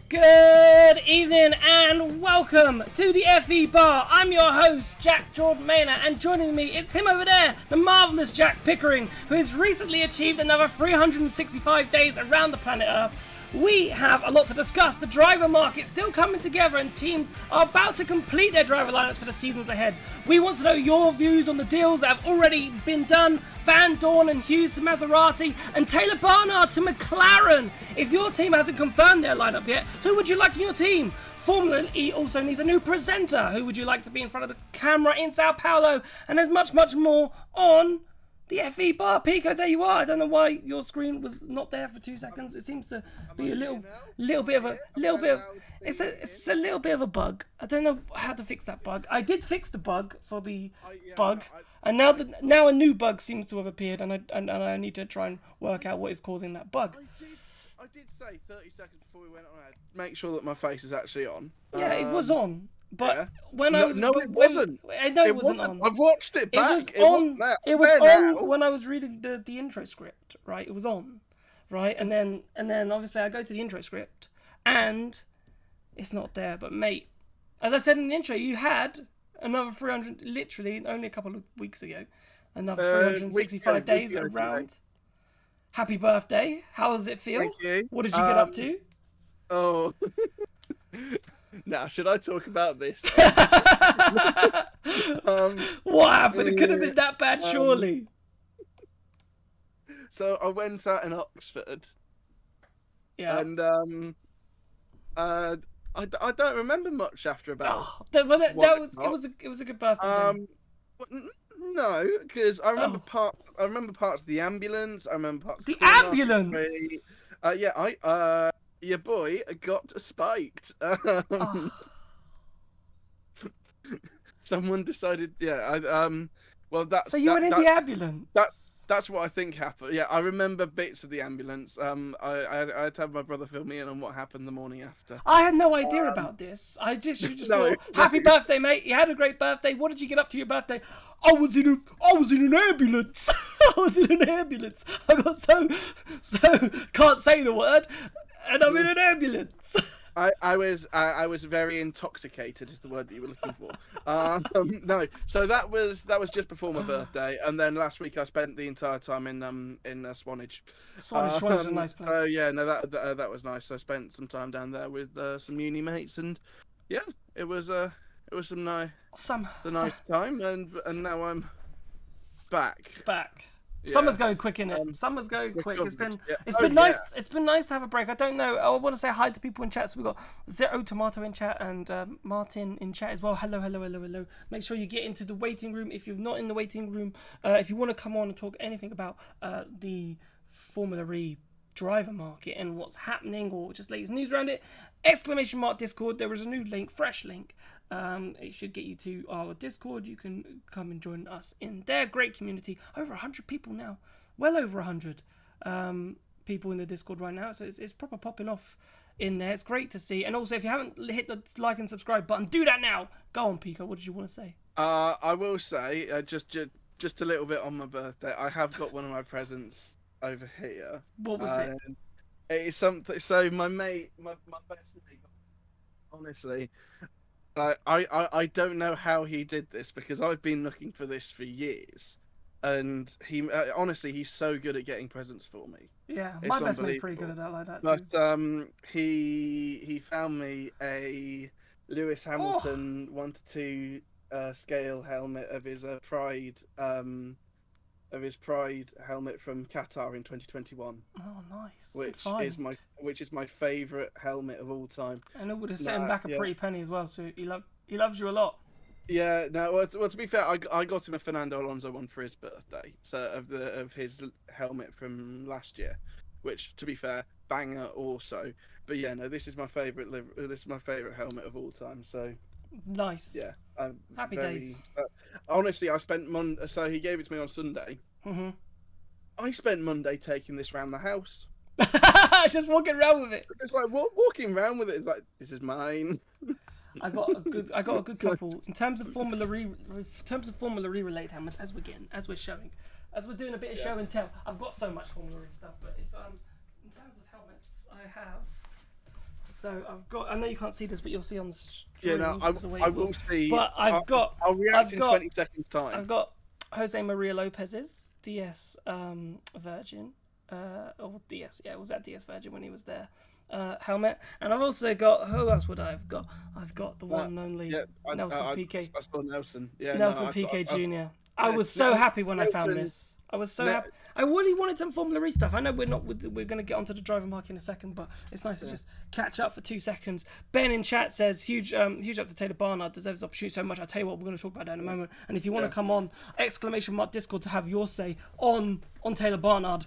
Good evening and welcome to the FE Bar. I'm your host, Jack Jordan Maynard, and joining me, it's him over there, the marvellous Jack Pickering, who has recently achieved another 365 days around the planet Earth. We have a lot to discuss. The driver market's still coming together and teams are about to complete their driver lineups for the seasons ahead. We want to know your views on the deals that have already been done. Van Dorn and Hughes to Maserati and Taylor Barnard to McLaren. If your team hasn't confirmed their lineup yet, who would you like in your team? Formula E also needs a new presenter. Who would you like to be in front of the camera in Sao Paulo? And there's much, much more on the FE Bar. Pico, there you are. I don't know why your screen was not there for 2 seconds. It seems to be a little bit of a it's a little bit of a bug. I don't know how to fix that bug. I did fix the bug for the bug, and now a new bug seems to have appeared, and I need to try and work out what is causing that bug. I did say 30 seconds before we went on, I'd make sure that my face is actually on. Yeah, it was on. But yeah. when I was it wasn't. I know it wasn't on. I've watched it back. It was on. It was on when I was reading the intro script, right? It was on, right? And then obviously I go to the intro script and it's not there. But mate, as I said in the intro, you had another 300, literally only a couple of weeks ago, another 365 days around. Happy birthday! How does it feel? Thank you. What did you get up to? Oh. Now, should I talk about this? What happened? It couldn't have been that bad, surely. So I went out in Oxford. Yeah. And I don't remember much after about. Oh, it was a good birthday. No, because I remember I remember parts of the ambulance. I remember parts. The ambulance. Yeah, your boy got spiked. Someone decided, well, So you went in the ambulance? That's what I think happened. Yeah, I remember bits of the ambulance. I had to have my brother fill me in on what happened the morning after. I had no idea about this. You just thought, happy birthday, mate. You had a great birthday. What did you get up to your birthday? I was in an ambulance. I was in an ambulance. I got so can't say the word, and I'm in an ambulance. I was very intoxicated is the word that you were looking for. No, so that was just before my birthday, and then last week I spent the entire time in Swanage. Swanage is a nice place. Oh yeah, no, that was nice. I spent some time down there with some uni mates, and yeah, it was some nice time, and now I'm back. Yeah. Summer's going quick, innit? Summer's going quick. It's been nice. Yeah. It's been nice to have a break. I don't know. I want to say hi to people in chat. So we got Zero Tomato in chat and Martin in chat as well. Hello. Make sure you get into the waiting room if you're not in the waiting room. If you want to come on and talk anything about the Formula E driver market and what's happening, or just latest news around it, ! Discord. There is a new link, fresh link. It should get you to our Discord. You can come and join us in their great community. Over 100 people now. Well over 100 people in the Discord right now. So it's proper popping off in there. It's great to see. And also, if you haven't hit the like and subscribe button, do that now. Go on, Pico. What did you want to say? I will say, just a little bit on my birthday, I have got one of my presents over here. What was it? It's something. So my mate, my best mate, honestly, I don't know how he did this, because I've been looking for this for years, and he honestly, he's so good at getting presents for me. Yeah, my best mate's pretty good at that, like that. But too. He found me a Lewis Hamilton 1:2 scale helmet of his Pride. Of his Pride helmet from Qatar in 2021. Oh, nice. Which is my favourite helmet of all time. And it would have set him back a pretty penny as well. So he loves you a lot. Yeah. No. Well, to be fair, I got him a Fernando Alonso one for his birthday. So of his helmet from last year, which, to be fair, banger also. But yeah, no, this is my favourite. This is my favourite helmet of all time. So. Nice. Yeah. Happy days. Honestly, I spent Monday. So he gave it to me on Sunday. Mm-hmm. I spent Monday taking this around the house. Just walking around with it. It's like walking around with it. It's like, this is mine. I got a good couple in terms of Formula E related helmets as we're showing, as we're doing a bit of show and tell. I've got so much Formula E stuff, but if in terms of helmets, I have So I've got. I know you can't see this, but you'll see on the Yeah, stream. no, I will see. But I'll react in 20 seconds time. I've got Jose Maria Lopez's DS Virgin, or DS. Yeah, it was that DS Virgin when he was there. Helmet, and I've also got, who else would I have got? I've got the one and only Nelson PK. I saw Nelson. Yeah, Nelson PK Jr. I was so happy when I found this. I was so happy. I really wanted some Formula E stuff. I know we're going to get onto the driver market in a second, but it's nice to just catch up for 2 seconds. Ben in chat says, huge up to Taylor Barnard, deserves the opportunity so much. I'll tell you what, we're going to talk about that in a moment. And if you want to come on, !mark Discord to have your say on Taylor Barnard,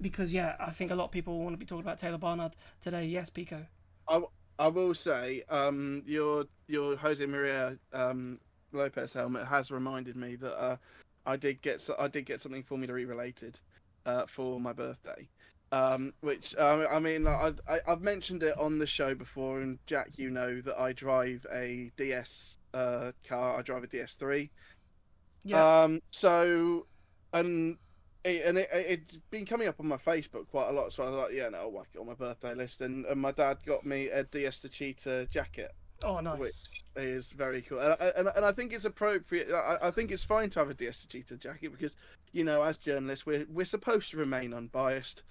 because I think a lot of people want to be talking about Taylor Barnard today. Yes, Pico. I will say, your Jose Maria Lopez helmet has reminded me that I did get something Formula E related for my birthday, which I mean, I've mentioned it on the show before, and Jack, you know that I drive a DS car. I drive a DS3. Yeah. It's been coming up on my Facebook quite a lot, so I was like, I'll whack it on my birthday list. And my dad got me a DS the Cheetah jacket. Oh, nice. Which is very cool. And I think it's appropriate. I think it's fine to have a DS the Cheetah jacket because, as journalists, we're supposed to remain unbiased.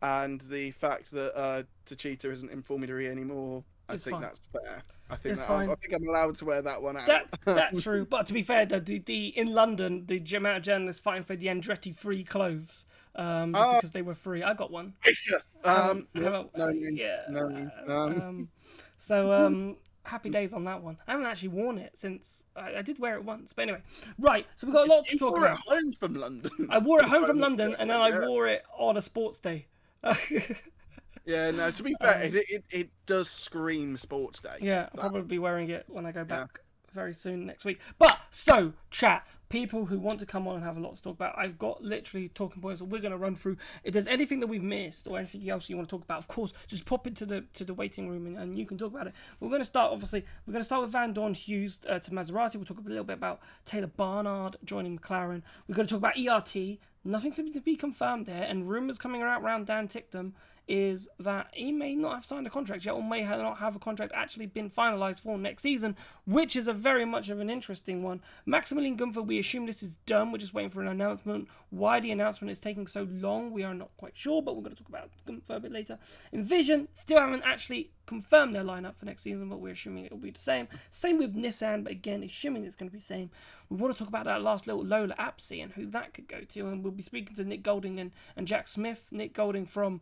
And the fact that the Cheetah isn't in Formula E anymore, I think that's fair. I think I'm allowed to wear that one out. That's true. But to be fair, though, in London, the amount of journalists fighting for the Andretti free clothes because they were free. I got one. Happy days on that one. I haven't actually worn it since I did wear it once. But anyway, right. So we've got a lot to talk about. You wore it home from London. I wore it home from London, and then I wore it on a sports day. Yeah, no, to be fair, it does scream sports day. Yeah, I'll probably be wearing it when I go back very soon next week. But, so, chat, people who want to come on and have a lot to talk about, I've got literally talking points that we're going to run through. If there's anything that we've missed or anything else you want to talk about, of course, just pop into the waiting room and you can talk about it. We're going to start, obviously, with Van Dorn Hughes to Maserati. We'll talk a little bit about Taylor Barnard joining McLaren. We're going to talk about ERT. Nothing seems to be confirmed there, and rumours coming around Dan Ticktum is that he may not have signed a contract yet or may not have a contract actually been finalised for next season, which is a very much of an interesting one. Maximilian Gunther, we assume this is done. We're just waiting for an announcement. Why the announcement is taking so long, we are not quite sure, but we're going to talk about Gunther a bit later. Envision still haven't actually confirmed their lineup for next season, but we're assuming it will be the same. Same with Nissan, but again, assuming it's going to be the same. We want to talk about that last little Lola Apsi and who that could go to, and we'll be speaking to Nick Golding and Jack Smith. Nick Golding from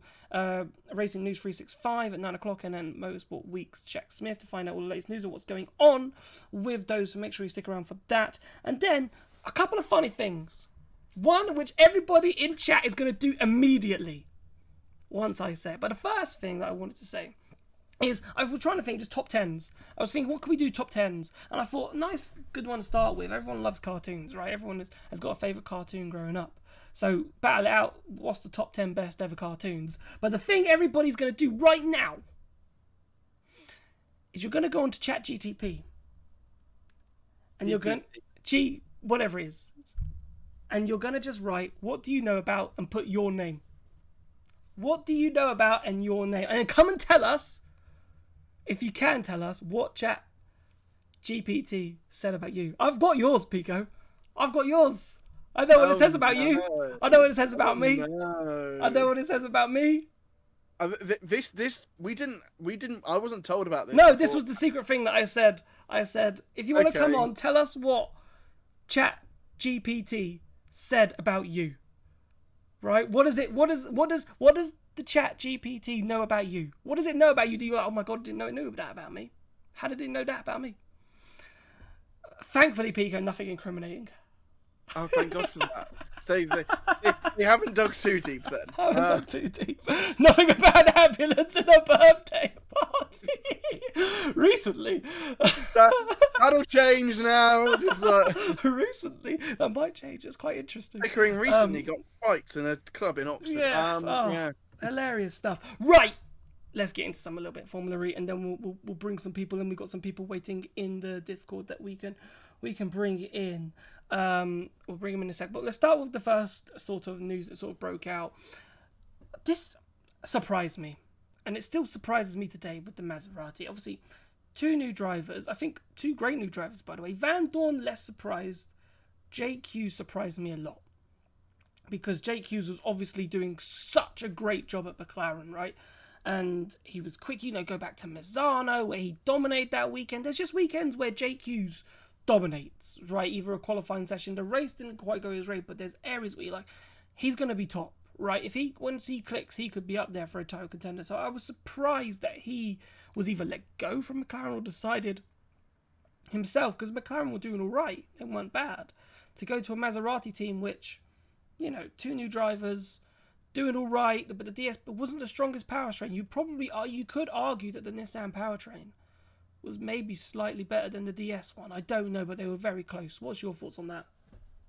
Racing News 365 at 9 o'clock, and then Motorsport Week's Jack Smith to find out all the latest news and what's going on with those, so make sure you stick around for that. And then, a couple of funny things. One which everybody in chat is going to do immediately once I say it. But the first thing that I wanted to say is I was trying to think just top 10s. I was thinking, what can we do top 10s? And I thought, nice, good one to start with. Everyone loves cartoons, right? Everyone has got a favourite cartoon growing up. So battle it out, what's the top 10 best ever cartoons? But the thing everybody's going to do right now is you're going to go onto ChatGTP. And you're going to, whatever it is. And you're going to just write, what do you know about, and put your name. What do you know about and your name? And then come and tell us, if you can tell us, what ChatGPT said about you. I've got yours, Pico. I've got yours. I know what it says about you. I know what it says about me. I know what it says about me. We didn't. I wasn't told about this. No, this was the secret thing that I said. I said, if you want to come on, tell us what ChatGPT said about you. Right? What is it? What does the ChatGPT know about you? What does it know about you? Do you like, oh my god, didn't know it knew that about me? How did it know that about me? Thankfully, Pico, nothing incriminating. Oh, thank God for that. They haven't dug too deep then. Haven't dug too deep. Nothing about an ambulance in a birthday party. Recently. That'll change now. Just recently. That might change. It's quite interesting. Pickering recently got spiked in a club in Oxford. Yes. Yeah. Hilarious stuff. Right. Let's get into some a little bit of Formula E, and then we'll bring some people in. We've got some people waiting in the Discord that we can bring in. We'll bring them in a sec. But let's start with the first sort of news that sort of broke out. This surprised me. and it still surprises me today with the Maserati. Obviously, two new drivers. I think two great new drivers, by the way. Van Dorn, less surprised. Jake Hughes surprised me a lot. Because Jake Hughes was obviously doing such a great job at McLaren, right? And he was quick, go back to Misano, where he dominated that weekend. There's just weekends where Jake Hughes dominates, right? Either a qualifying session, the race didn't quite go his way, but there's areas where you're like, he's going to be top, right? Once he clicks, he could be up there for a title contender. So I was surprised that he was either let go from McLaren or decided himself, because McLaren were doing all right. They weren't bad. To go to a Maserati team, which, two new drivers, doing all right, but the DS wasn't the strongest powertrain. You could argue that the Nissan powertrain was maybe slightly better than the DS one. I don't know, but they were very close. What's your thoughts on that?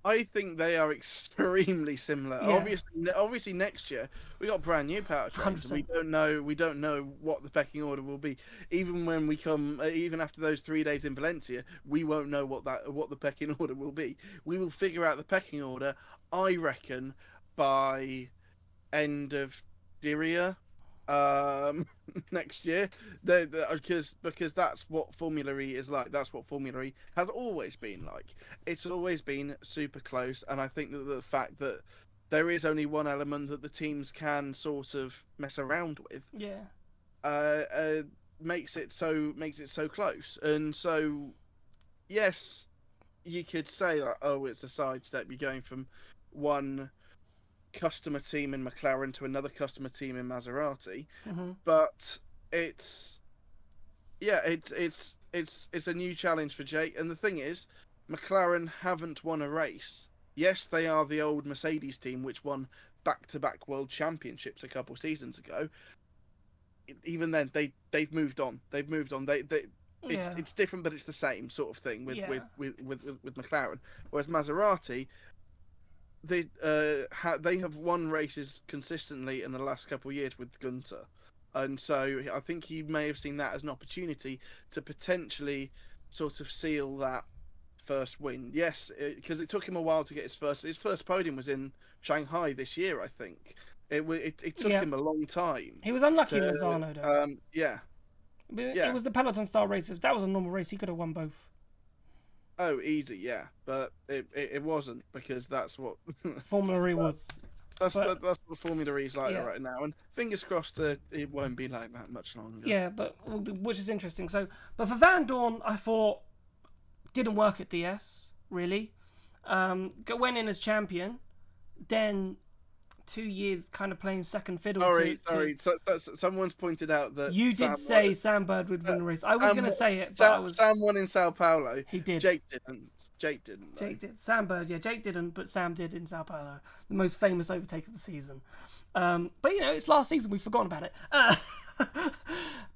I think they are extremely similar. Yeah. Obviously, next year we got brand new powertrains. 100%. We don't know what the pecking order will be. Even when we come, even after those 3 days in Valencia, we won't know what the pecking order will be. We will figure out the pecking order, I reckon, by end of Diria next year, because that's what Formula E is like. That's what Formula E has always been like. It's always been super close, and I think that the fact that there is only one element that the teams can sort of mess around with, makes it so close. And so, yes, you could say that, oh, it's a sidestep. You're going from one customer team in McLaren to another customer team in Maserati, but it's a new challenge for Jake. And the thing is, McLaren haven't won a race. Yes, they are the old Mercedes team which won back-to-back world championships a couple seasons ago. Even then, they've moved on. It's different, but it's the same sort of thing with McLaren. Whereas Maserati, they have won races consistently in the last couple of years with Gunter, and so I think he may have seen that as an opportunity to potentially sort of seal that first win. Yes, because it took him a while to get his first podium was in Shanghai this year, I think. It took him a long time. He was unlucky in Lozano, though. It was the Peloton style race. If that was a normal race, he could have won both. Oh, easy, yeah, but it wasn't, because that's what Formula E was. That's what Formula E is like right now, and fingers crossed it won't be like that much longer. Yeah, which is interesting. But for Van Dorn, I thought didn't work at DS really. Went in as champion, then 2 years kind of playing second fiddle. Sorry. So, someone's pointed out that you did say Sam Bird would win the race. I was going to say it, but Sam won in Sao Paulo. He did. Jake didn't. Jake did. Sam Bird, Jake didn't, but Sam did in Sao Paulo. The most famous overtake of the season. But it's last season. We've forgotten about it.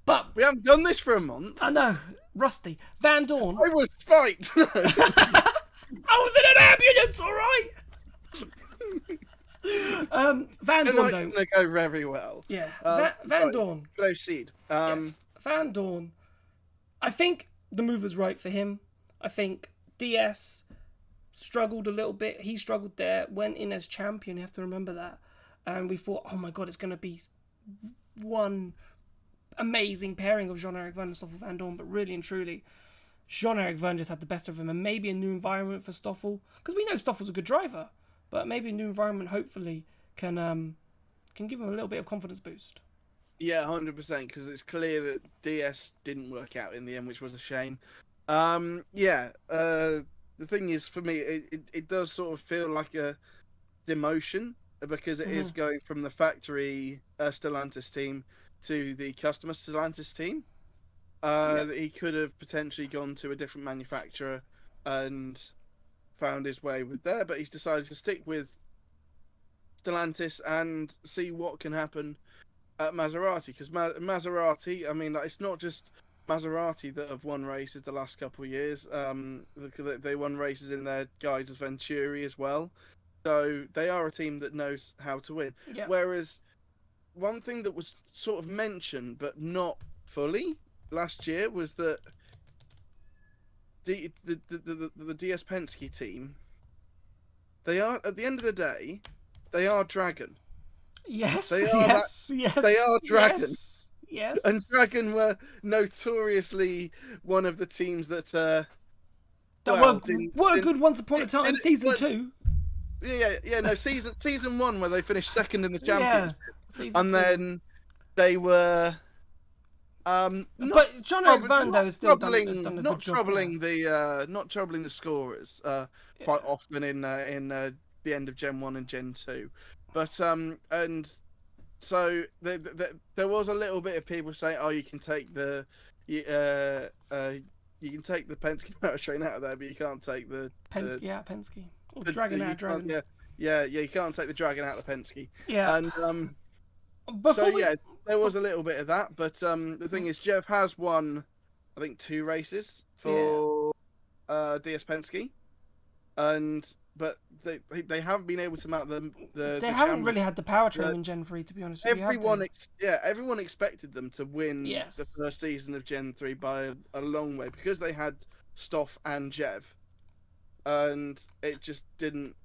But we haven't done this for a month. I know. Rusty. Van Dorn. I was spiked. I was in an ambulance, all right. Van Dorn, though. It's going to go very well. Yeah. Van Dorn. Proceed. Yes. Van Dorn. I think the move was right for him. I think DS struggled a little bit. He struggled there. Went in as champion. You have to remember that. And we thought, oh my God, it's going to be one amazing pairing of Jean-Eric Vergne and Stoffel Vandoorne. But really and truly, Jean-Eric Vergne just had the best of him. And maybe a new environment for Stoffel. Because we know Stoffel's a good driver. But maybe a new environment, hopefully, can give him a little bit of confidence boost. Yeah, 100%, because it's clear that DS didn't work out in the end, which was a shame. The thing is, for me, it does sort of feel like a demotion, because it is going from the factory Stellantis team to the customer Stellantis team. He could have potentially gone to a different manufacturer and found his way with there, but he's decided to stick with Stellantis and see what can happen at Maserati, because Maserati, I mean, it's not just Maserati that have won races the last couple of years. They won races in their guise as Venturi as well, so they are a team that knows how to win. Yep. Whereas one thing that was sort of mentioned but not fully last year was that the DS Penske team, they are, at the end of the day, they are Dragon. Yes, They are yes. They are Dragon. Yes. And Dragon were notoriously one of the teams that Were good once upon a time. Season well, 2. no, season 1 where they finished second in the Yeah. championship, Season and 2. then they were not But John Van though has still done a not good job troubling not troubling the scorers quite often in the end of Gen 1 and Gen 2, but and so there was a little bit of people saying, oh, you can take the Penske powertrain out of there, but you can't take the Penske out of Penske. Or Dragon out of Dragon. You can't take the Dragon out of the Penske. Yeah. And Before there was a little bit of that, but the thing is, Jeff has won, I think, 2 races for DS Penske, but they haven't been able to mount they haven't really had the powertrain in Gen 3, to be honest with you. Everyone expected them to win the first season of Gen 3 by a long way, because they had Stoff and Jev, and it just didn't.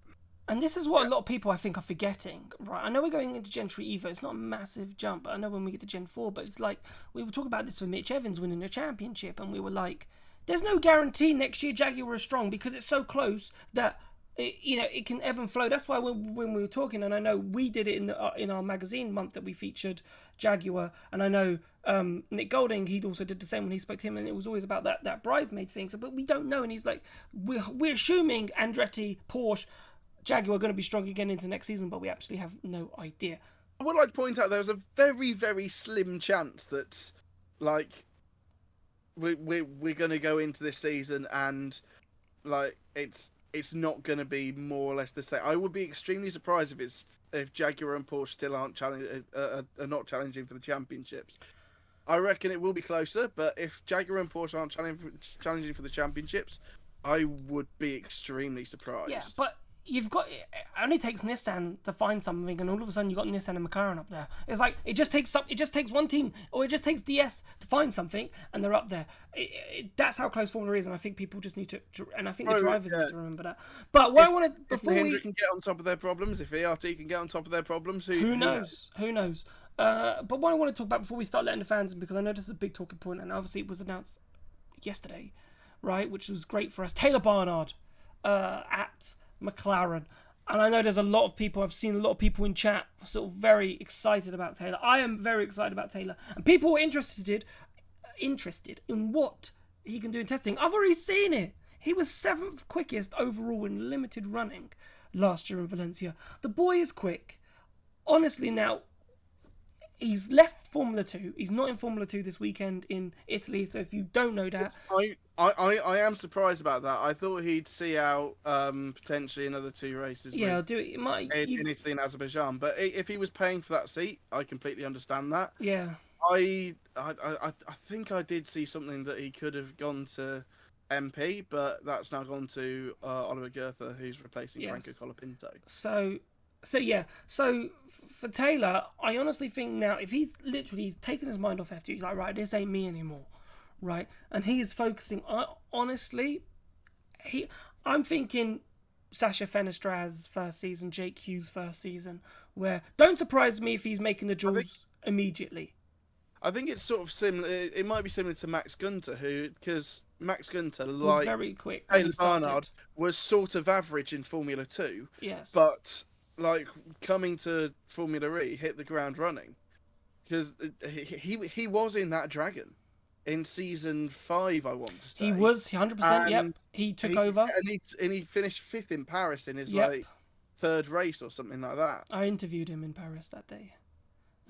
And this is what a lot of people, I think, are forgetting, right? I know we're going into Gen 3 Evo. It's not a massive jump. I know when we get to Gen 4, but it's like, we were talking about this with Mitch Evans winning the championship, and we were like, there's no guarantee next year Jaguar is strong, because it's so close that it can ebb and flow. That's why when we were talking, and I know we did it in our magazine month that we featured Jaguar, and I know Nick Golding, he also did the same when he spoke to him, and it was always about that bridesmaid thing. So, but we don't know, and he's like, we're assuming Andretti, Porsche, Jaguar are going to be strong again into next season, but we actually have no idea. I would like to point out there was a very, very slim chance that, like, we're going to go into this season and, like, it's not going to be more or less the same. I would be extremely surprised if Jaguar and Porsche still are not challenging for the championships. I reckon it will be closer, but if Jaguar and Porsche aren't challenging for the championships, I would be extremely surprised. Yeah, but you've got, it only takes Nissan to find something, and all of a sudden you've got Nissan and McLaren up there. It's like it just takes one team, or it just takes DS to find something, and they're up there. That's how close Formula is, and I think people just need to and I think the drivers need to remember that. But what I want to, before if Hendrick can get on top of their problems, if ERT can get on top of their problems, who knows? Who knows? But what I want to talk about before we start letting the fans in, because I know this is a big talking point, and obviously it was announced yesterday, right, which was great for us. Taylor Barnard at McLaren, and I know there's a lot of people, I've seen a lot of people in chat sort of very excited about Taylor. I am very excited about Taylor, and people were interested in what he can do in testing. I've already seen it. He was 7th quickest overall in limited running last year in Valencia. The boy is quick. Honestly, now he's left Formula 2. He's not in Formula 2 this weekend in Italy, so if you don't know that... I am surprised about that. I thought he'd see out potentially another 2 races I'll do it. In Italy and Azerbaijan. But if he was paying for that seat, I completely understand that. Yeah. I think I did see something that he could have gone to MP, but that's now gone to Oliver Goethe, who's replacing Franco Colapinto. So for Taylor, I honestly think now, if he's taken his mind off F2, he's like, right, this ain't me anymore, right? And he is focusing, honestly, I'm thinking Sasha Fenestraz's first season, Jake Hughes' first season, where don't surprise me if he's making the Jules immediately. I think it's sort of similar. It might be similar to Max Gunter, because Max Gunter, was very quick. Taylor Barnard, was sort of average in Formula 2. Yes. But like coming to Formula E, hit the ground running, because he was in that Dragon in season 5. I want to say he was 100%. Yep, he took over, and he finished 5th in Paris in his like 3rd race or something like that. I interviewed him in Paris that day.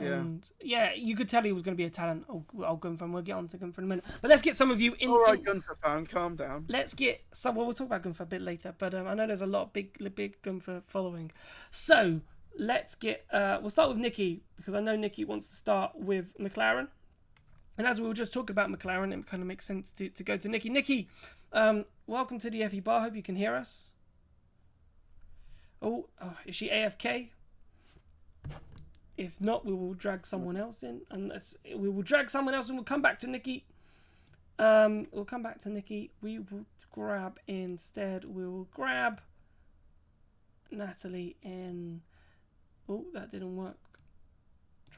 And you could tell he was going to be a talent. I'll go from. We'll get on to Gunther in a minute. But let's get some of you in. All right, Gunther fan, calm down. Let's get some. Well, we'll talk about Gunther a bit later. But I know there's a lot of big Gunther following. So let's get. We'll start with Nikki, because I know Nikki wants to start with McLaren. And as we were just talking about McLaren, it kind of makes sense to go to Nikki. Nikki, welcome to the FE Bar. Hope you can hear us. Oh, is she AFK? If not, we will drag someone else in, and we'll come back to Nikki. We'll come back to Nikki. We will grab Natalie in. Oh, that didn't work.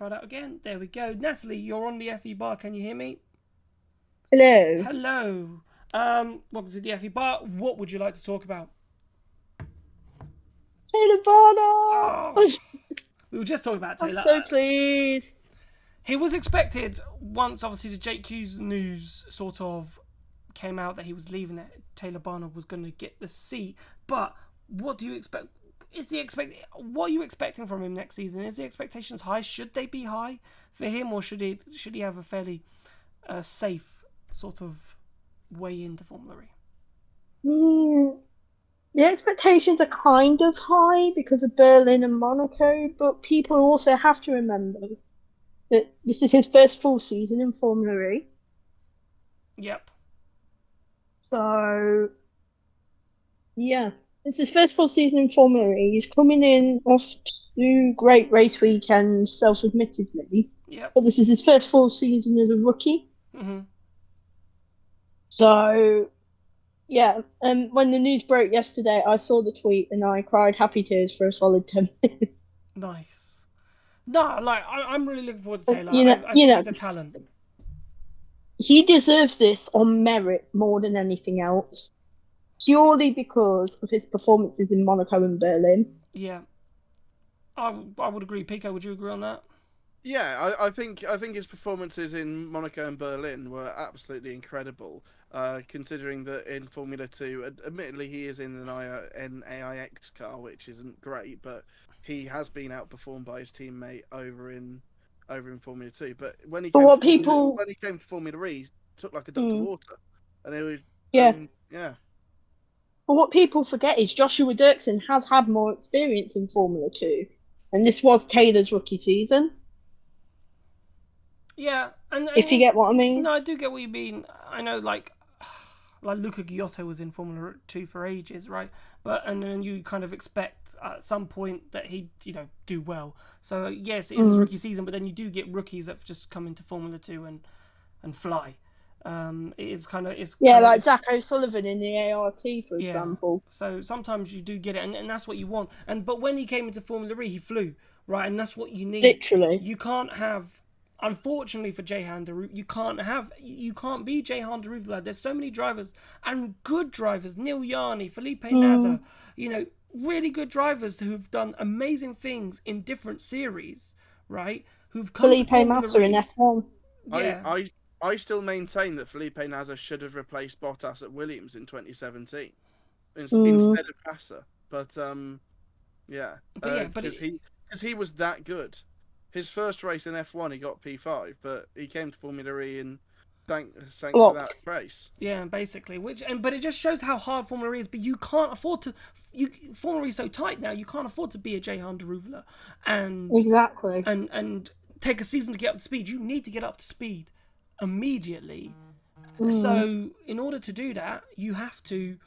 try that again. There we go. Natalie, you're on the FE bar. Can you hear me? Hello. Hello. Welcome to the FE bar. What would you like to talk about? Taylor Varner. Oh, we were just talking about Taylor. I'm so pleased. He was expected once, obviously, the Jake Hughes news sort of came out that he was leaving. That Taylor Barner was going to get the seat. But what do you expect? What are you expecting from him next season? Is the expectations high? Should they be high for him, or should he have a fairly safe sort of way into Formula E? The expectations are kind of high because of Berlin and Monaco, but people also have to remember that this is his first full season in Formula E. Yep. So, yeah, it's his first full season in Formula E. He's coming in off 2 great race weekends, self-admittedly. Yep. But this is his first full season as a rookie. Mm-hmm. So, yeah, when the news broke yesterday, I saw the tweet and I cried happy tears for a solid 10 minutes. Nice. No, like I'm really looking forward to Taylor. I think he's a talent. He deserves this on merit more than anything else, purely because of his performances in Monaco and Berlin. Yeah, I would agree. Pico, would you agree on that? Yeah, I think his performances in Monaco and Berlin were absolutely incredible. Considering that in Formula 2, admittedly he is in an AIX car, which isn't great, but he has been outperformed by his teammate over in Formula 2. But when he came to Formula E, he took like a duck to water, and it was yeah. But what people forget is Joshua Dirksen has had more experience in Formula 2, and this was Taylor's rookie season. Yeah, and if you get what I mean. No, I do get what you mean. I know, like Luca Giotto was in Formula 2 for ages, right? And then you kind of expect at some point that he'd, do well. So yes, it is his rookie season, but then you do get rookies that just come into Formula 2 and fly. Like Zach O'Sullivan in the ART, for example. So sometimes you do get it, and that's what you want. But when he came into Formula E, he flew, right? And that's what you need. Literally, you can't have. Unfortunately for Jehan Daruvala, you can't be Jehan Daruvala. There's so many drivers and good drivers, Neil Yarni, Felipe Nasr, really good drivers who've done amazing things in different series, right? Who've come Felipe Nasr in F1. Yeah. I still maintain that Felipe Nasr should have replaced Bottas at Williams in 2017 instead of Nasr. But because he was that good. His first race in F1, he got P5, but he came to Formula E and sank for that race. Yeah, basically. But it just shows how hard Formula E is. But you can't afford to. Formula E is so tight now. You can't afford to be a Jehan Daruvala exactly and take a season to get up to speed. You need to get up to speed immediately. So in order to do that, you have to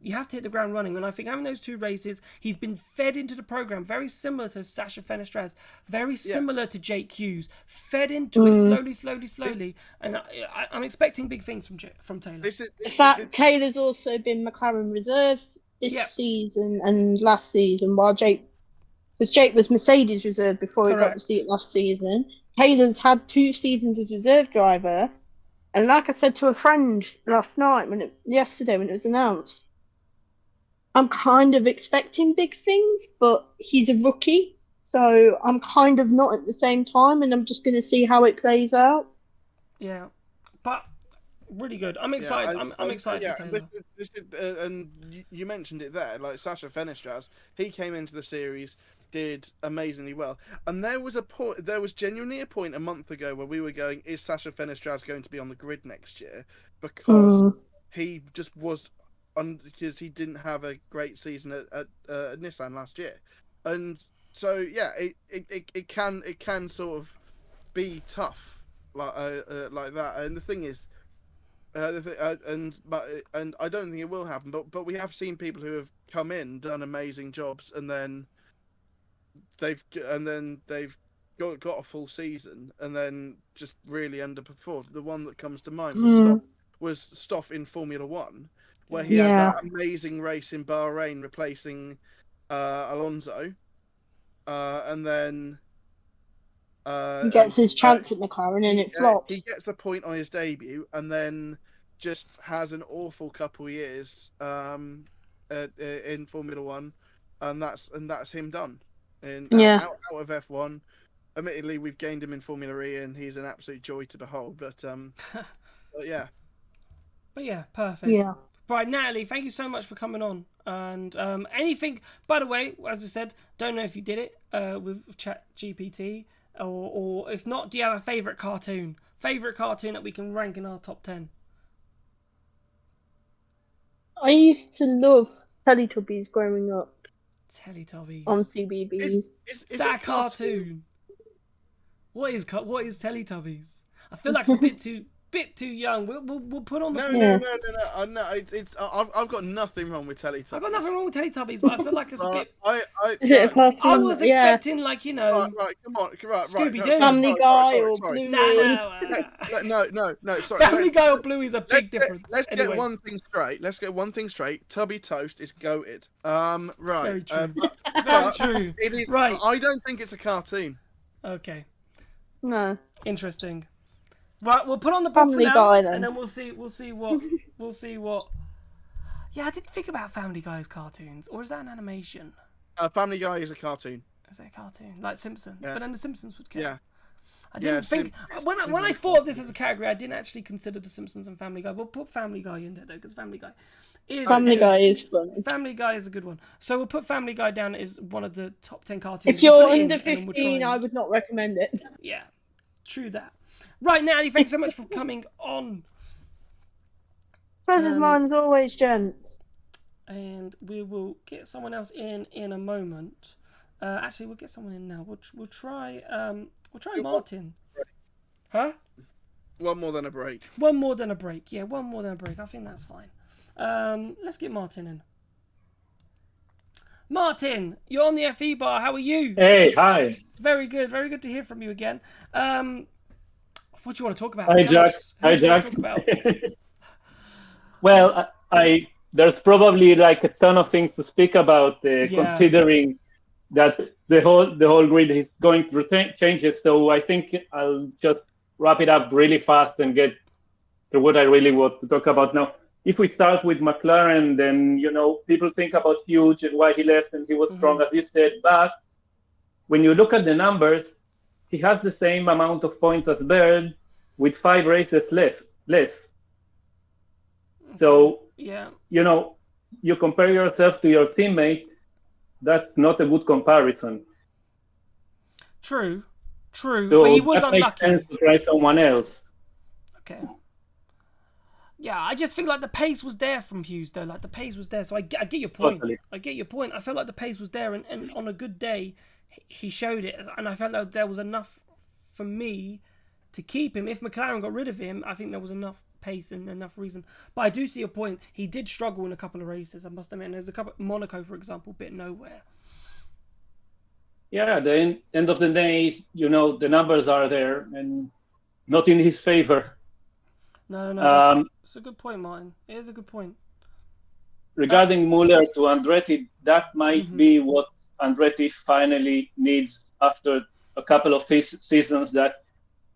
hit the ground running. And I think having those 2 races, he's been fed into the program, very similar to Sasha Fenestraz, very similar to Jake Hughes, fed into it slowly. And I'm expecting big things from Taylor. In fact, Taylor's also been McLaren reserve this season and last season, because Jake was Mercedes reserve before he got the seat last season. Taylor's had 2 seasons as reserve driver. And like I said to a friend last night, yesterday when it was announced, I'm kind of expecting big things, but he's a rookie, so I'm kind of not at the same time, and I'm just going to see how it plays out. Yeah, but really good. I'm excited. I'm excited for Taylor. And you mentioned it there, like Sasha Fenestraz. He came into the series, did amazingly well, and there was genuinely a point a month ago where we were going, is Sasha Fenestraz going to be on the grid next year? Because he just was. Because he didn't have a great season at Nissan last year, and so it can sort of be tough like that. And the thing is, and I don't think it will happen. But we have seen people who have come in, done amazing jobs, and then they've got a full season, and then just really underperformed. The one that comes to mind was Stoff in Formula 1. Where he had that amazing race in Bahrain, replacing Alonso, and then He gets his chance at McLaren and it flops. He gets a point on his debut and then just has an awful couple years in Formula One, and that's him done. Out of F1. Admittedly, we've gained him in Formula E, and he's an absolute joy to behold. But yeah. But yeah, perfect. Yeah. Right, Natalie, thank you so much for coming on. And anything, by the way, as I said, don't know if you did it with ChatGPT, or if not, do you have a favourite cartoon? Favourite cartoon that we can rank in our top 10? I used to love Teletubbies growing up. Teletubbies. On CBeebies. Is that a cartoon? What is Teletubbies? I feel like it's a bit too young. We'll put on the No. I've got nothing wrong with Teletubbies. I've got nothing wrong with Teletubbies, but I feel like it's a bit. Is it a cartoon? I was expecting Right, come on, Scooby-Doo. Family Guy or Bluey. No, sorry. Family Guy or Bluey's a big difference. Let's Anyway. get one thing straight. Tubby Toast is goated. Right. Very true. Very true. It is. Right. I don't think it's a cartoon. Okay. No. Interesting. Right, we'll put on the board Family for now, Guy then. and then we'll see what. Yeah, I didn't think about Family Guy's cartoons, or is that an animation? Family Guy is a cartoon. Is that a cartoon like Simpsons? Yeah. But then the Simpsons would count. Yeah. I didn't think when I thought of this as a category, I didn't actually consider the Simpsons and Family Guy. We'll put Family Guy in there though, because Family Guy is funny. Family Guy is a good one. So we'll put Family Guy down as one of the top 10 cartoons. If you're We'll put it under in, and then 15, I would not recommend it. Yeah, true that. Right, Natalie, thanks so much for coming on. Pleasure's mine as always, gents. And we will get someone else in a moment. Actually, we'll get someone in now. We'll try Martin. Huh? One more than a break. One more than a break. Yeah, one more than a break. I think that's fine. Let's get Martin in. Martin, you're on the FE bar. How are you? Hey, hi. Very good. Very good to hear from you again. What do you want to talk about? Hi, Jack. Hi, Jack. Well, there's probably like a ton of things to speak about, considering that the whole grid is going through changes. So I think I'll just wrap it up really fast and get to what I really want to talk about now. If we start with McLaren, then people think about Hughes and why he left, and he was strong, as you said. But when you look at the numbers, he has the same amount of points as Bird with 5 races less. So, you compare yourself to your teammate, that's not a good comparison. True. So but he was unlucky. Makes sense to try someone else. Okay. Yeah, I just think like the pace was there from Hughes though. Like the pace was there, so I get your point. Totally. I get your point. I felt like the pace was there, and on a good day, he showed it, and I felt like there was enough for me to keep him. If McLaren got rid of him, I think there was enough pace and enough reason. But I do see your point. He did struggle in a couple of races, I must admit. There's a couple, Monaco, for example, bit nowhere. Yeah, the end of the day, the numbers are there and not in his favor. No, it's a good point, Martin. It is a good point. Regarding Muller to Andretti, that might be what Andretti finally needs after a couple of seasons, that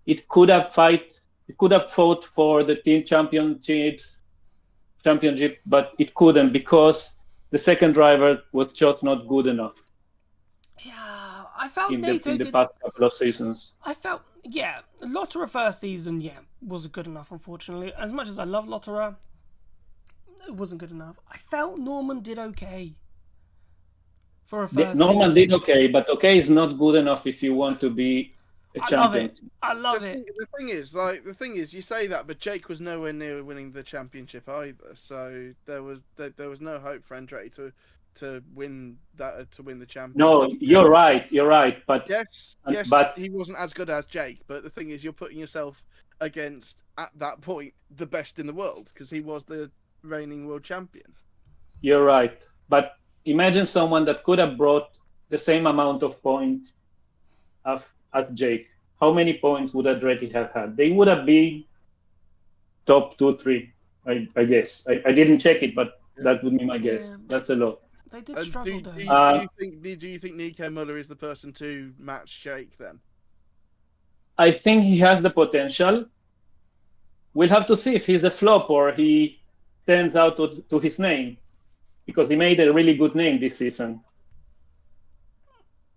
it could have fought for the team championship, but it couldn't because the second driver was just not good enough. Yeah, I felt in NATO the past couple of seasons. I felt, Lotterer first season, wasn't good enough, unfortunately. As much as I love Lotterer, it wasn't good enough. I felt Norman did okay for a first Norman season. did okay, but okay is not good enough if you want to be a champion. I love it. The thing is, you say that, but Jake was nowhere near winning the championship either. So there was no hope for Andretti to win the championship. No, you're right. But yes, he wasn't as good as Jake. But the thing is, you're putting yourself against, at that point, the best in the world, because he was the reigning world champion. You're right. But imagine someone that could have brought the same amount of points as Jake. How many points would Andretti have had? They would have been top 2-3, I guess. I didn't check it, but that would be my guess. That's a lot. They did struggle, though. Do you think Nico Müller is the person to match Jake then? I think he has the potential. We'll have to see if he's a flop or he stands out to his name, because he made a really good name this season.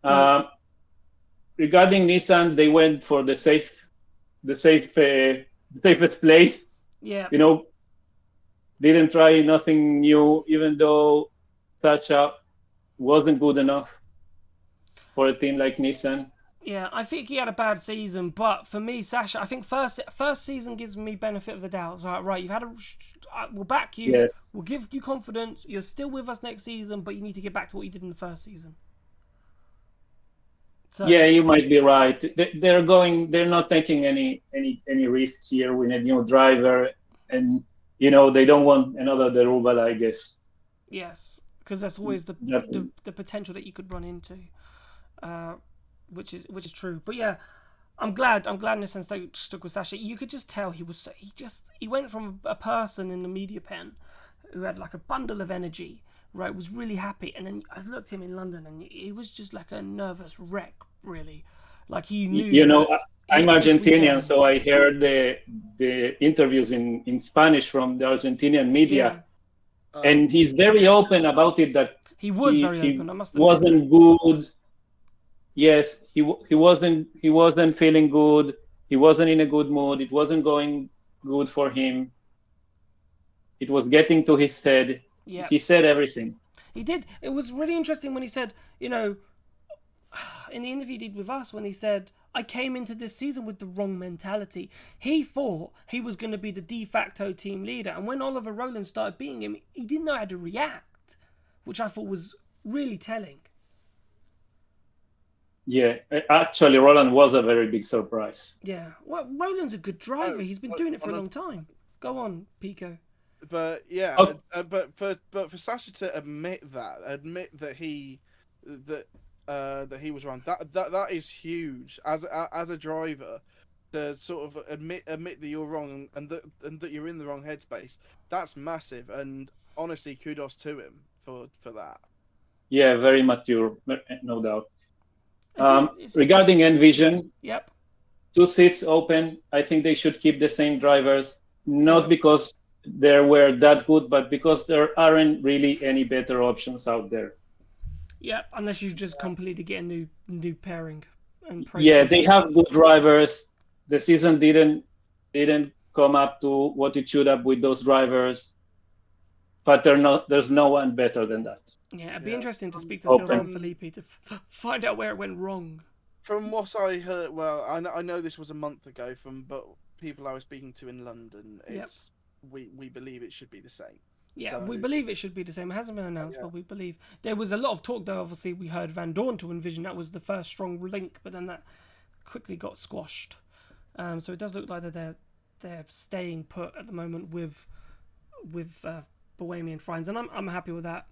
Regarding Nissan, they went for the safest play. Yeah. Didn't try nothing new, even though Sasha wasn't good enough for a team like Nissan. Yeah, I think he had a bad season, but for me, Sasha, I think first season gives me benefit of the doubt. It's like, right, you've had we'll back you, yes. We'll give you confidence. You're still with us next season, but you need to get back to what you did in the first season. So, yeah, you might be right. They're not taking any risks here with a new driver, and they don't want another Derubal, I guess. Yes, because that's always the potential that you could run into. Which is true, but yeah, I'm glad Nissan stuck with Sasha. You could just tell he went from a person in the media pen who had like a bundle of energy, right, was really happy, and then I looked at him in London and he was just like a nervous wreck, really, like he knew. I'm Argentinian, so I heard the interviews in Spanish from the Argentinian media, and he's very open about it that he was very open. I must admit. Wasn't good. Yes, he wasn't feeling good. He wasn't in a good mood. It wasn't going good for him. It was getting to his head. Yeah. He said everything. He did. It was really interesting when he said, in the interview he did with us, when he said, I came into this season with the wrong mentality. He thought he was going to be the de facto team leader. And when Oliver Rowland started beating him, he didn't know how to react, which I thought was really telling. Yeah, actually, Roland was a very big surprise. Yeah, well, Roland's a good driver. He's been doing it for a long time. Go on, Pico. But yeah, but for Sasha to admit that he was wrong, that is huge as a driver, to sort of admit that you're wrong and that you're in the wrong headspace. That's massive, and honestly, kudos to him for that. Yeah, very mature, no doubt. Regarding Envision, yep, 2 seats open. I think they should keep the same drivers, not because they were that good, but because there aren't really any better options out there. Yeah, unless you just completely get a new pairing. They have good drivers. The season didn't come up to what it should have with those drivers, but there's no one better than that. Yeah, it'd be interesting to speak to Silva and Felipe to find out where it went wrong. From what I heard, well, I know this was a month ago, but people I was speaking to in London, we believe it should be the same. Yeah, we believe it should be the same. It hasn't been announced, but we believe. There was a lot of talk, though. Obviously, we heard Van Dorn to Envision. That was the first strong link, but then that quickly got squashed. So it does look like that they're staying put at the moment with Bohemian Friends, and I'm happy with that.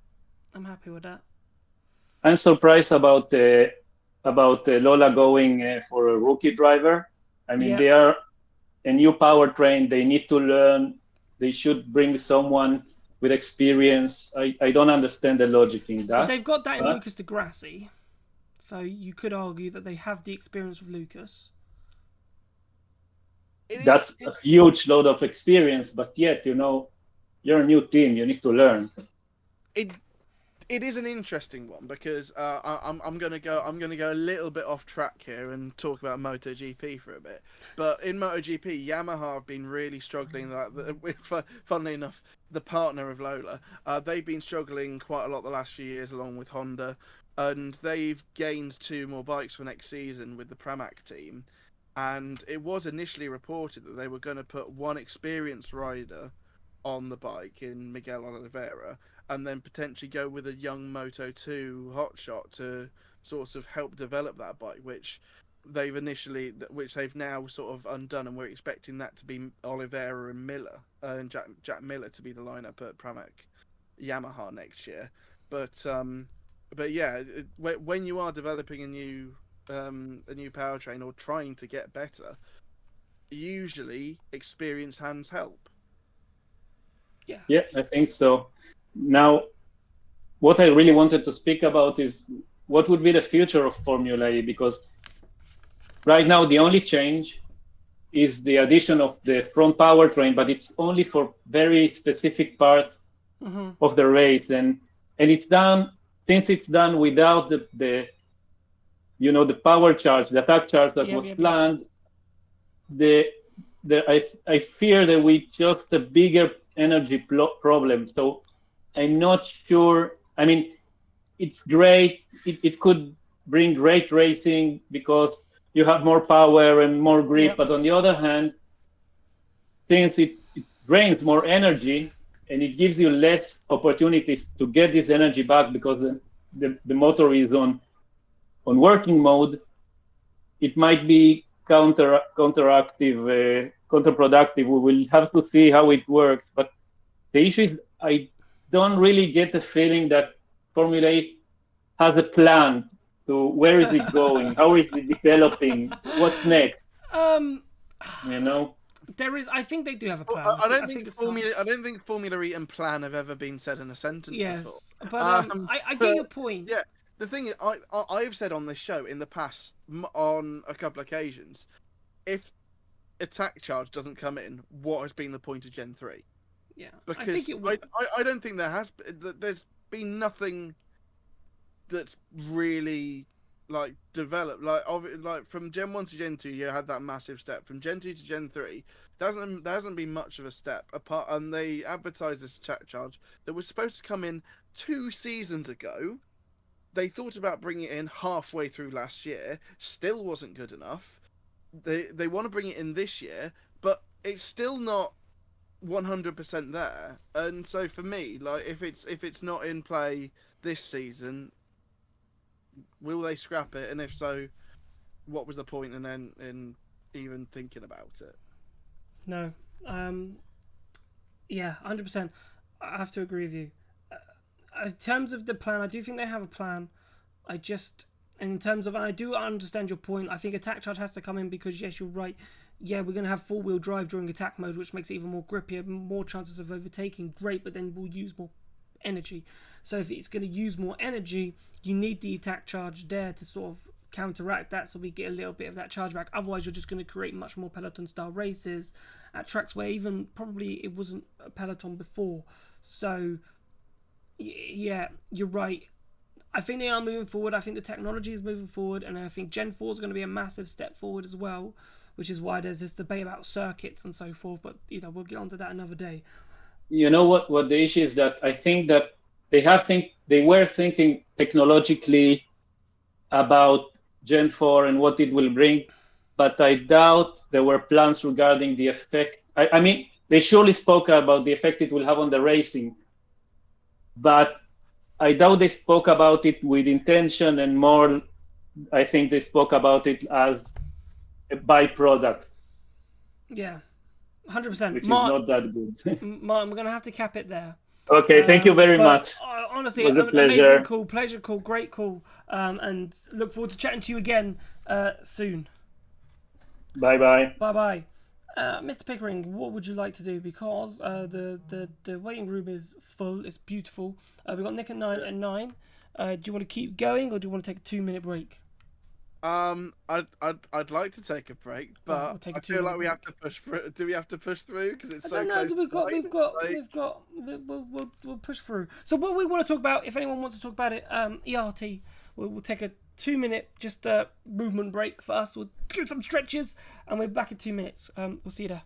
I'm surprised about Lola going for a rookie driver. I mean, they are a new powertrain. They need to learn. They should bring someone with experience. I don't understand the logic in that. But they've got that in Lucas Di Grassi, so you could argue that they have the experience with Lucas. That's a huge load of experience, but yet, you're a new team. You need to learn. It is an interesting one because I'm gonna go a little bit off track here and talk about MotoGP for a bit. But in MotoGP, Yamaha have been really struggling. Funnily enough, the partner of Lola, they've been struggling quite a lot the last few years, along with Honda, and they've gained 2 more bikes for next season with the Pramac team. And it was initially reported that they were going to put one experienced rider on the bike in Miguel Oliveira, and then potentially go with a young Moto2 hotshot to sort of help develop that bike, which they've now sort of undone, and we're expecting that to be Oliveira and Miller, and Jack Miller to be the lineup at Pramac Yamaha next year. But yeah, when you are developing a new powertrain or trying to get better, usually experienced hands help. Yeah, I think so. Now, what I really wanted to speak about is what would be the future of Formula E, because right now the only change is the addition of the front powertrain, but it's only for very specific parts of the race, and it's done, since it's done without the the power charge, the attack charge that was planned. I fear that we just a bigger energy problem. So I'm not sure. I mean, it's great. It could bring great racing because you have more power and more grip. But on the other hand, since it drains more energy and it gives you less opportunities to get this energy back because the motor is on working mode, it might be counterproductive. We will have to see how it works. But the issue is I don't really get the feeling that Formula E has a plan to where is it going, how is it developing, what's next. There is. I think they do have a plan. I don't think Formula E and plan have ever been said in a sentence before. But I get your point. Yeah, the thing is, I've said on this show in the past on a couple of occasions, if attack charge doesn't come in, what has been the point of Gen 3? Yeah, because I don't think there's been nothing that's really like developed, like from Gen 1 to Gen 2 you had that massive step. From Gen 2 to Gen 3 there hasn't been much of a step apart, and they advertised this attack charge that was supposed to come in 2 seasons ago. They thought about bringing it in halfway through last year, still wasn't good enough. They want to bring it in this year, but it's still not 100% there. And so for me, like if it's not in play this season, will they scrap it? And if so, what was the point in even thinking about it? No. Yeah, 100%. I have to agree with you. In terms of the plan, I do think they have a plan. I do understand your point. I think attack charge has to come in because, yes, you're right. Yeah, we're going to have 4-wheel drive during attack mode, which makes it even more grippier, more chances of overtaking. Great, but then we'll use more energy. So if it's going to use more energy, you need the attack charge there to sort of counteract that, so we get a little bit of that charge back. Otherwise, you're just going to create much more peloton style races at tracks where even probably it wasn't a peloton before. So yeah, you're right. I think they are moving forward. I think the technology is moving forward, and I think Gen 4 is going to be a massive step forward as well, which is why there's this debate about circuits and so forth. But we'll get onto that another day. You know what the issue is, that I think that they were thinking technologically about Gen 4 and what it will bring, but I doubt there were plans regarding the effect. I mean, they surely spoke about the effect it will have on the racing, but I doubt they spoke about it with intention, and more, I think they spoke about it as a byproduct. Yeah, 100%. Which is not that good. Martin, we're going to have to cap it there. Okay, thank you very much. Honestly, it was a pleasure. Amazing call, pleasure call, great call, and look forward to chatting to you again soon. Bye-bye. Bye-bye. Mr. Pickering, what would you like to do? Because the waiting room is full. It's beautiful. We've got Nick at 9. Do you want to keep going, or do you want to take a 2-minute break? I'd like to take a break, but I feel like we have to push through. Do we have to push through? Because it's so close. We'll push through. So what we want to talk about, if anyone wants to talk about it, ERT. We'll take a 2-minute just movement break for us. We'll do some stretches, and we're back in 2 minutes. We'll see you there.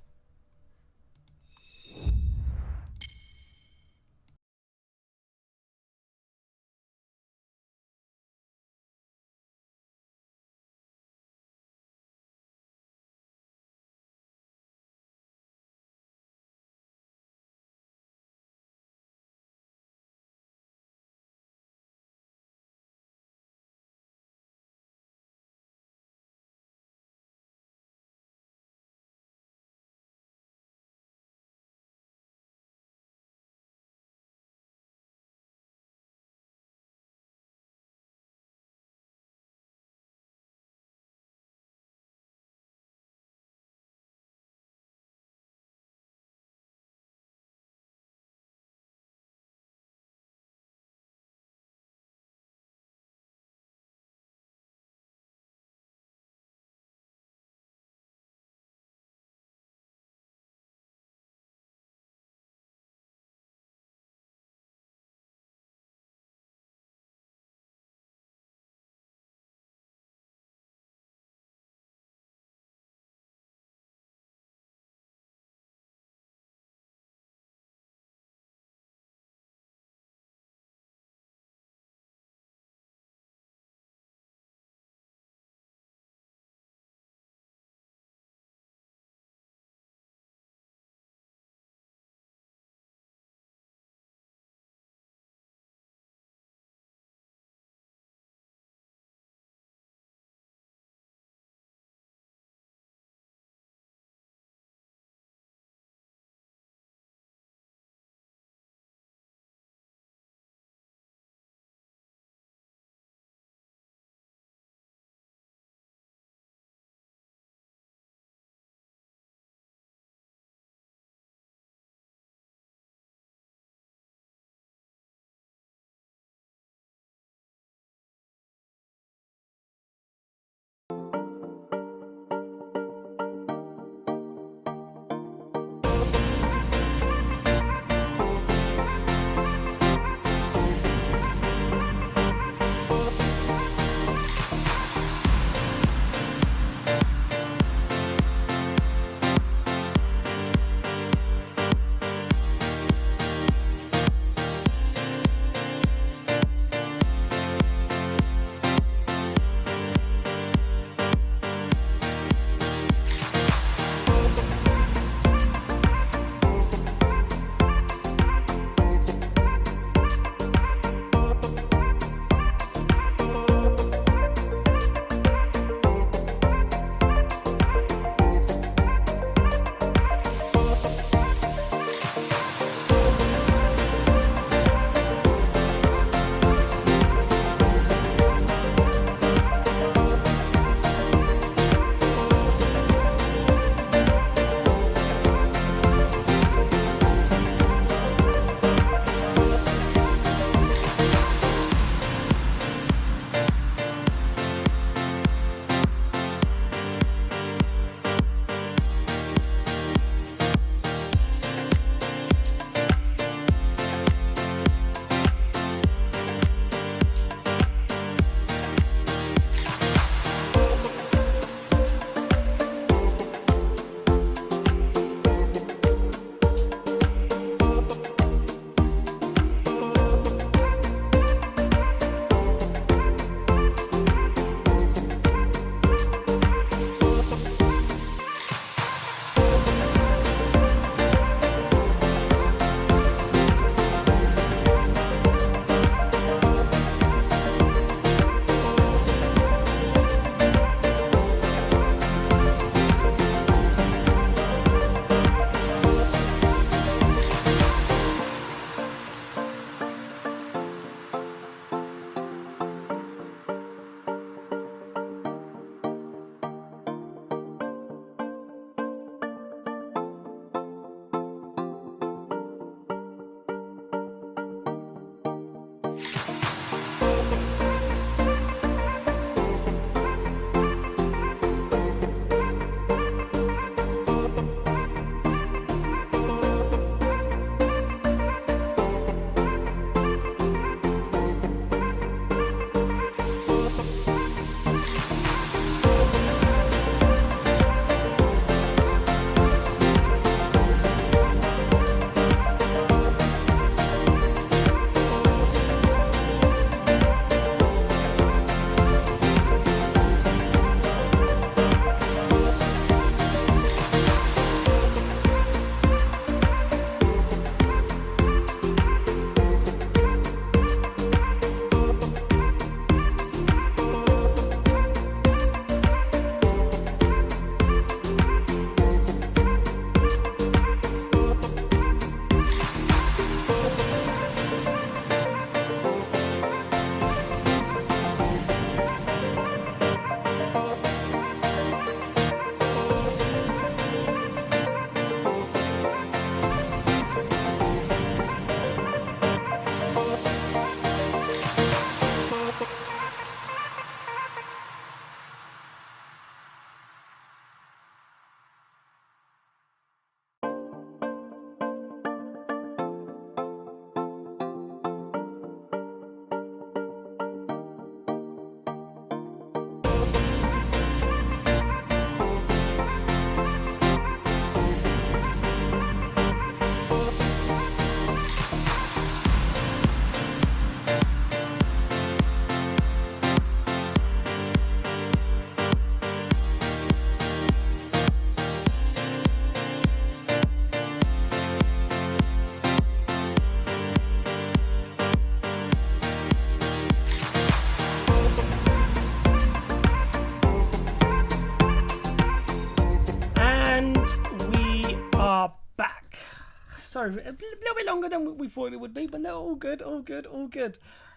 sorry, a little bit longer than we thought it would be, but no, all good.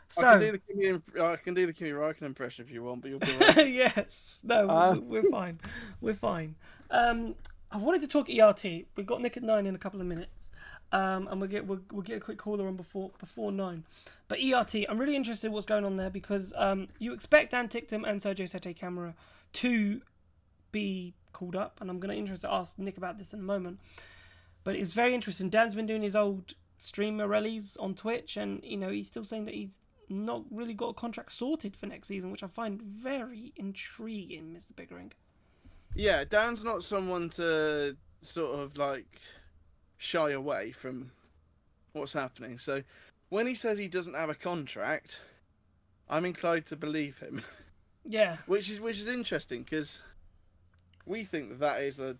So, I can do the Kimi Räikkönen impression if you want, but you'll be right. yes, no, we're fine. I wanted to talk ERT. We've got Nick at 9 in a couple of minutes, and we'll get a quick caller on before 9. But ERT, I'm really interested in what's going on there because you expect Dan Ticktum and Sergio Sette Camara to be called up, and I'm going to ask Nick about this in a moment. But it's very interesting. Dan's been doing his old streamer rallies on Twitch, and he's still saying that he's not really got a contract sorted for next season, which I find very intriguing, Mr. Pickering. Yeah, Dan's not someone to sort of like shy away from what's happening. So when he says he doesn't have a contract, I'm inclined to believe him. Yeah. Which is interesting because we think that is the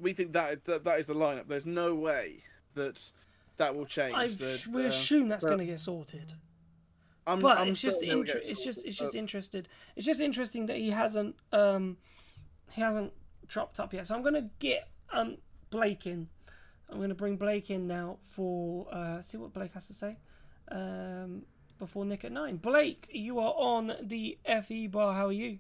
lineup. There's no way that will change. We assume that's going to get sorted. It's just interesting that he hasn't chopped up yet. So I'm going to get Blake in. I'm going to bring Blake in now for see what Blake has to say before Nick at 9. Blake, you are on the FE bar. How are you?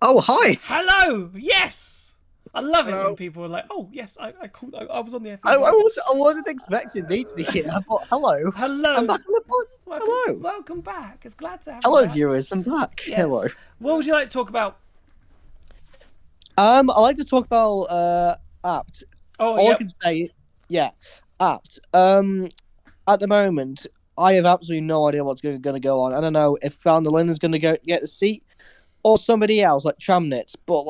Oh, hi. Hello. Yes. I love it when people are like, "Oh, yes, I called. I was on the FE bar." I wasn't expecting me to be here. I thought, hello. I'm back on the pod. Hello. Welcome back. It's glad to have you. Hello, back. viewers. I'm back. Yes. Hello. What would you like to talk about? I like to talk about Apt. Oh, All I can say, Apt. At the moment, I have absolutely no idea what's going to go on. I don't know if Van der Linden's going to get the seat or somebody else like Tramnitz, but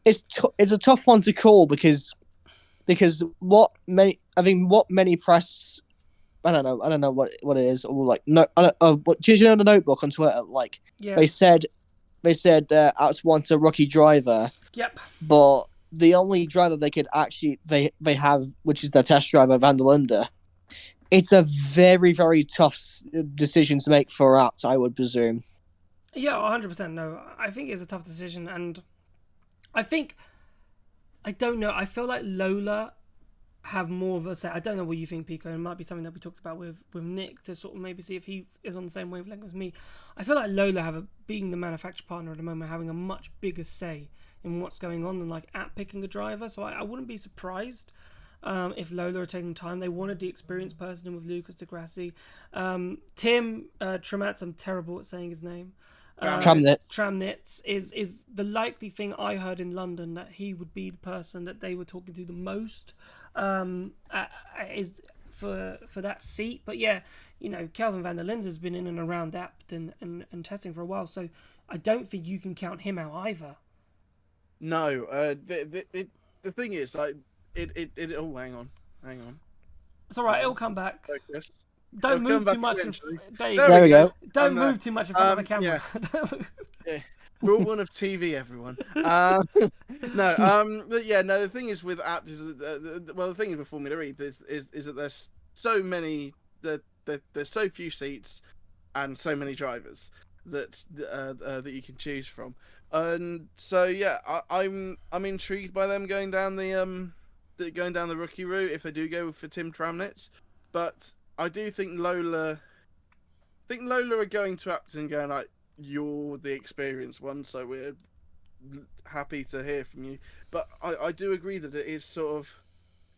it's a tough one to call because what many press. I don't know what it is, or no. Do you know the Notebook on Twitter? They said Apt wants a rookie driver. Yep. But the only driver they could actually they have, which is their test driver Van der Linde. It's a very, very tough decision to make for Apt, I would presume. Yeah, 100%. No, I think it's a tough decision, and I don't know. I feel like Lola have more of a say. I don't know what you think, Pico. It might be something that we talked about with Nick to sort of maybe see if he is on the same wavelength as me. I feel like Lola being the manufacturer partner at the moment, having a much bigger say in what's going on than Apt picking a driver. So I wouldn't be surprised if Lola are taking time. They wanted the experienced person with Lucas Di Grassi. Tim Tramatz, I'm terrible at saying his name. Tramnitz is the likely thing I heard in London that he would be the person that they were talking to the most is for that seat. But yeah, Kelvin van der Linde has been in and around Apt and testing for a while, so I don't think you can count him out either. No, the thing is, it. Oh, hang on. It's all right. It'll come back. Focus. Don't move too much. There we go. Don't move too much in front of the camera. Yeah. Rule 1 of TV, everyone. But the thing is with Apt is the thing is with Formula E is that there's so many there's so few seats and so many drivers that you can choose from, and so I'm intrigued by them going down the rookie route if they do go for Tim Tramnitz, but I do think Lola are going to Apt and going you're the experienced one, so we're happy to hear from you. But I do agree that it is sort of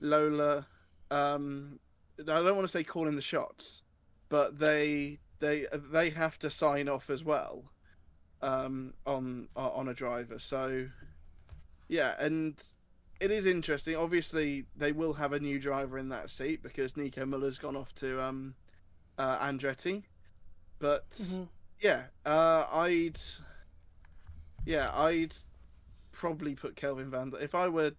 Lola. I don't want to say calling the shots, but they have to sign off as well on a driver. So yeah, and it is interesting. Obviously, they will have a new driver in that seat because Nico Muller's gone off to Andretti. But I'd probably put Kelvin if I were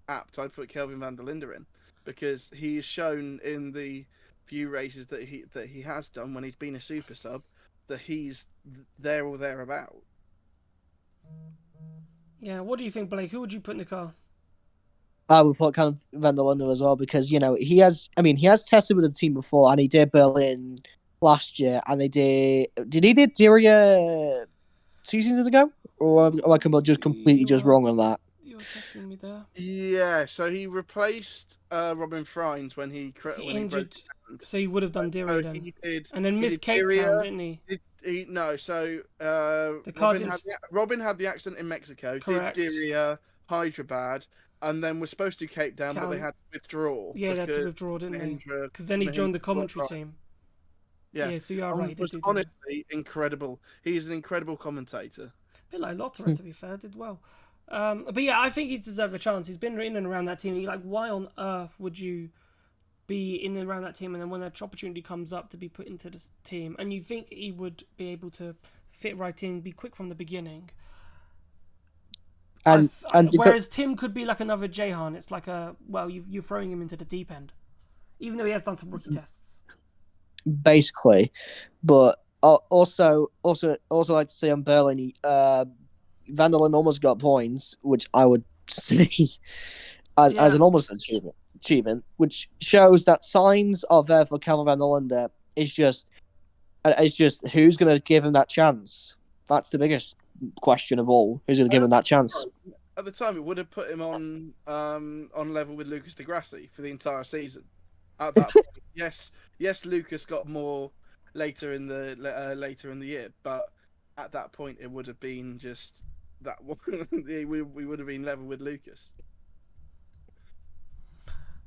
Apt, I'd put Kelvin van der Linde in because he's shown in the few races that he has done when he's been a super sub that he's there or thereabout. Yeah, what do you think, Blake? Who would you put in the car? I would put kind of Van der Linde as well because he has tested with the team before and he did Berlin last year and he did Diriyah 2 seasons ago, or am I just completely wrong on that? You're testing me there. Yeah, so he replaced Robin Freins when he injured. So he would have done Diriyah then. He did, and then missed Cape Town, didn't he? No, so Robin had the accident in Mexico. Correct. Did Diriyah, Hyderabad, and then was supposed to Cape Town, but they had to withdraw. Yeah, they had to withdraw, didn't they? Because then he joined the commentary team. Yeah, so you are right. Was honestly incredible. He's an incredible commentator. A bit like Lotterer, to be fair, did well. But yeah, I think he's deserved a chance. He's been in and around that team. Like, why on earth would you be in and around that team, and then when that opportunity comes up to be put into this team, and you think he would be able to fit right in, be quick from the beginning? Whereas Tim could be like another Jehan. It's like you're throwing him into the deep end, even though he has done some rookie tests. Basically, but also like to see on Berlin, Van der Linde almost got points, which I would see as an almost achievement, which shows that signs are there for Calvin Van der Linde. It's just who's going to give him that chance. That's the biggest question of all. Who's going to give him that chance? At the time, it would have put him on level with Lucas Di Grassi for the entire season. At that point, yes, Lucas got more later in the year, but at that point, it would have been just that one. we would have been level with Lucas.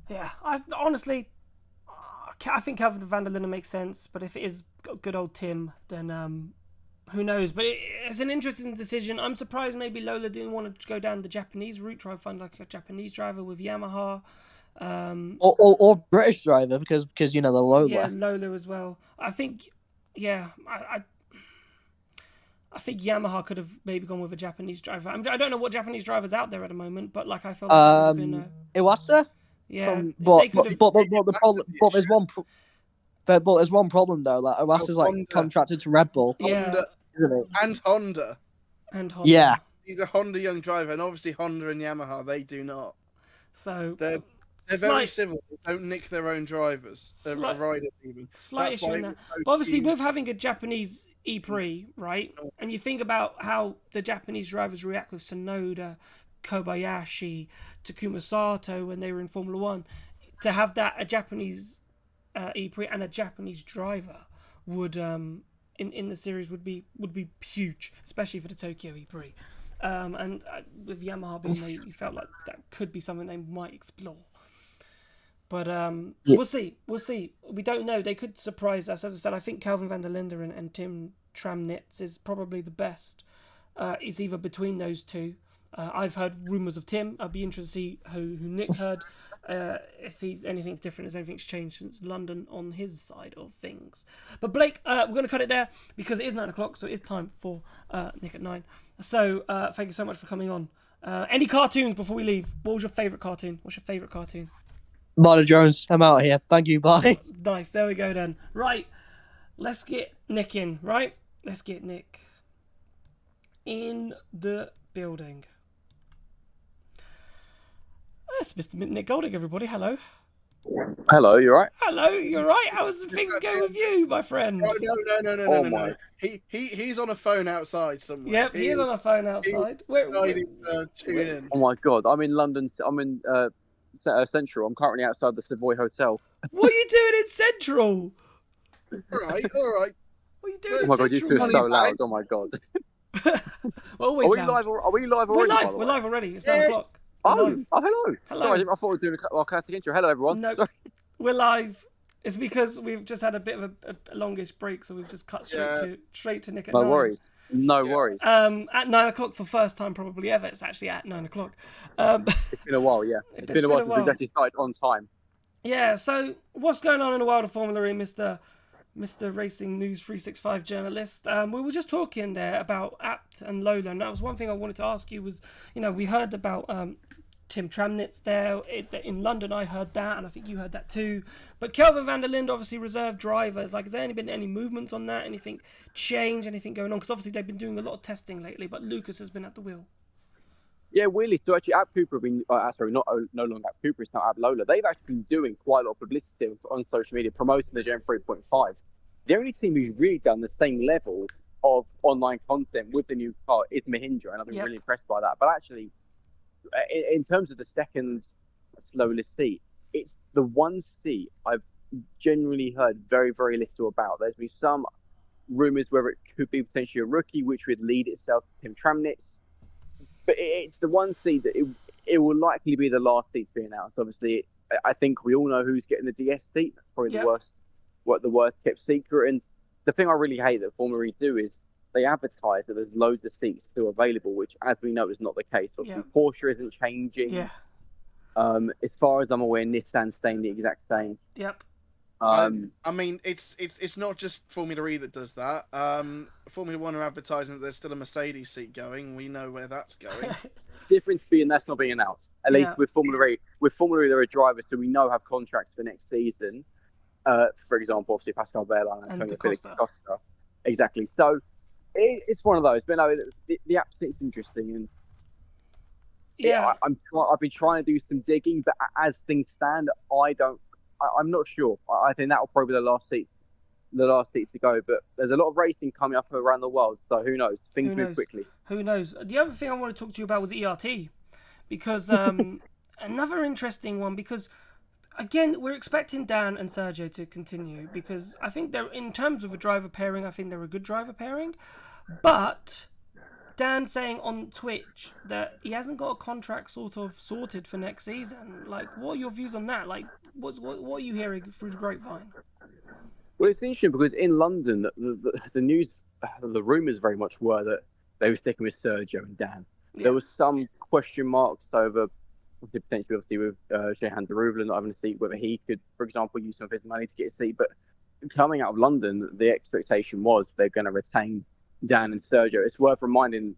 Yeah, I think Calvin Van der Linde makes sense, but if it is good old Tim, then who knows? But it's an interesting decision. I'm surprised maybe Lola didn't want to go down the Japanese route, try and find like a Japanese driver with Yamaha. Or British driver because the Lola. Yeah, Lola as well. I think, I think Yamaha could have maybe gone with a Japanese driver. I don't know what Japanese drivers out there at the moment, but like I felt like it would have been Iwasa. Yeah, but there's one problem though. Like Iwasa's like contracted to Red Bull. Yeah, isn't it? And Honda. Yeah, he's a Honda young driver, and obviously Honda and Yamaha they do not. So they're very civil. They don't nick their own drivers. They're riders even. Slight issue in that. But obviously, with having a Japanese E-Prix, right? And you think about how the Japanese drivers react with Tsunoda, Kobayashi, Takuma Sato when they were in Formula One, to have that a Japanese E-Prix and a Japanese driver would in the series would be huge, especially for the Tokyo E-Prix. And with Yamaha being there, you felt like that could be something they might explore. But we'll see. We don't know. They could surprise us. As I said, I think Calvin Van der Linde and Tim Tramnitz is probably the best. It's either between those two. I've heard rumours of Tim. I'd be interested to see who Nick heard. If anything's different, if anything's changed since London on his side of things. But Blake, we're going to cut it there because it is 9 o'clock, so it is time for Nick at 9. So thank you so much for coming on. Any cartoons before we leave? What was your favourite cartoon? What's your favourite cartoon? Marta Jones, I'm out of here. Thank you, bye. Nice, there we go then. Right, let's get Nick in, right? Let's get Nick in the building. That's Mr. Nick Golding, everybody. Hello. Hello, you right? Hello, you're right. How's things going with you, my friend? Oh, no. He's on a phone outside somewhere. Yep, he is on a phone outside. Where? Oh my God, I'm in London. I'm in Central. I'm currently outside the Savoy Hotel. What are you doing in Central? All right. What are you doing? Oh my God, you feel so loud. Oh my God. Are we live already? We're live already. It's 9 o'clock. Oh, hello. Sorry, I thought we were doing a classic intro. Hello, everyone. No, we're live. It's because we've just had a bit of a longish break, so we've just cut straight to Nick at 9. No worries. At 9 o'clock for first time probably ever. It's actually at 9 o'clock. It's been a while, yeah. It's been a while since we've actually started on time. Yeah. So what's going on in the world of Formula E, Mr. Racing News 365 journalist? We were just talking there about Abt and Lola, and that was one thing I wanted to ask you was, we heard about Tim Tramnitz there in London. I heard that, and I think you heard that too. But Kelvin Van der Linde, obviously reserve drivers. Like, has there been any movements on that? Anything change? Anything going on? Because obviously they've been doing a lot of testing lately, but Lucas has been at the wheel. Yeah, weirdly. So actually, Abt Cooper have been no longer Abt Cooper. It's now Abt Lola. They've actually been doing quite a lot of publicity on social media promoting the Gen 3.5. The only team who's really done the same level of online content with the new car is Mahindra, and I've been really impressed by that. But actually, in terms of the second slowest seat, it's the one seat I've genuinely heard very, very little about. There's been some rumours whether it could be potentially a rookie, which would lead itself to Tim Tramnitz. But it's the one seat that it will likely be the last seat to be announced. Obviously, I think we all know who's getting the DS seat. That's probably the worst kept secret. And the thing I really hate that Formula E do is they advertise that there's loads of seats still available, which, as we know, is not the case. Obviously, Porsche isn't changing. Yeah. As far as I'm aware, Nissan's staying the exact same. Yep. I mean, it's not just Formula E that does that. Formula One are advertising that there's still a Mercedes seat going. We know where that's going. Difference being that's not being announced. At least with Formula E, there are drivers who we know have contracts for next season. For example, obviously Pascal Wehrlein and Antonio Felix da Costa. Exactly. So it's one of those. But no, the app seat's interesting, and I've been trying to do some digging, but as things stand, I'm not sure. I think that will probably be the last seat to go. But there's a lot of racing coming up around the world, so who knows? Things move quickly. Who knows? The other thing I want to talk to you about was ERT, because another interesting one. Because again, we're expecting Dan and Sergio to continue, because I think they're, in terms of a driver pairing, I think they're a good driver pairing, but Dan saying on Twitch that he hasn't got a contract sorted for next season. Like, what are your views on that? Like, what are you hearing through the grapevine? Well, it's interesting because in London, the news, the rumours very much were that they were sticking with Sergio and Dan. Yeah. There was some question marks over potentially, obviously, with Jehan Daruvala not having a seat, whether he could, for example, use some of his money to get a seat. But coming out of London, the expectation was they're going to retain Dan and Sergio. It's worth remembering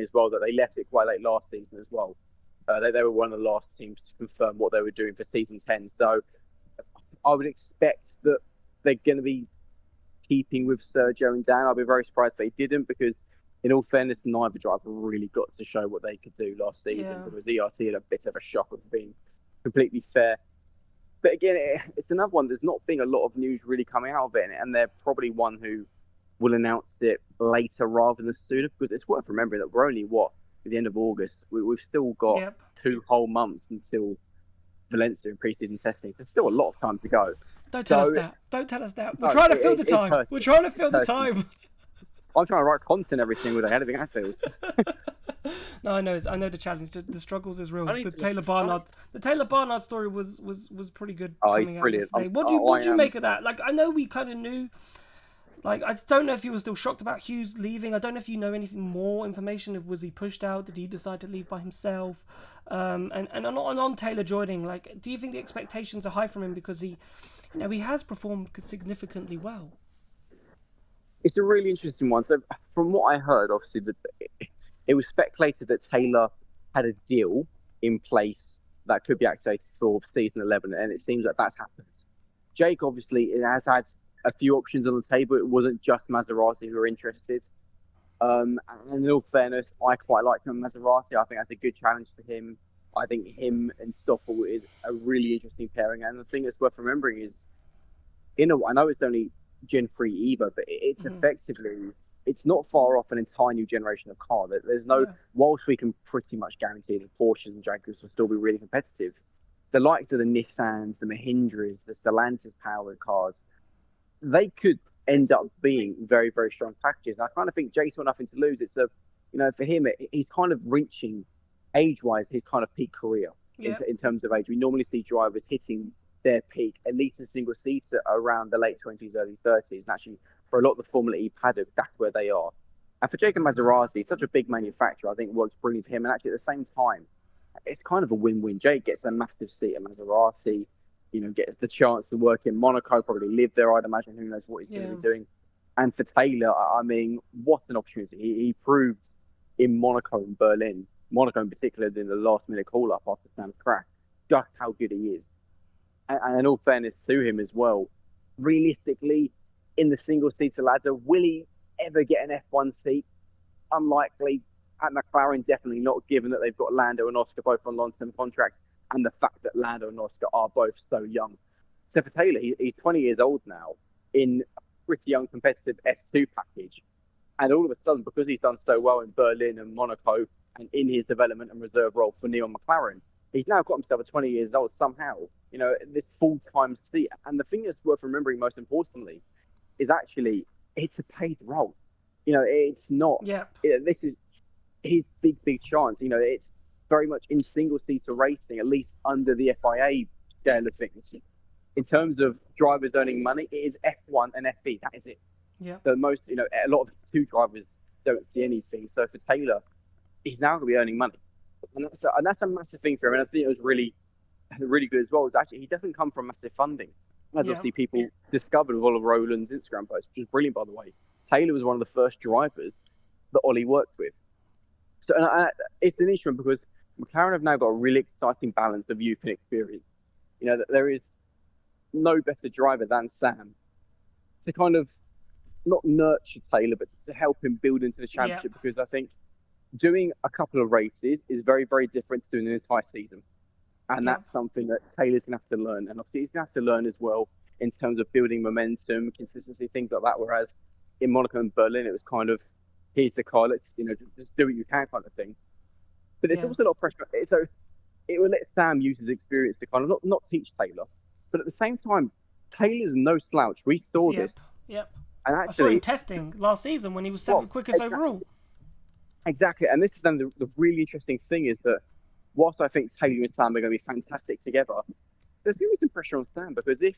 as well that they left it quite late last season as well. They were one of the last teams to confirm what they were doing for season 10. So I would expect that they're going to be keeping with Sergio and Dan. I'll be very surprised if they didn't, because in all fairness, neither driver really got to show what they could do last season, because ERT had a bit of a shock of being completely fair. But again, it's another one. There's not been a lot of news really coming out of it, and they're probably one who will announce it later rather than sooner, because it's worth remembering that we're only, at the end of August. We've still got 2 whole months until Valencia in pre-season testing. So there's still a lot of time to go. Don't tell us that. Don't tell us that. We're trying to fill the time. We're trying to fill the time. I'm trying to write content every single day. How do you think that feels? No, I know the challenge. The struggles is real. The Taylor Barnard story was pretty good. Oh, he's brilliant. What do you make of that? Like, I know we kind of knew. Like, I don't know if he was still shocked about Hughes leaving. I don't know if you know anything more information. Was he pushed out? Did he decide to leave by himself? And on Taylor joining, like, do you think the expectations are high from him because he has performed significantly well? It's a really interesting one. So from what I heard, obviously, it was speculated that Taylor had a deal in place that could be activated for season 11, and it seems like that's happened. Jake, obviously, has had a few options on the table. It wasn't just Maserati who were interested. And in all fairness, I quite like him, Maserati. I think that's a good challenge for him. I think him and Stoffel is a really interesting pairing. And the thing that's worth remembering is, I know it's only Gen 3 Evo, but it's effectively, it's not far off an entire new generation of car. There's no, whilst we can pretty much guarantee that Porsches and Jaguars will still be really competitive, the likes of the Nissans, the Mahindras, the Stellantis powered cars, they could end up being very, very strong packages. And I kind of think Jake's got nothing to lose. It's for him, he's kind of reaching age-wise his kind of peak career in terms of age. We normally see drivers hitting their peak, at least in single seats, around the late 20s, early 30s. And actually, for a lot of the Formula E paddock, that's where they are. And for Jake and Maserati, such a big manufacturer, I think works brilliant for him. And actually, at the same time, it's kind of a win-win. Jake gets a massive seat at Maserati, gets the chance to work in Monaco, probably live there, I'd imagine. Who knows what he's going to be doing. And for Taylor, I mean, what an opportunity. He proved in Monaco and Berlin, Monaco in particular, in the last-minute call-up after Sam's crash, just how good he is. And in all fairness to him as well, realistically, in the single-seater ladder, will he ever get an F1 seat? Unlikely. At McLaren, definitely not, given that they've got Lando and Oscar both on long-term contracts, and the fact that Lando and Oscar are both so young. So for Taylor, he's 20 years old now, in a pretty uncompetitive F2 package. And all of a sudden, because he's done so well in Berlin and Monaco and in his development and reserve role for Neil McLaren. He's now got himself at 20 years old somehow, this full-time seat. And the thing that's worth remembering most importantly is actually it's a paid role. It's not. Yeah. This is his big chance. It's very much in single-seater racing, at least under the FIA scale of things. In terms of drivers earning money, it is F1 and FE. That is it. Yeah. The most, a lot of two drivers don't see anything. So for Taylor, he's now going to be earning money, and that's a massive thing for him. And I think it was really good as well. Is actually he doesn't come from massive funding, as obviously people discovered with Oliver Rowland's Instagram post, which is brilliant, by the way. Taylor was one of the first drivers that Ollie worked with. So it's an interesting because McLaren have now got a really exciting balance of youth and experience. That there is no better driver than Sam to kind of not nurture Taylor, but to help him build into the championship. Because I think doing a couple of races is very, very different to doing an entire season. And that's something that Taylor's going to have to learn. And obviously he's going to have to learn as well in terms of building momentum, consistency, things like that. Whereas in Monaco and Berlin, it was kind of, here's the car, let's, just do what you can kind of thing. But there's also a lot of pressure. So it will let Sam use his experience to kind of not teach Taylor. But at the same time, Taylor's no slouch. We saw this. Yep. And I saw him testing last season when he was seventh quickest overall. Exactly. And this is then the really interesting thing is that whilst I think Taylor and Sam are going to be fantastic together, there's going to be some pressure on Sam because if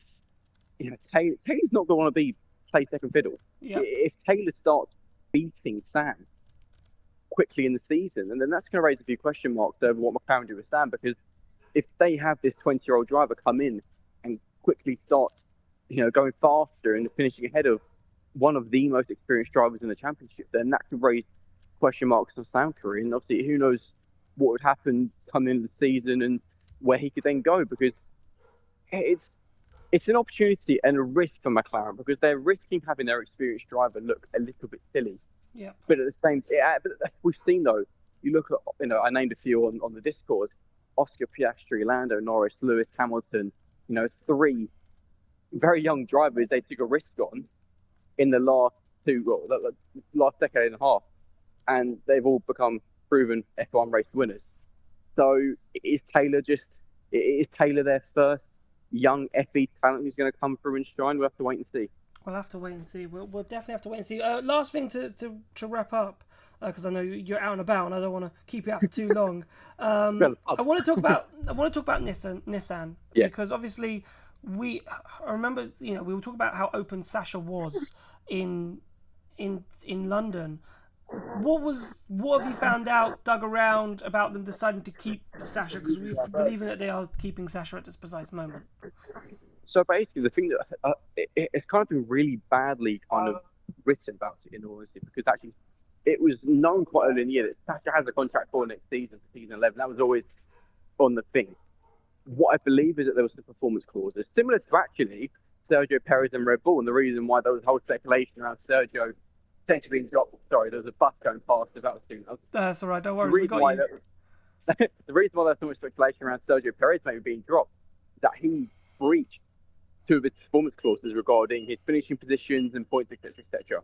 Taylor's not going to want to play second fiddle. Yep. If Taylor starts beating Sam quickly in the season, and then that's going to raise a few question marks over what McLaren do with Sam, because if they have this 20-year-old driver come in and quickly starts, going faster and finishing ahead of one of the most experienced drivers in the championship, then that could raise question marks on Sam's career. And obviously, who knows what would happen coming into the season and where he could then go, because it's an opportunity and a risk for McLaren because they're risking having their experienced driver look a little bit silly. Yeah. But at the same time, we've seen though, you look at, I named a few on the Discord, Oscar Piastri, Lando Norris, Lewis Hamilton, 3 very young drivers they took a risk on in the last last decade and a half, and they've all become proven F1 race winners. So is Taylor their first young FE talent who's going to come through and shine? We'll have to wait and see. We'll have to wait and see. We'll definitely have to wait and see. Last thing to wrap up, because I know you're out and about, and I don't want to keep you out for too long. I want to talk about Nissan because obviously I remember we were talking about how open Sasha was in London. What have you found out, dug around about them deciding to keep Sasha? Because we believe that they are keeping Sasha at this precise moment. So basically, the thing that it's kind of been really badly kind of written about it, in all honesty, because actually it was known quite early in the year that Sasha has a contract for next season, for season 11. That was always on the thing. What I believe is that there was some performance clauses, similar to actually Sergio Perez and Red Bull, and the reason why there was whole speculation around Sergio potentially being dropped. Sorry, there was a bus going past. If that was too loud. That's all right. Don't worry. The reason why there's so much speculation around Sergio Perez maybe being dropped is that he breached 2 of his performance clauses regarding his finishing positions and points, etc.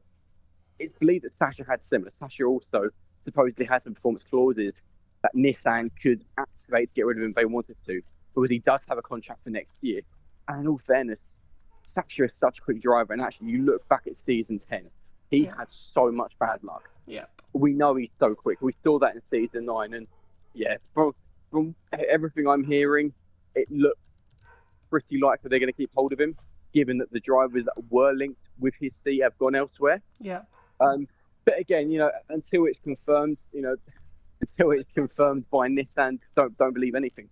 It's believed that Sasha had similar. Sasha also supposedly had some performance clauses that Nissan could activate to get rid of him if they wanted to, because he does have a contract for next year. And in all fairness, Sasha is such a quick driver, and actually you look back at season 10, he had so much bad luck. Yeah. We know he's so quick. We saw that in season 9, and from everything I'm hearing, it looks pretty likely they're going to keep hold of him, given that the drivers that were linked with his seat have gone elsewhere. Yeah. But again, until it's confirmed, until it's confirmed by Nissan, don't believe anything.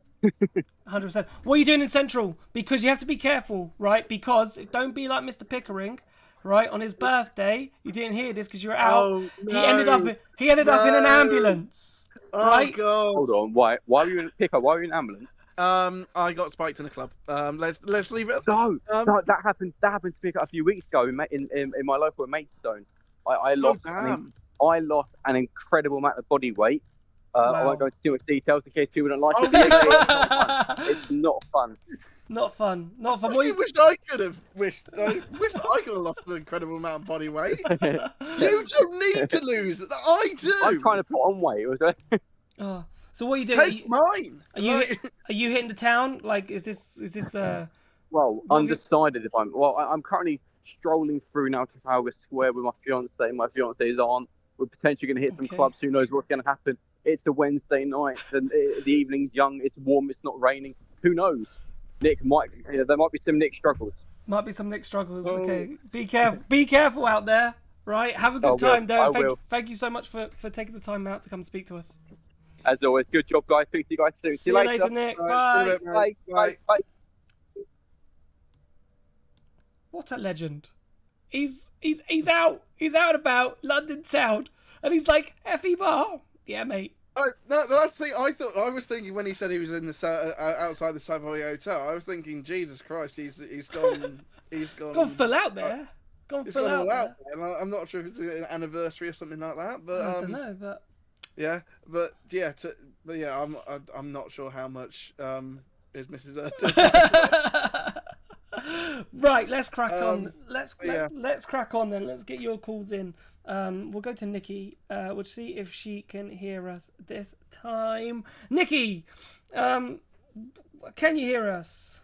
100%. What are you doing in Central? Because you have to be careful, right? Because don't be like Mr. Pickering, right? On his birthday, you didn't hear this because you were out. Oh, no. He ended up in an ambulance. Right? Oh God! Hold on. Why were you in a pickup? Why were you in an ambulance? I got spiked in a club. Let's leave it. No, that happened. That happened to pick up a few weeks ago in my local in Maidstone. I lost an incredible amount of body weight. Wow. I won't go into too much details in case people don't like it. It's not fun. Not fun. Not fun. I wish I could have lost an incredible amount of body weight. You don't need to lose. I do. I'm trying to put on weight. Oh, so what are you doing? Take mine. Are you hitting the town? Like, is this Well, undecided if I'm. Well, I'm currently strolling through now Trafalgar Square with my fiance. My fiance's aunt. We're potentially going to hit some clubs. Who knows what's going to happen? It's a Wednesday night. The evening's young. It's warm. It's not raining. Who knows? Nick might. There might be some Nick struggles. Might be some Nick struggles. Okay, be careful. Be careful out there. Right. Have a good time, though. Thank you so much for taking the time out to come speak to us. As always, good job, guys. Speak to you guys soon. See you later, Nick. Bye. Bye. What a legend. He's out. He's out about London town, and he's like, "Effie bar, yeah, mate." That's the thing. I was thinking when he said he was in the outside the Savoy Hotel. I was thinking, Jesus Christ, he's gone. He's gone full out there. Gone full out there. I'm not sure if it's an anniversary or something like that, but I don't know, but yeah, I'm not sure how much is Mrs. Right, let's crack on. Let's crack on then. Let's get your calls in. We'll go to Nikki. We'll see if she can hear us this time. Nikki, can you hear us?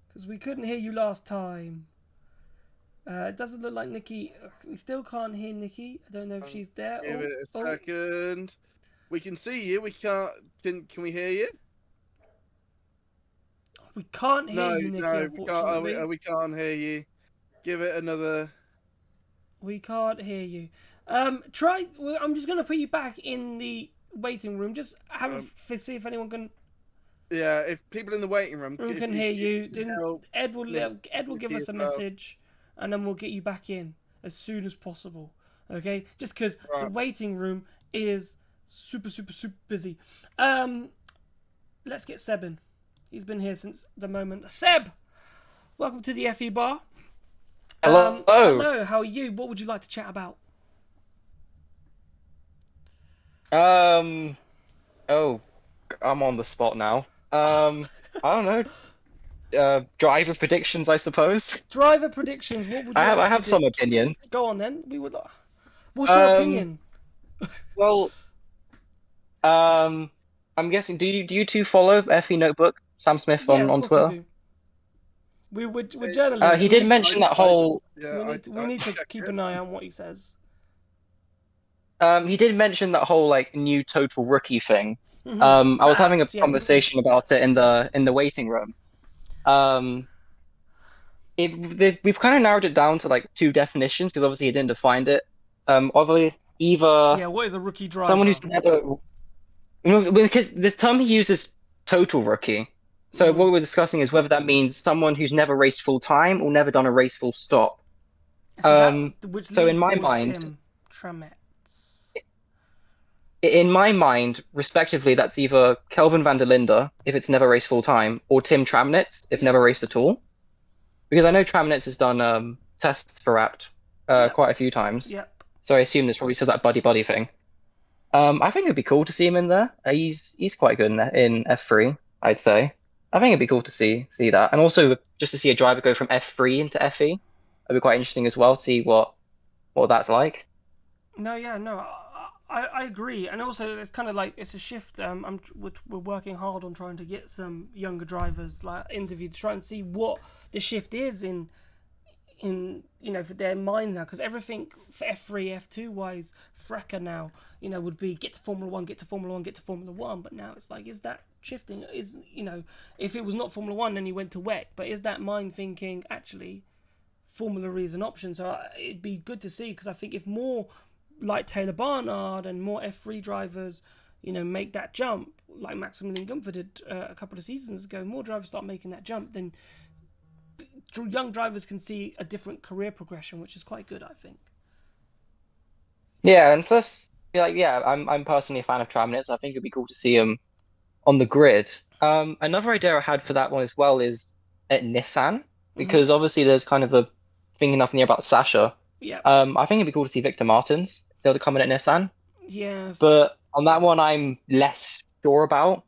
Because we couldn't hear you last time. It doesn't look like Nikki. We still can't hear Nikki. I don't know if she's there. Give it a second. We can see you. We can't. Can we hear you? We can't hear you, Nikki. Unfortunately. We can't hear you. Give it another. We can't hear you. Try. I'm just gonna put you back in the waiting room. Just see if anyone can. Yeah, if people in the waiting room can hear you, then Ed will give us a message, and then we'll get you back in as soon as possible. Okay, just because the waiting room is super busy. Let's get Seb in. He's been here since the moment. Seb, welcome to the FE bar. Hello. Hello. How are you? What would you like to chat about? Oh, I'm on the spot now. I don't know. Driver predictions, I suppose. Driver predictions. What would you? I have some opinions. Go on then. What's your opinion? Well, I'm guessing. Do you two follow FE Notebook? Sam Smith on Twitter. We're journalists. He did mention that whole. We need to keep an eye on what he says. He did mention that whole new total rookie thing. I was having a conversation about it in the waiting room. We've kind of narrowed it down to two definitions because obviously he didn't define it. Obviously, either what is a rookie driver? Someone who's never. Because the term he uses total rookie. So what we're discussing is whether that means someone who's never raced full time or never done a race full stop. So in my mind, respectively, that's either Kelvin van der Linde if it's never raced full time, or Tim Tramnitz if never raced at all. Because I know Tramnitz has done tests for Apt quite a few times. Yep. So I assume this probably says that buddy thing. I think it'd be cool to see him in there. He's quite good in F3, I'd say. I think it'd be cool to see that, and also just to see a driver go from F3 into FE. It'd be quite interesting as well to see what that's like. I agree, and also it's kind of it's a shift. We're working hard on trying to get some younger drivers interviewed to try and see what the shift is in for their mind now, because everything for F3, F2 wise, Frecker now would be get to Formula 1, get to Formula 1, get to Formula 1, but now it's is that shifting? Is if it was not Formula 1 then he went to WEC, but is that mind thinking actually Formula E is an option? So it'd be good to see, because I think if more like Taylor Barnard and more F3 drivers make that jump like Maximilian Gunther did a couple of seasons ago, more drivers start making that jump, then young drivers can see a different career progression, which is quite good, I think. Yeah, and plus, I'm personally a fan of Tramnitz. I think it'd be cool to see him on the grid. Another idea I had for that one as well is at Nissan, because obviously there's kind of a thing up in the air about Sasha. Yeah. I think it'd be cool to see Victor Martins be able to come in at Nissan. Yes. But on that one, I'm less sure about.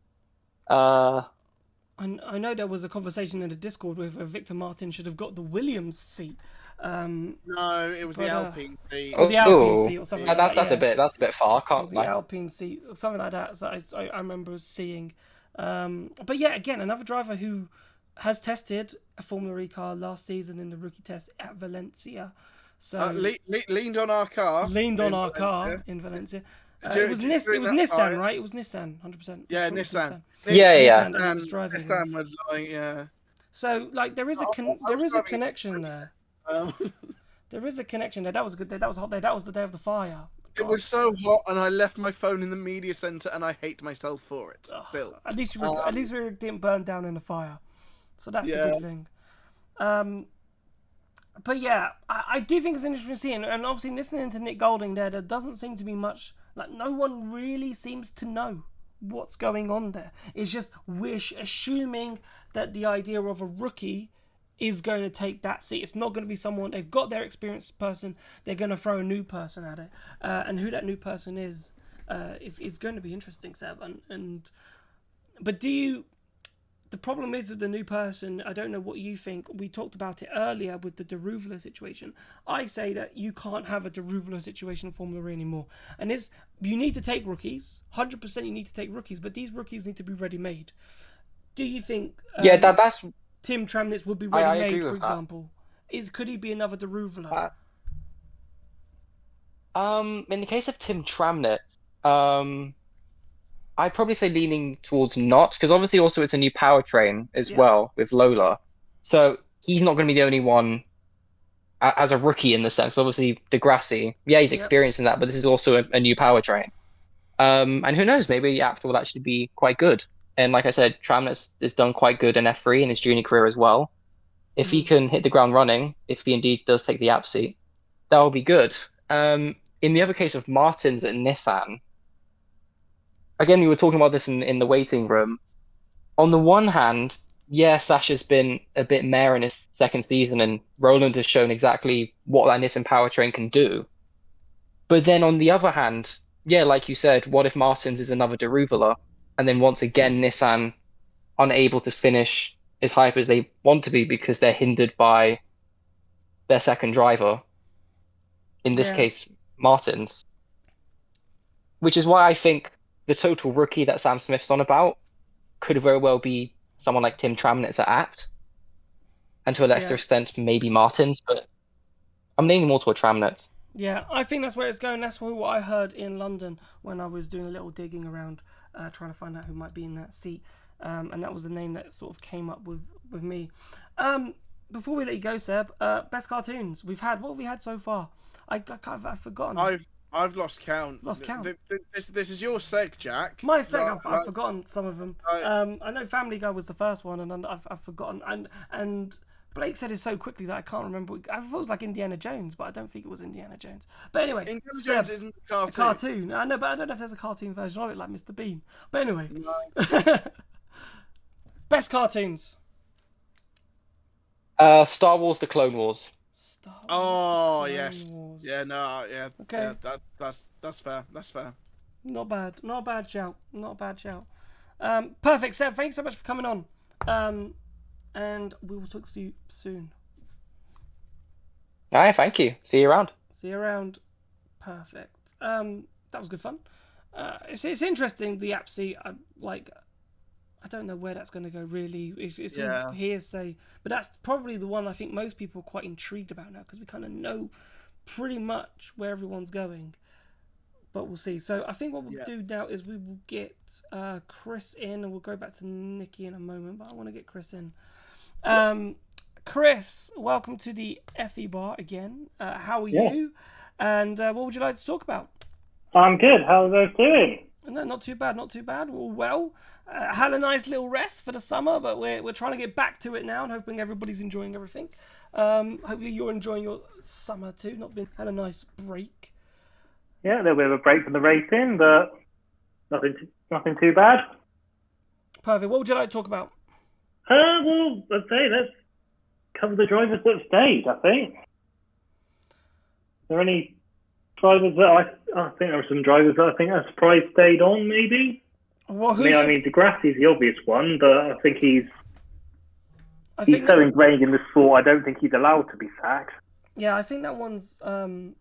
I know there was a conversation in the Discord where Victor Martin should have got the Williams seat. No, it was the Alpine seat. Or the Alpine seat or something like that. That's a bit far. I can't. The Alpine seat or something like that. So I remember seeing. But yeah, again, another driver who has tested a Formula E car last season in the rookie test at Valencia. So leaned on our car. Leaned on our car in Valencia. It was Nissan, right? It was Nissan, 100%. Yeah, Nissan. Yeah. Nissan was like, yeah. So like there is a connection there. There is a connection there. That was a good day. That was a hot day. That was the day of the fire. It was so hot, and I left my phone in the media center, and I hate myself for it. Still, at least we didn't burn down in the fire, so that's the good thing. But yeah, I do think it's interesting to see, and obviously listening to Nick Golding there doesn't seem to be much. Like no one really seems to know what's going on there. It's just we're assuming that the idea of a rookie is going to take that seat. It's not going to be someone, they've got their experienced person, they're going to throw a new person at it. And who that new person is going to be interesting, Seb. But the problem is with the new person, I don't know what you think. We talked about it earlier with the Daruvla situation. I say that you can't have a Daruvla situation in Formula E anymore. And you need to take rookies. 100% you need to take rookies, but these rookies need to be ready-made. Do you think... that's... Tim Tramnitz would be ready-made, for example. Could he be another Daruvla? In the case of Tim Tramnitz, I'd probably say leaning towards not, because obviously also it's a new powertrain as well with Lola. So he's not going to be the only one as a rookie in the sense. Obviously, Degrassi, he's experienced in that, but this is also a new powertrain. And who knows, maybe Abt will actually be quite good. And like I said, Tramnitz has done quite good in F3 in his junior career as well. If he can hit the ground running, if he indeed does take the Abt seat, that will be good. In the other case of Martins at Nissan, again, we were talking about this in the waiting room. On the one hand, Sasha's been a bit meh in his second season, and Roland has shown exactly what that Nissan powertrain can do. But then on the other hand, like you said, what if Martins is another Daruvla? And then once again, Nissan unable to finish as high up as they want to be because they're hindered by their second driver. In this case, Martins. Which is why I think the total rookie that Sam Smith's on about could very well be someone like Tim Tramnitz at Abt. And to a lesser extent, maybe Martins. But I'm leaning more toward Tramnitz. Yeah, I think that's where it's going. That's what I heard in London when I was doing a little digging around, trying to find out who might be in that seat. And that was the name that sort of came up with me. Before we let you go, Seb, best cartoons we've had. What have we had so far? I've forgotten. I've lost count. This is your seg, Jack. My seg. I've forgotten some of them. I know Family Guy was the first one, and I've forgotten. And Blake said it so quickly that I can't remember. I thought it was like Indiana Jones, but I don't think it was Indiana Jones. But anyway, Indiana Jones isn't a cartoon. I know, but I don't know if there's a cartoon version of it like Mr. Bean. But anyway, best cartoons. Star Wars: The Clone Wars. Yes. Yeah, no, yeah. Okay. Yeah, that's fair. That's fair. Not bad. Not a bad shout. Not a bad shout. Perfect, Seb. Thanks so much for coming on. And we will talk to you soon. All right, thank you. See you around. See you around. Perfect. That was good fun. It's interesting, the APSI. I don't know where that's going to go, really. It's all hearsay. But that's probably the one I think most people are quite intrigued about now, because we kind of know pretty much where everyone's going. But we'll see. So I think what we'll do now is we will get Chris in, and we'll go back to Nikki in a moment. But I want to get Chris in. Chris, welcome to the FE Bar again. How are you? And what would you like to talk about? I'm good. How are you guys doing? No, not too bad, not too bad. Well, had a nice little rest for the summer, but we're trying to get back to it now and hoping everybody's enjoying everything. Hopefully you're enjoying your summer too. Had a nice break. Yeah, a little bit of a break from the racing, but nothing too bad. Perfect. What would you like to talk about? Well, let's cover the drivers that have stayed, I think. Are there any drivers that I think there were some drivers that I think are surprised stayed on, maybe? Well, I mean, Degrassi's the obvious one, but I think he's so ingrained in the sport. I don't think he's allowed to be sacked. Yeah, I think that one's I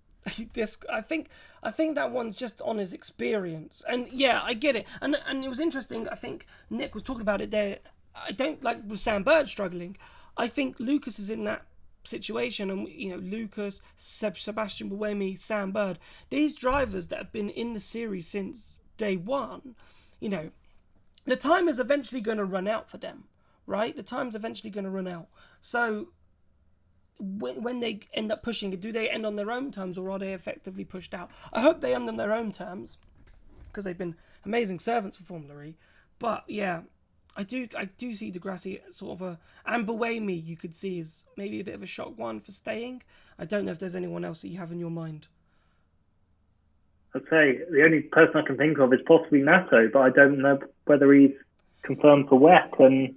think that one's just on his experience, and yeah, I get it. And it was interesting. I think Nick was talking about it there. I don't like with Sam Bird struggling. I think Lucas is in that situation, and Lucas, Sebastian Buemi, Sam Bird, these drivers that have been in the series since day one. The time is eventually going to run out for them, right? The time's eventually going to run out. So when they end up pushing it, do they end on their own terms, or are they effectively pushed out? I hope they end on their own terms, because they've been amazing servants for Formula E. But yeah, I do see Degrassi sort of and Buemi you could see is maybe a bit of a shock one for staying. I don't know if there's anyone else that you have in your mind. I'd say the only person I can think of is possibly Nato, but I don't know whether he's confirmed for WEC and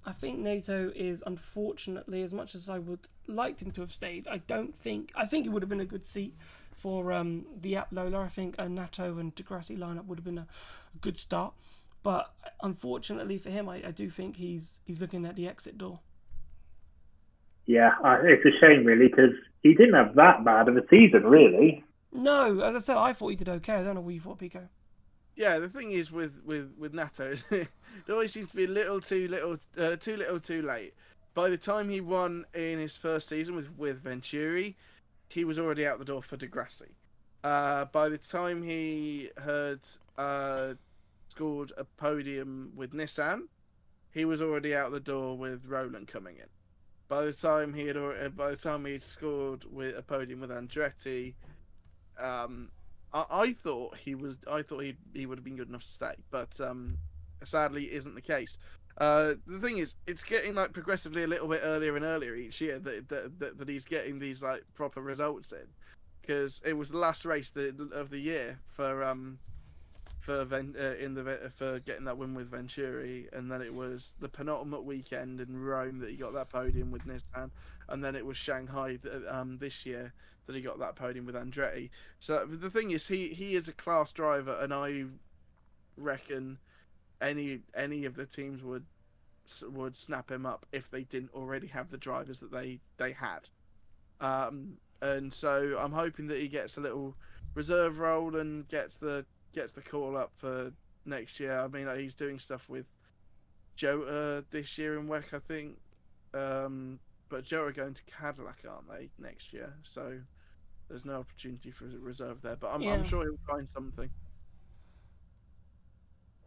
I think Nato is, unfortunately, as much as I would like him to have stayed, I think it would have been a good seat for the App Lola. I think a Nato and Degrassi lineup would have been a good start, but unfortunately for him, I do think he's looking at the exit door. Yeah, it's a shame really, because he didn't have that bad of a season, really. No, as I said, I thought he did okay. I don't know what you thought, Pico. Yeah, the thing is with Nato, it always seems to be too little too late. By the time he won in his first season with Venturi, he was already out the door for Degrassi. By the time he had scored a podium with Nissan, he was already out the door with Roland coming in. By the time he'd scored with a podium with Andretti, I thought he would have been good enough to stay, but sadly it isn't the case. The thing is, it's getting like progressively a little bit earlier and earlier each year that he's getting these like proper results in, because it was the last race of the year for getting that win with Venturi, and then it was the penultimate weekend in Rome that he got that podium with Nissan, and then it was Shanghai this year that he got that podium with Andretti. So the thing is, he is a class driver, and I reckon any of the teams would snap him up if they didn't already have the drivers that they had. And so I'm hoping that he gets a little reserve role and gets the call up for next year. I mean, he's doing stuff with Jota this year in WEC, I think. But Jota are going to Cadillac, aren't they, next year? So there's no opportunity for reserve there. But I'm sure he'll find something.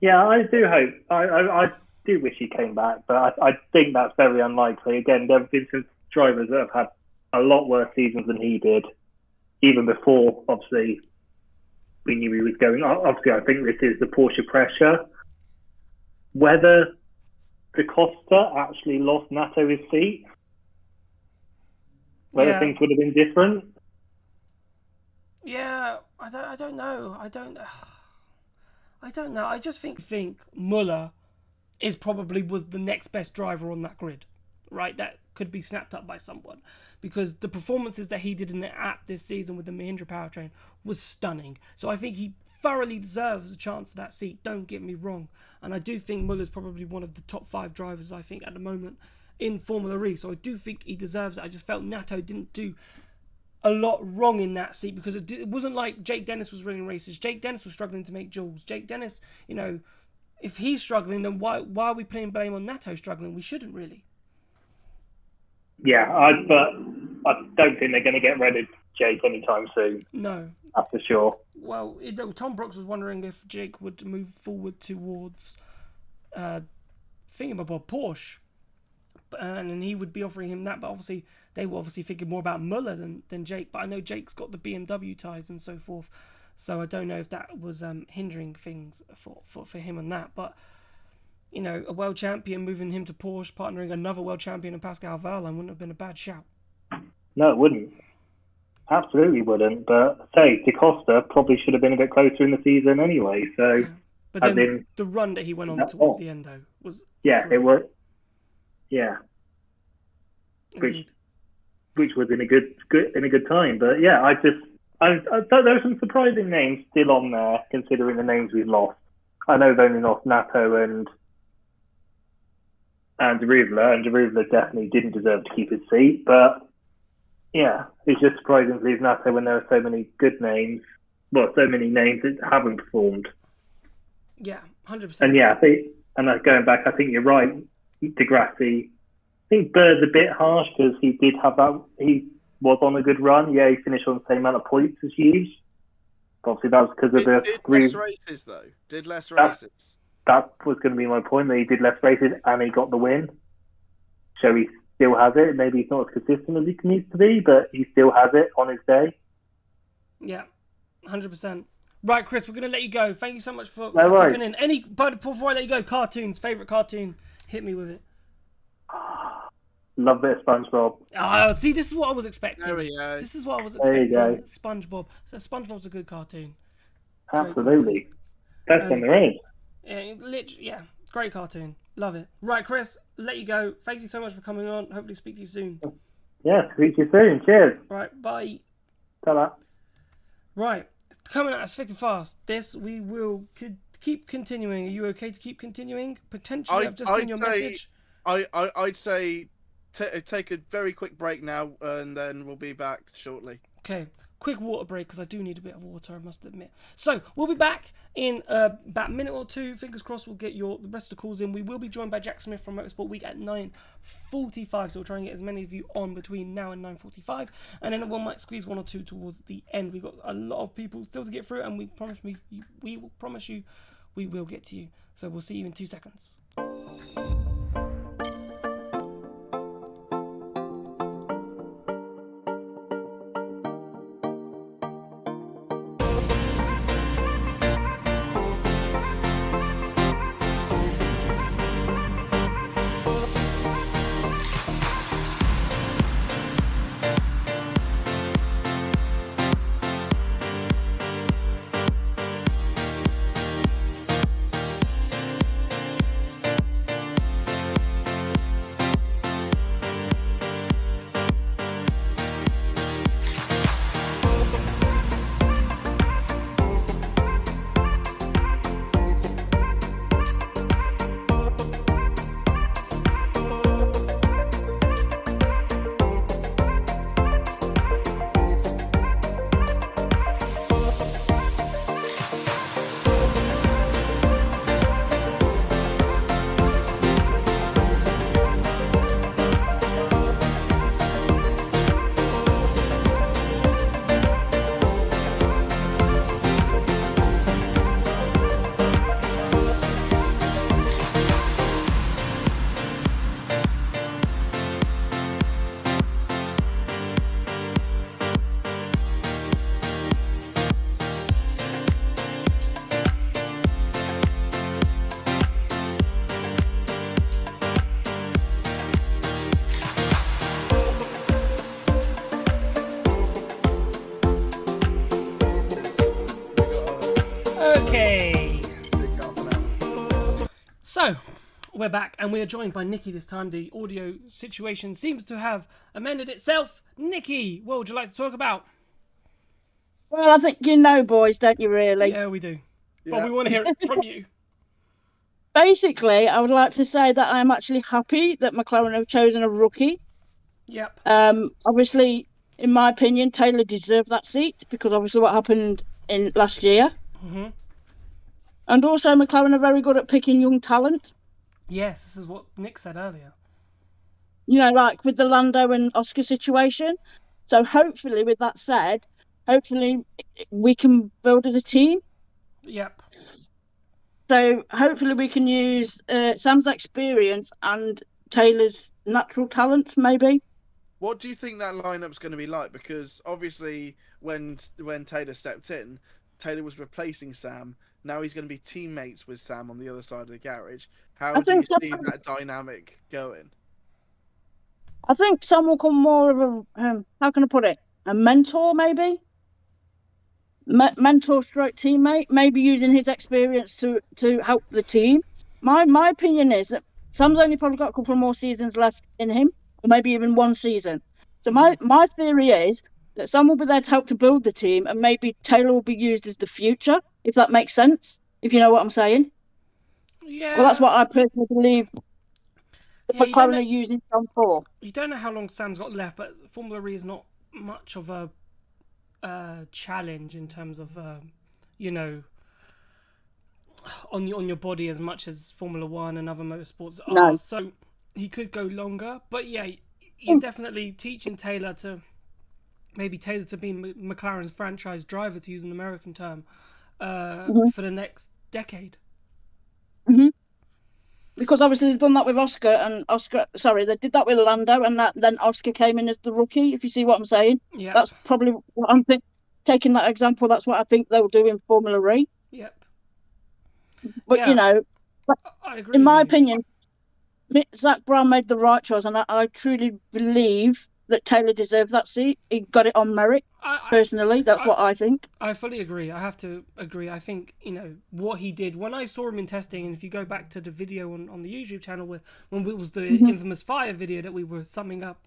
Yeah, I do hope. I do wish he came back, but I think that's very unlikely. Again, there have been some drivers that have had a lot worse seasons than he did, even before, obviously, we knew he was going. Obviously, I think this is the Porsche pressure. Whether Da Costa actually lost Nato his seat, whether things would have been different. Yeah, I don't know. I don't know. I just think Muller was the next best driver on that grid, right? That could be snapped up by someone, because the performances that he did in the app this season with the Mahindra powertrain was stunning. So I think he thoroughly deserves a chance at that seat. Don't get me wrong, and I do think Muller's probably one of the top 5 drivers I think at the moment in Formula E. So I do think he deserves it. I just felt Nato didn't do a lot wrong in that seat, because it wasn't like Jake Dennis was winning races. Jake Dennis was struggling to make duels. Jake Dennis, if he's struggling, then why are we putting blame on Nato struggling? We shouldn't really. Yeah, but I don't think they're going to get rid of Jake anytime soon. No. That's for sure. Well, Tom Brooks was wondering if Jake would move forward towards thingamabob Porsche, and he would be offering him that, but obviously they were thinking more about Muller than Jake. But I know Jake's got the BMW ties and so forth, so I don't know if that was hindering things for him on that. But a world champion moving him to Porsche, partnering another world champion in Pascal Wehrlein wouldn't have been a bad shout. No, it wouldn't. Absolutely wouldn't. But Da Costa probably should have been a bit closer in the season anyway. So, yeah. But then the run that he went on towards the end though was it was. Yeah, which was in a good time, but yeah, I There are some surprising names still on there, considering the names we've lost. I know we've only lost Nato and Daruvla, and Daruvla definitely didn't deserve to keep his seat. But yeah, it's just surprising to lose Nato when there are so many good names. Well, so many names that haven't performed. Yeah, 100%. And yeah, going back, I think you're right, Degrassi. I think Bird's a bit harsh because he did have that. He was on a good run. Yeah, he finished on the same amount of points as Hughes. Obviously, that was because of the less races, though. Did less races. That was going to be my point. That he did less races and he got the win. So he still has it. Maybe he's not as consistent as he needs to be, but he still has it on his day. Yeah, 100%. Right, Chris, we're going to let you go. Thank you so much for popping in. But before I let you go, cartoons, favourite cartoon. Hit me with it. Love it, SpongeBob. Oh, see, this is what I was expecting. There we go. This is what I was expecting. There you go. SpongeBob. So SpongeBob's a good cartoon. Absolutely. Best on there is. Yeah, literally, yeah. Great cartoon. Love it. Right, Chris, let you go. Thank you so much for coming on. Hopefully speak to you soon. Yeah, speak to you soon. Cheers. Right, bye. Ta-da. Right, coming at us thick and fast. This we will keep continuing. Are you okay to keep continuing? Potentially, I've just seen your message. I'd say take a very quick break now, and then we'll be back shortly. Okay, quick water break because I do need a bit of water, I must admit. So we'll be back in about a minute or two. Fingers crossed we'll get the rest of the calls in. We will be joined by Jack Smith from Motorsport Week at 9:45, so we'll try and get as many of you on between now and 9:45, and then we might squeeze one or two towards the end. We've got a lot of people still to get through, and we will promise you we will get to you. So we'll see you in 2 seconds. Okay. So, we're back and we are joined by Nikki this time. The audio situation seems to have amended itself. Nikki, what would you like to talk about? Well, I think you know, boys, don't you really? Yeah, we do. Yeah. But we want to hear it from you. Basically, I would like to say that I'm actually happy that McLaren have chosen a rookie. Yep. Obviously, in my opinion, Taylor deserved that seat because obviously what happened in last year. Mm-hmm. And also, McLaren are very good at picking young talent. Yes, this is what Nick said earlier. You know, like with the Lando and Oscar situation. So hopefully, with that said, hopefully we can build as a team. Yep. So hopefully we can use Sam's experience and Taylor's natural talents, maybe. What do you think that lineup's going to be like? Because obviously, when Taylor stepped in, Taylor was replacing Sam. Now he's going to be teammates with Sam on the other side of the garage. How do you see that dynamic going? I think Sam will come more of a, how can I put it, a mentor maybe? Mentor stroke teammate, maybe using his experience to help the team. My opinion is that Sam's only probably got a couple more seasons left in him, or maybe even one season. So my theory is that Sam will be there to help to build the team, and maybe Taylor will be used as the future, if that makes sense. If you know what I'm saying. Yeah. Well, that's what I personally believe. Yeah, McLaren are using Sam for. You don't know how long Sam's got left, but Formula E is not much of a challenge in terms of you know, on your body as much as Formula One and other motorsports are. No. So he could go longer, but yeah, you're definitely teaching Taylor to be McLaren's franchise driver, to use an American term, for the next decade. Mm-hmm. Because obviously they've done that with they did that with Lando, and then Oscar came in as the rookie, if you see what I'm saying. Yeah. That's probably what I'm taking that example, that's what I think they'll do in Formula E. Yep. But, yeah. you know, I agree in my opinion, Zach Brown made the right choice, and I truly believe that Taylor deserved that seat. He got it on merit. Personally, that's what I think. I fully agree. I have to agree. I think, you know, what he did, when I saw him in testing, and if you go back to the video on the YouTube channel when it was the infamous fire video that we were summing up,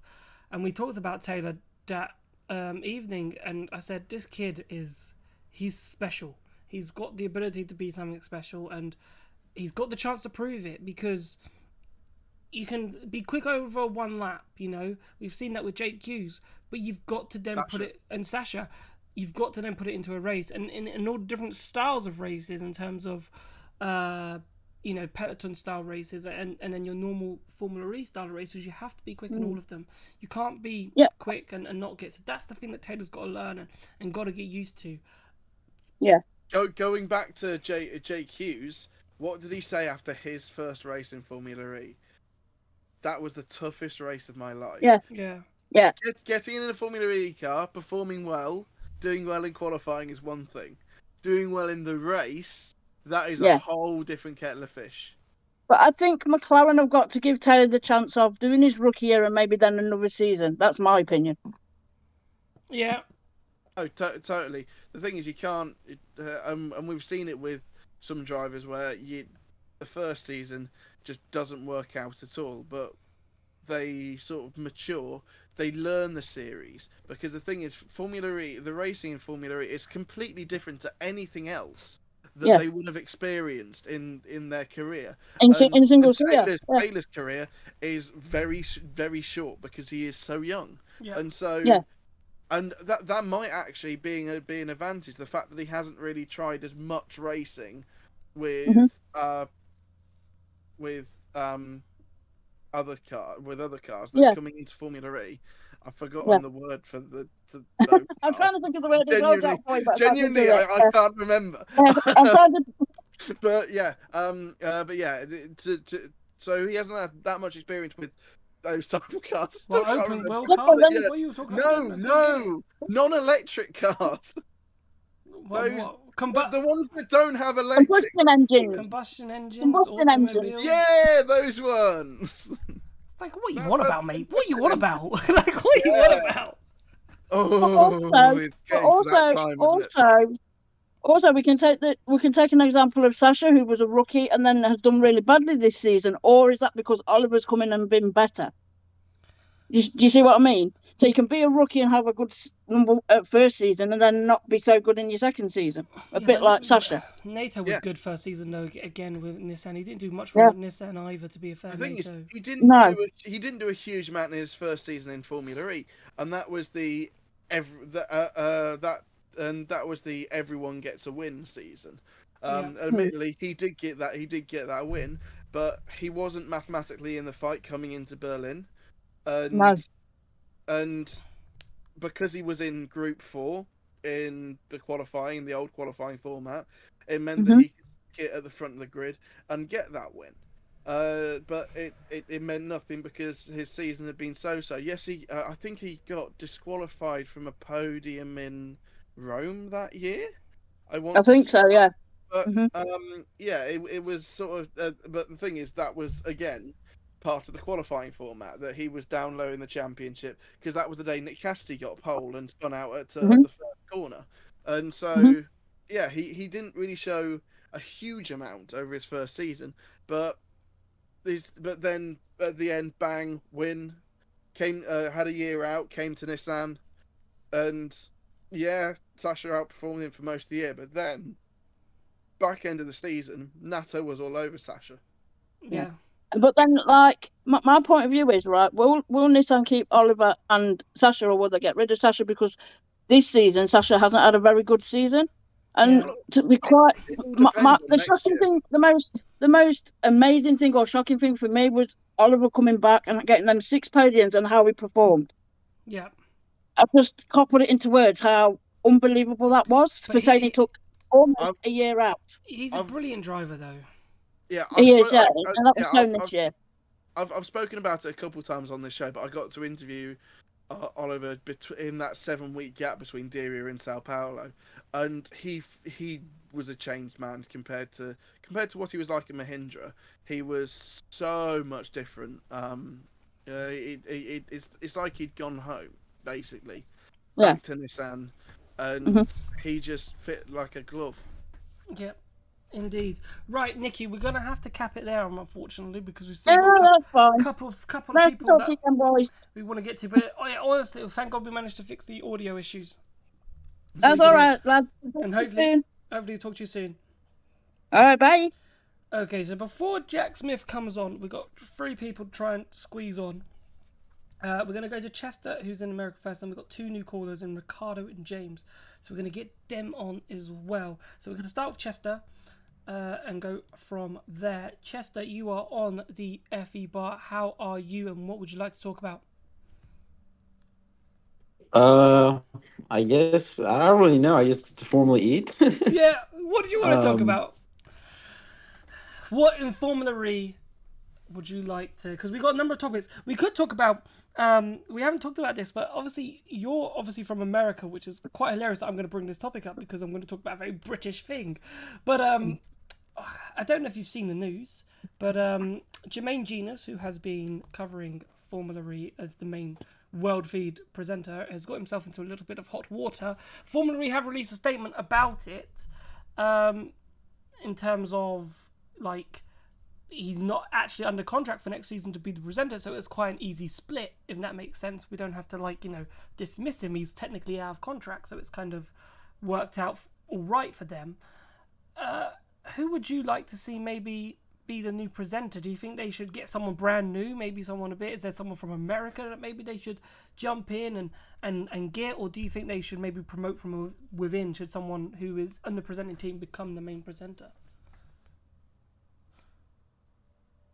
and we talked about Taylor that evening, and I said, this kid he's special. He's got the ability to be something special, and he's got the chance to prove it, because you can be quick over one lap, you know. We've seen that with Jake Hughes, but you've got to then Sasha, you've got to then put it into a race, and in all different styles of races, in terms of, you know, peloton style races, and then your normal Formula E style races. You have to be quick in all of them. You can't be quick and not get. So that's the thing that Taylor's got to learn and got to get used to. Yeah. Going back to Jake Hughes, what did he say after his first race in Formula E? That was the toughest race of my life. Yeah. Getting in a Formula E car, performing well, doing well in qualifying is one thing. Doing well in the race, that is a whole different kettle of fish. But I think McLaren have got to give Taylor the chance of doing his rookie year and maybe then another season. That's my opinion. Yeah. Oh, totally. The thing is, you can't, and we've seen it with some drivers where the first season just doesn't work out at all, but they sort of mature, they learn the series, because the thing is, Formula E, the racing in Formula E is completely different to anything else that they would have experienced in their career. In single season. Taylor's career is very, very short because he is so young. Yeah. And so and that might actually be an advantage, the fact that he hasn't really tried as much racing with other cars that are coming into Formula E. I've forgotten the word for the I'm trying to think of the word. Genuinely, I can't remember. But yeah, so he hasn't had that much experience with those type of cars. Well, open world cars? What are you talking about? No, non-electric cars. The ones that don't have electric combustion engines. Automobiles. Yeah, those ones. It's like, what are you on about, mate? What are you on about? Like, what are you on about? Also, we can take an example of Sasha, who was a rookie and then has done really badly this season. Or is that because Oliver's come in and been better? Do you see what I mean? So you can be a rookie and have a good first season and then not be so good in your second season. A bit like Sasha. Nato was good first season, though, again, with Nissan. He didn't do much wrong with Nissan either, to be fair. The thing is, he didn't do a huge amount in his first season in Formula E, and that was the everyone gets a win season. Admittedly, he did get that win, but he wasn't mathematically in the fight coming into Berlin. And because he was in Group 4 in the old qualifying format, it meant that he could get at the front of the grid and get that win. But it meant nothing because his season had been so-so. Yes, I think he got disqualified from a podium in Rome that year. I think so, yeah. But it was sort of. But the thing is, that was again part of the qualifying format, that he was down low in the championship, because that was the day Nick Cassidy got pole and spun out at the first corner, and so he didn't really show a huge amount over his first season, but then at the end, bang, win, had a year out, came to Nissan, And yeah, Sasha outperformed him for most of the year, but then back end of the season, Nato was all over Sasha. Yeah. But then, like, my point of view is, right, will Nissan keep Oliver and Sasha, or will they get rid of Sasha? Because this season, Sasha hasn't had a very good season. And to be quite, the shocking thing, the most amazing thing or shocking thing for me was Oliver coming back and getting them 6 podiums and how he performed. Yeah. I just can't put it into words how unbelievable that was for saying he took almost a year out. He's a brilliant driver, though. Yeah, he is, yeah, and that was shown this year. I've spoken about it a couple of times on this show, but I got to interview Oliver in that 7-week gap between Diriyah and Sao Paulo, and he was a changed man compared to what he was like in Mahindra. He was so much different. It's like he'd gone home basically, back to Nissan, and he just fit like a glove. Yep. Indeed. Right, Nikki, we're gonna have to cap it there, unfortunately, because we've still got a couple of people that we want to get to. But honestly, thank God we managed to fix the audio issues. That's all right, lads. And hopefully talk to you soon. All right, bye. Okay, so before Jack Smith comes on, we've got 3 people trying to squeeze on. We're going to go to Chester, who's in America first, and we've got 2 new callers in Ricardo and James. So we're going to get them on as well. So we're going to start with Chester. And go from there. Chester, you are on the FE bar. How are you, and what would you like to talk about? I guess I don't really know. I just formally eat. Yeah, what did you want to talk about? What in Formula E would you like to? Because we got a number of topics. We could talk about. We haven't talked about this, but obviously you're obviously from America, which is quite hilarious. I'm going to bring this topic up because I'm going to talk about a very British thing, but I don't know if you've seen the news, but Jermaine Genus, who has been covering Formula E as the main world feed presenter, has got himself into a little bit of hot water. Formula E have released a statement about it, in terms of, like, he's not actually under contract for next season to be the presenter, so it's quite an easy split, if that makes sense. We don't have to, like, dismiss him. He's technically out of contract, so it's kind of worked out all right for them. Who would you like to see maybe be the new presenter? Do you think they should get someone brand new, maybe someone is there someone from America that maybe they should jump in and get, or do you think they should maybe promote from within? Should someone who is on the presenting team become the main presenter?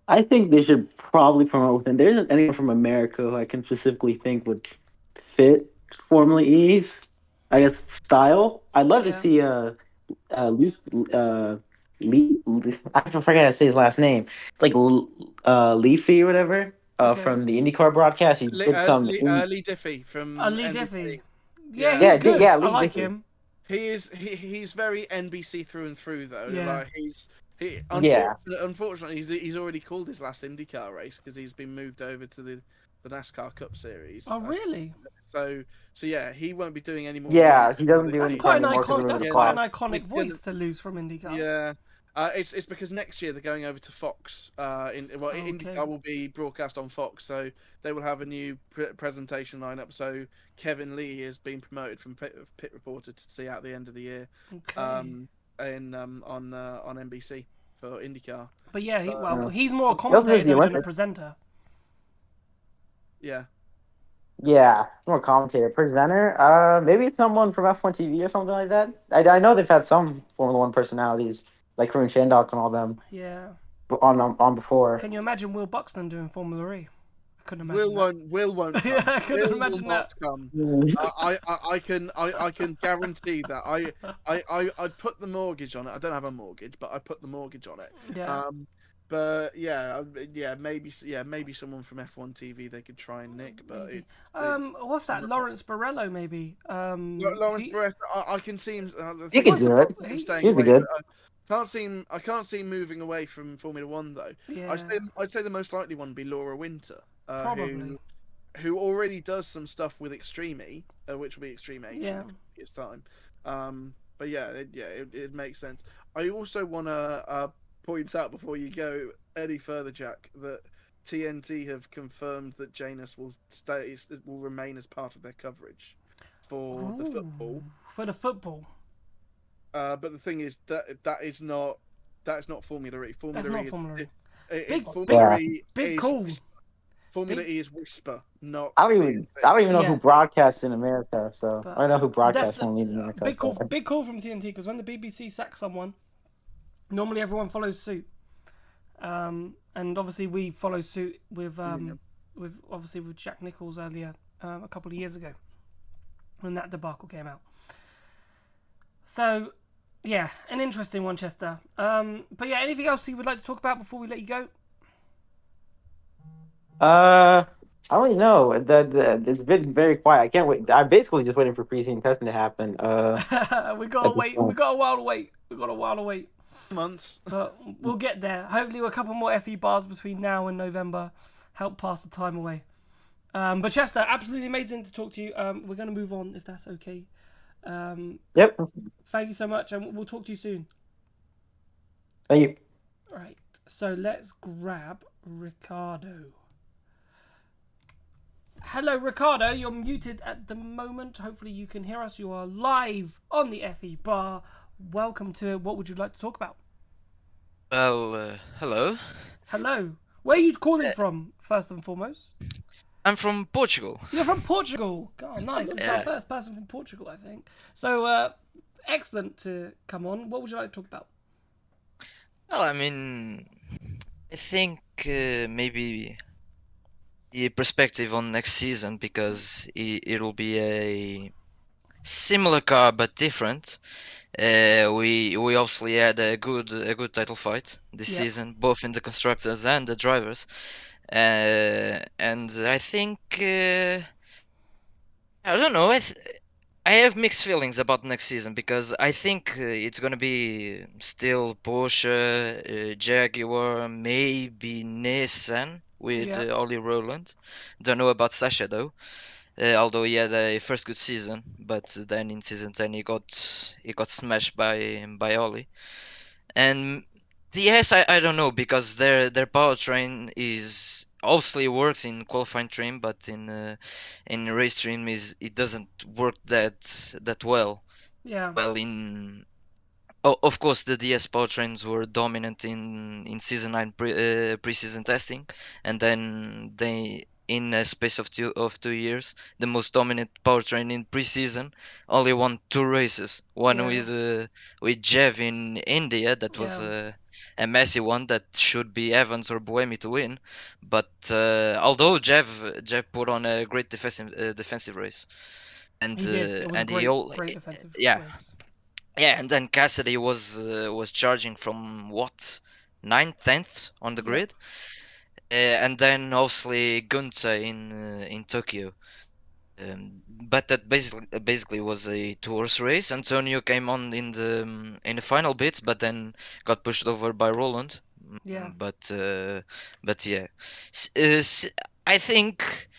I think they should probably promote within. There isn't anyone from America who I can specifically think would fit Formula E's, I guess, style. I'd love to see I forget how to say his last name. It's like Leafy or whatever. From the IndyCar broadcast. He did some Lee Diffie from Lee Diffie. Yeah, he's good. I like Diffie. him. He's very NBC through and through though. Yeah. Like unfortunately he's already called his last IndyCar race because he's been moved over to the NASCAR Cup Series. Oh really? So yeah, he won't be doing any more. Yeah, he doesn't do any. That's quite an iconic voice to lose from IndyCar. Yeah. It's because next year they're going over to Fox. IndyCar will be broadcast on Fox, so they will have a new presentation lineup. So Kevin Lee has been promoted from pit reporter to see out the end of the year, on NBC for IndyCar. But yeah, he's more a commentator than a presenter. Yeah. Yeah, more commentator, presenter. Maybe someone from F1 TV or something like that. I know they've had some Formula One personalities. Like Karun Chandok and all them. Yeah. On before. Can you imagine Will Buxton doing Formula E? I couldn't imagine. Will won't. Come. Yeah, I couldn't imagine that. I can guarantee that. I'd put the mortgage on it. I don't have a mortgage, but I put the mortgage on it. Yeah. But maybe someone from F1 TV they could try and nick. But what's that? Lawrence Borello, maybe. Lawrence Borello. I can see him. He could do it. He'd be good. I can't see him moving away from Formula One though. Yeah. I'd say the most likely one would be Laura Winter, probably, who already does some stuff with Extreme E, which will be Extreme H in its time. But it makes sense. I also want to point out before you go any further, Jack, that TNT have confirmed that Janus will remain as part of their coverage. for the football. For the football. But the thing is that is not Formula E. Formula E. Big call. Formula E is Whisper, not. I don't even know who broadcasts in America, so But I don't know who broadcasts Formula E in America. Big call from TNT, because when the BBC sacks someone, normally everyone follows suit. And obviously we follow suit with Jack Nicholls earlier, a couple of years ago, when that debacle came out. So, yeah, an interesting one, Chester. But yeah, anything else you would like to talk about before we let you go? I don't really know. It's been very quiet. I can't wait. I'm basically just waiting for preseason testing to happen. We gotta wait. We got a while to wait. Months. But we'll get there. Hopefully, a couple more FE bars between now and November help pass the time away. But Chester, absolutely amazing to talk to you. We're gonna move on if that's okay. Yep. Thank you so much, and we'll talk to you soon. Thank you. Right. So let's grab Ricardo. Hello, Ricardo. You're muted at the moment. Hopefully you can hear us. You are live on the FE bar. Welcome to What Would You Like to Talk About? Well, hello. Hello. Where are you calling from, first and foremost? I'm from Portugal. You're from Portugal. God, nice. This is our first person from Portugal, I think. So, excellent to come on. What would you like to talk about? Well, I mean, I think maybe the perspective on next season, because it'll be a similar car but different. We obviously had a good title fight this season, both in the constructors and the drivers, and I think I don't know. I have mixed feelings about next season, because I think it's gonna be still Porsche, Jaguar, maybe Nissan with Ollie Rowland. Don't know about Sasha though. Although he had a first good season, but then in season 10 he got smashed by Ollie. And DS, I don't know, because their powertrain is obviously works in qualifying trim, but in race trim it doesn't work that well. Yeah. Well, of course the DS powertrains were dominant in season 9 pre-season testing, and then they, in a space of 2 years, the most dominant powertrain in pre-season only won 2 races. One with Jev in India, that was a messy one that should be Evans or Buemi to win. But although Jev put on a great defensive race, and he did. It was a great defensive race. Yeah, and then Cassidy was charging from 9th, 10th on the grid. And then obviously Gunther in Tokyo, but that basically was a 2-horse race. Antonio came on in the final bits, but then got pushed over by Roland. Yeah. But yeah, I think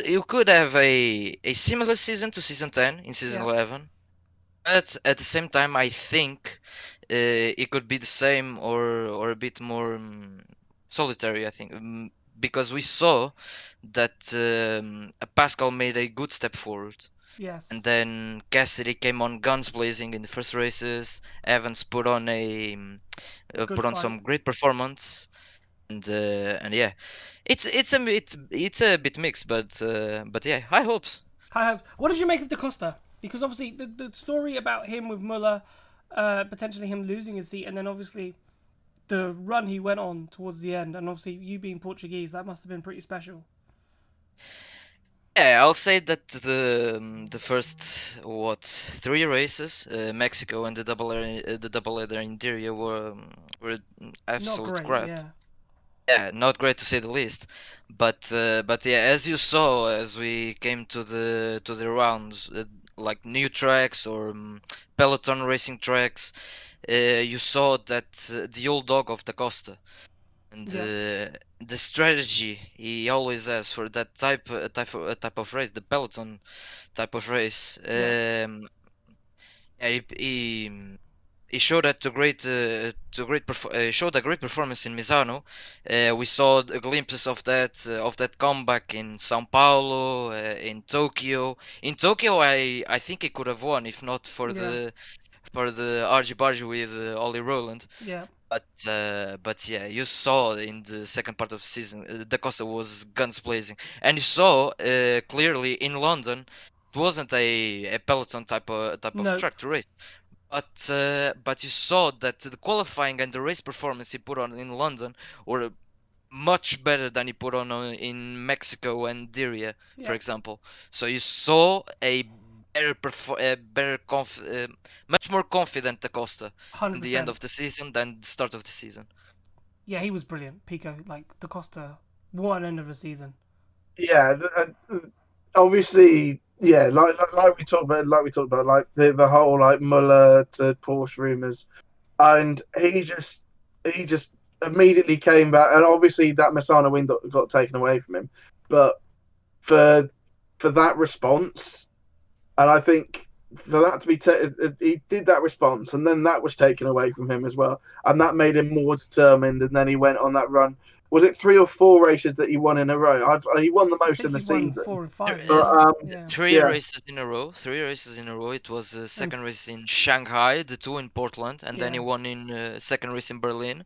you could have a similar season to season 10 in season 11, but at the same time I think it could be the same or a bit more solitary, I think, because we saw that Pascal made a good step forward. Yes. And then Cassidy came on guns blazing in the first races. Evans put on some great performance, and yeah, it's a bit mixed, but yeah, high hopes. High hopes. What did you make of Da Costa? Because obviously the story about him with Muller, potentially him losing his seat, and then obviously the run he went on towards the end, and obviously you being Portuguese, that must have been pretty special. Yeah, I'll say that the first 3 races, Mexico and the double header in Diriyah were absolute crap. Yeah, not great to say the least. But yeah, as you saw, as we came to the rounds, like new tracks or peloton racing tracks, you saw that the old dog of Da Costa, and the strategy he always has for that type of race, the peloton type of race. he showed a great performance in Misano. We saw glimpses of that comeback in São Paulo, in Tokyo. In Tokyo, I think he could have won if not for the argy-bargy with Ollie Rowland. Yeah. But yeah, you saw in the second part of the season, Da Costa was guns blazing, and you saw clearly in London, it wasn't a peloton type of track to race, but you saw that the qualifying and the race performance he put on in London were much better than he put on in Mexico and Diriyah, for example. So you saw a much more confident Da Costa in the end of the season than the start of the season. Yeah, he was brilliant, Pico. Like Da Costa, what an end of the season. Yeah, obviously, yeah, like we talked about, like the whole like Muller to Porsche rumors, and he just immediately came back, and obviously that Misano win got taken away from him, but for that response. And I think for that to be he did that response, and then that was taken away from him as well, and that made him more determined. And then he went on that run. Was it 3 or 4 races that he won in a row? He won the most in the season. 4 or 5. Three races in a row. It was the second race in Shanghai, the 2 in Portland, and then he won in second race in Berlin.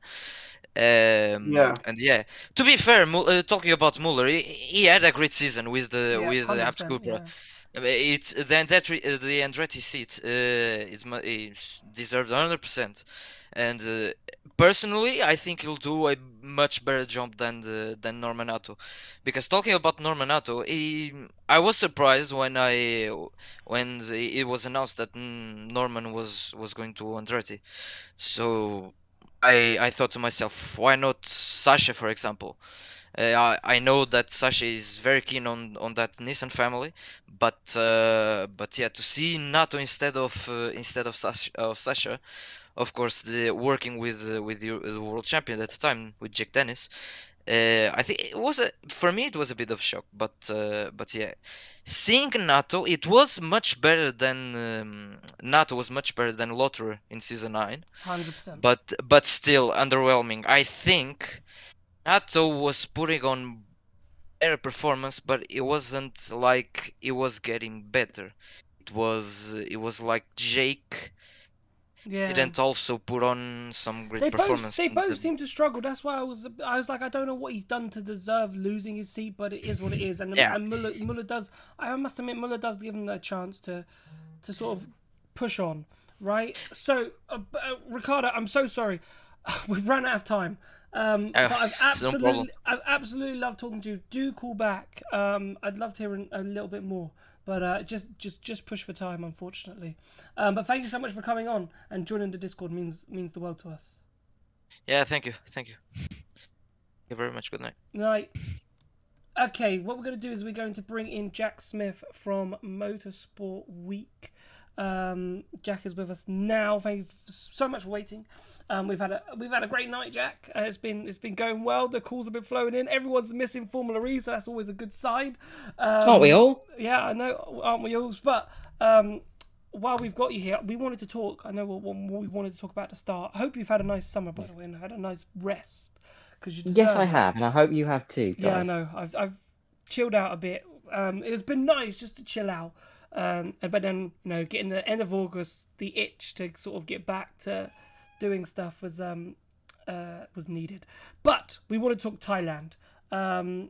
And yeah, to be fair, talking about Muller, he had a great season with Abs Cupra. Yeah. It's the Andretti seat is deserved 100%, and personally, I think he'll do a much better job than Normanatto, because talking about Normanatto, I was surprised when it was announced that Norman was going to Andretti, so I thought to myself, why not Sasha, for example? I know that Sasha is very keen on that Nissan family, but yeah, to see Nato instead of Sasha, of course, working with the world champion at the time with Jake Dennis, I think for me it was a bit of a shock, but yeah, seeing Nato, it was much better than Nato was much better than Lotterer in season 9. 100%. But still underwhelming. I think Nato was putting on better performance, but it wasn't like it was getting better. It was like Jake didn't also put on some great performance. They both seem to struggle. That's why I was like, I don't know what he's done to deserve losing his seat, but it is what it is. And Muller does. I must admit, Muller does give him a chance to sort of push on, right? So, Ricardo, I'm so sorry, we've run out of time. But I've absolutely loved talking to you. Do call back. I'd love to hear a little bit more, but just push for time, unfortunately. But thank you so much for coming on and joining the Discord. Means the world to us. Yeah, thank you. Thank you very much. Good night. Night. Okay, what we're going to do is we're going to bring in Jack Smith from Motorsport Week. Jack is with us now. Thank you so much for waiting. We've had a great night, Jack. It's been going well. The calls have been flowing in. Everyone's missing Formula E, so that's always a good sign. Aren't we all? Yeah, I know, aren't we all? But while we've got you here, we wanted to talk. I know what we wanted to talk about to start. I hope you've had a nice summer, by the way, and had a nice rest. Yes, I have, and I hope you have too, guys. Yeah, I know. I've chilled out a bit. It's been nice just to chill out. But then, getting the end of August, the itch to sort of get back to doing stuff was needed. But we want to talk Thailand and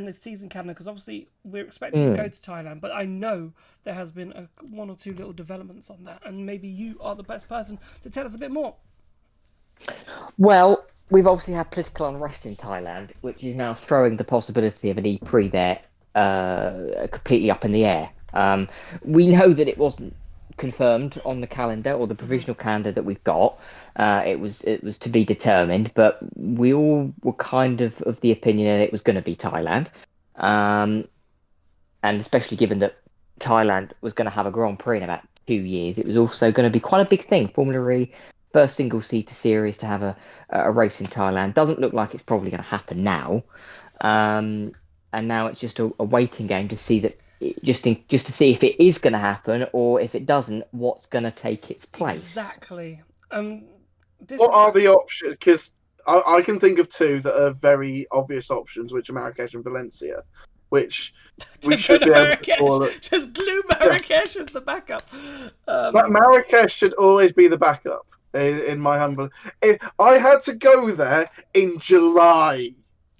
the season calendar, because obviously we're expecting to go to Thailand, but I know there has been 1 or 2 little developments on that, and maybe you are the best person to tell us a bit more. Well, we've obviously had political unrest in Thailand, which is now throwing the possibility of an E-Prix there completely up in the air. We know that it wasn't confirmed on the calendar, or the provisional calendar that we've got. It was to be determined, but we all were kind of the opinion that it was going to be Thailand, and especially given that Thailand was going to have a Grand Prix in about 2 years, it was also going to be quite a big thing. Formula E, first single-seater series to have a race in Thailand. Doesn't look like it's probably going to happen now, and now it's just a waiting game to see that. Just to see if it is going to happen, or if it doesn't, what's going to take its place. Exactly. What are the options? Because I can think of two that are very obvious options, which are Marrakesh and Valencia, which we should be able to call it. Just glue Marrakesh as the backup. But Marrakesh should always be the backup, in my humble. If I had to go there in July,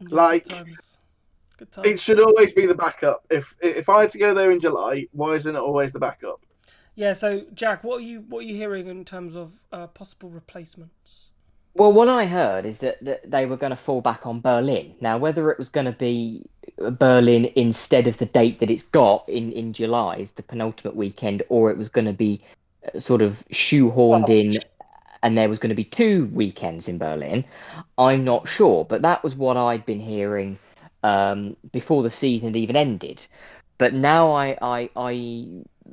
like, Good times. it should always be the backup. If I had to go there in July, why isn't it always the backup? Yeah. So, Jack, what are you hearing in terms of possible replacements? Well, what I heard is that they were going to fall back on Berlin. Now, whether it was going to be Berlin instead of the date that it's got in July, is the penultimate weekend, or it was going to be sort of shoehorned in and there was going to be 2 weekends in Berlin, I'm not sure. But that was what I'd been hearing before the season had even ended. But now a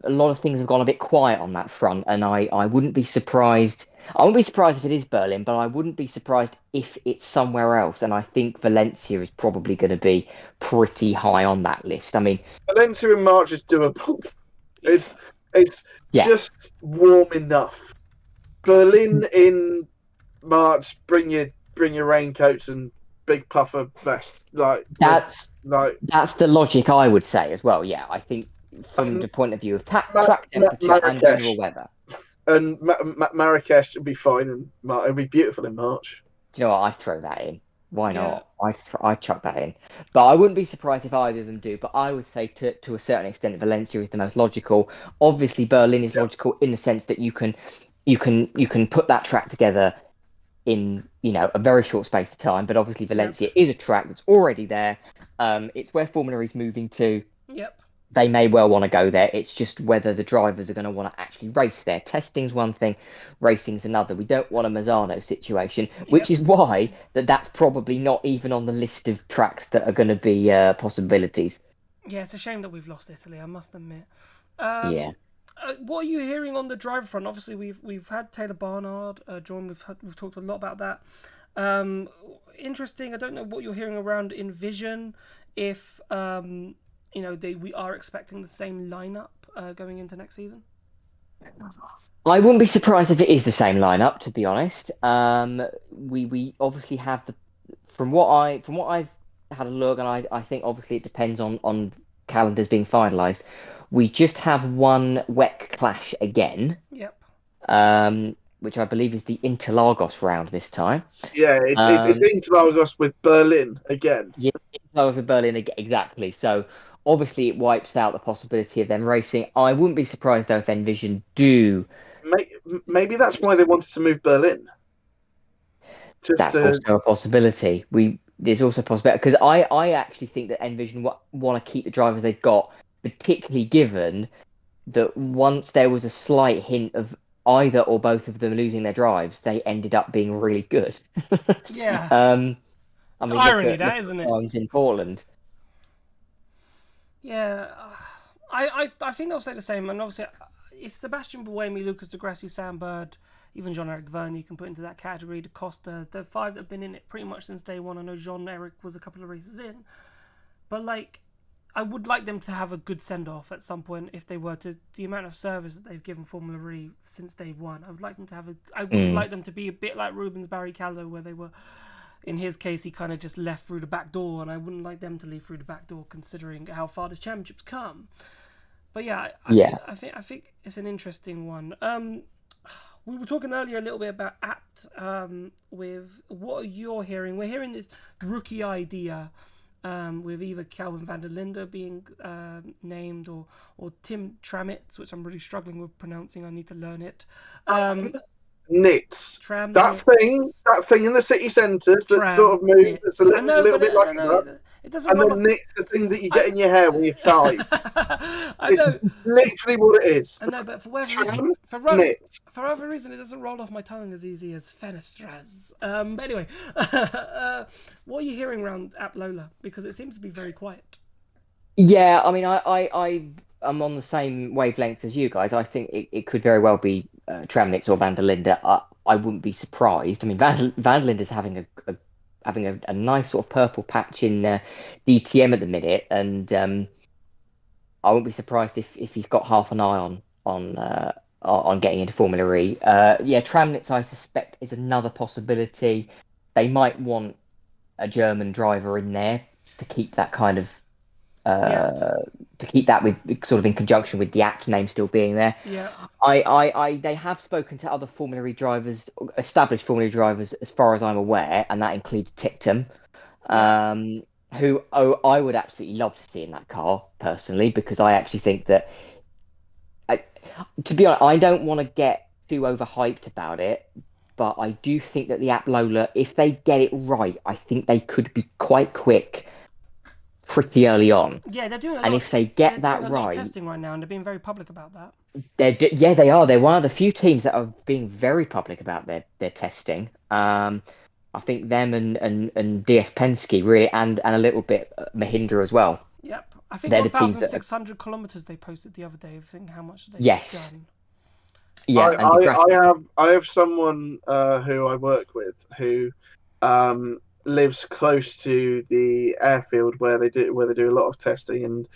lot of things have gone a bit quiet on that front, and I wouldn't be surprised. I wouldn't be surprised if it is Berlin, but I wouldn't be surprised if it's somewhere else. And I think Valencia is probably going to be pretty high on that list. I mean, Valencia in March is doable. It's just warm enough. Berlin in March, bring your raincoats and big puffer vest. That's the logic I would say as well. Yeah, I think from the point of view of track temperature and general weather. And Marrakesh would be fine, and it'd be beautiful in March. Do you know what? I'd throw that in. Why not? I'd chuck that in. But I wouldn't be surprised if either of them do. But I would say to a certain extent, Valencia is the most logical. Obviously, Berlin is logical in the sense that you can put that track together in a very short space of time. But obviously, Valencia is a track that's already there. It's where Formula E is moving to. Yep. They may well want to go there. It's just whether the drivers are going to want to actually race there. Testing's one thing, racing's another. We don't want a Mazzano situation, which is why that's probably not even on the list of tracks that are going to be possibilities. Yeah, it's a shame that we've lost Italy, I must admit. Yeah. What are you hearing on the driver front? Obviously, we've had Taylor Barnard join. We've talked a lot about that. Interesting. I don't know what you're hearing around Envision. If we are expecting the same lineup going into next season. I wouldn't be surprised if it is the same lineup, to be honest. We obviously have from what I've had a look, and I think obviously it depends on calendars being finalised. We just have one WEC clash again. Yep. Which I believe is the Interlagos round this time. Yeah, it's Interlagos with Berlin again. Yeah, Interlagos with Berlin again, exactly. So obviously it wipes out the possibility of them racing. I wouldn't be surprised though if Envision do. Maybe that's why they wanted to move Berlin. That's also a possibility. There's also a possibility because I actually think that Envision want to keep the drivers they've got, particularly given that once there was a slight hint of either or both of them losing their drives, they ended up being really good. Yeah. I mean, irony, that isn't it? In Portland. Yeah, I think they'll say the same. And obviously, if Sebastian Buemi, Lucas Di Grassi, Sam Bird, even Jean-Eric Vergne, you can put into that category. Da Costa, the 5 that have been in it pretty much since day one. I know Jean-Eric was a couple of races in, but I would like them to have a good send-off at some point if they were to. The amount of service that they've given Formula E since day one, I would like them to have I would like them to be a bit like Rubens Barrichello, where they were. In his case, he kind of just left through the back door, and I wouldn't like them to leave through the back door, considering how far the championships come. But yeah, I think it's an interesting one. We were talking earlier a little bit about Apt. With what you're hearing, we're hearing this rookie idea. With either Calvin van der Linde being named or Tim Tramitz, which I'm really struggling with pronouncing. I need to learn it. Nits. That thing in the city centres that sort of moves. It's a little bit like that. It doesn't. And then nits, the thing that you get in your hair when you fly. It's literally what it is. I know, but for whatever reason, it doesn't roll off my tongue as easy as Fenestras. But anyway, what are you hearing around App Lola? Because it seems to be very quiet. Yeah, I mean, I'm on the same wavelength as you guys. I think it could very well be Tramnitz or van der Linde. I wouldn't be surprised. I mean, van der Linde is having a nice sort of purple patch in DTM at the minute, and I wouldn't be surprised if he's got half an eye on on getting into Formula E. Tramnitz, I suspect, is another possibility. They might want a German driver in there to keep that kind of to keep that with sort of in conjunction with the Abt name still being there. Yeah. They have spoken to other Formula E drivers, established Formula E drivers, as far as I'm aware, and that includes Ticktum, who I would absolutely love to see in that car personally, because I actually think that, to be honest, I don't want to get too overhyped about it, but I do think that the Abt Lola, if they get it right, I think they could be quite quick pretty early on. Yeah, they're doing and if they get that right, testing right now, and they're being very public about that. They are. They're one of the few teams that are being very public about their testing. I think them and DS Penske really, and a little bit Mahindra as well. Yep, I think 1,600 kilometers they posted the other day. I think how much they've done. Yeah, I have someone who I work with who lives close to the airfield where they do a lot of testing, and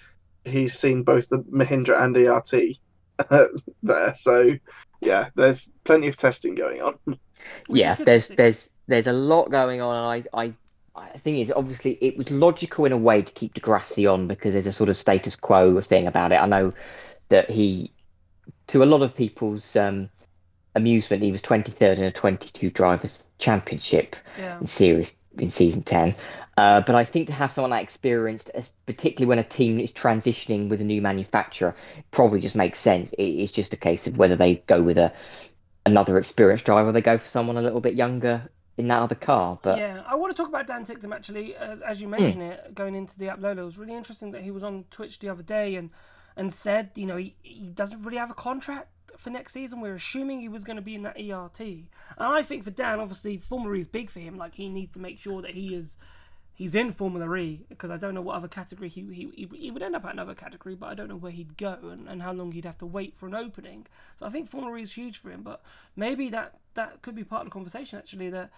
he's seen both the Mahindra and ERT there. So yeah, there's plenty of testing going on. Yeah, there's a lot going on, and I think it's obviously it was logical in a way to keep Degrassi on because there's a sort of status quo thing about it. I know that he, to a lot of people's amusement, he was 23rd in a 22 drivers championship in season 10. But I think to have someone that experienced, particularly when a team is transitioning with a new manufacturer, probably just makes sense. It's just a case of whether they go with another experienced driver, or they go for someone a little bit younger in that other car. But yeah, I want to talk about Dan Ticktum actually, as you mentioned it, going into the Abt Lola. It was really interesting that he was on Twitch the other day and said, he doesn't really have a contract for next season. We're assuming he was going to be in that ERT. And I think for Dan, obviously, Formula E is big for him. Like, he needs to make sure that he's in Formula E, because I don't know what other category he would end up at, another category, but I don't know where he'd go and how long he'd have to wait for an opening. So I think Formula E is huge for him, but maybe that could be part of the conversation, actually, that,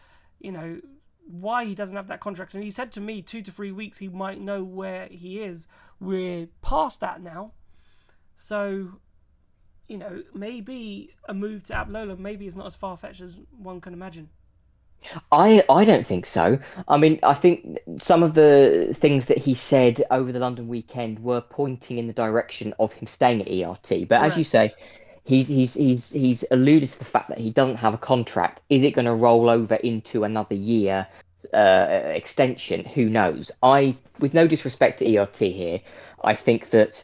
why he doesn't have that contract. And he said to me 2 to 3 weeks he might know where he is. We're past that now. So, maybe a move to Abt Lola maybe is not as far-fetched as one can imagine. I don't think so. I mean, I think some of the things that he said over the London weekend were pointing in the direction of him staying at ERT. But as you say, he's alluded to the fact that he doesn't have a contract. Is it going to roll over into another year extension? Who knows? With no disrespect to ERT here, I think that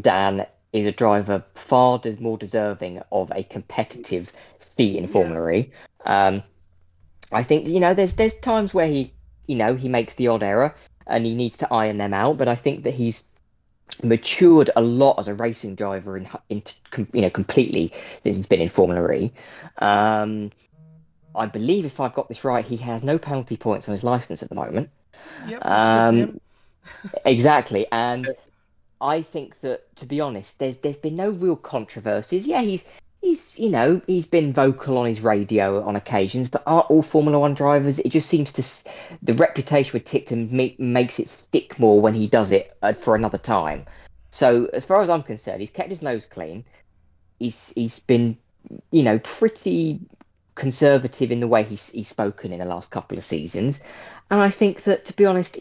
Dan is a driver far more deserving of a competitive seat in Formula E. I think, there's times where he makes the odd error and he needs to iron them out, but I think that he's matured a lot as a racing driver completely since he's been in Formula E. I believe, if I've got this right, he has no penalty points on his license at the moment. Yep, exactly, and I think that, to be honest, there's been no real controversies. Yeah, he's been vocal on his radio on occasions, but aren't all Formula One drivers? It just seems the reputation with Ticktum makes it stick more when he does it for another time. So as far as I'm concerned, he's kept his nose clean. He's been, pretty conservative in the way he's spoken in the last couple of seasons. And I think that, to be honest,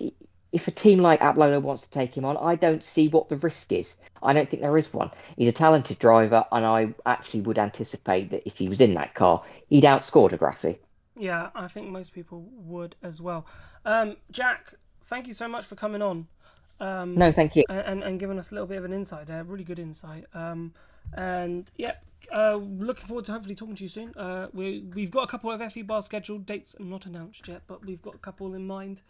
if a team like Abt Lola wants to take him on, I don't see what the risk is. I don't think there is one. He's a talented driver, and I actually would anticipate that if he was in that car, he'd outscore Degrassi. Yeah, I think most people would as well. Jack, thank you so much for coming on. No, thank you. And giving us a little bit of an insight there, really good insight. Looking forward to hopefully talking to you soon. We've got a couple of FE bars scheduled, dates not announced yet, but we've got a couple in mind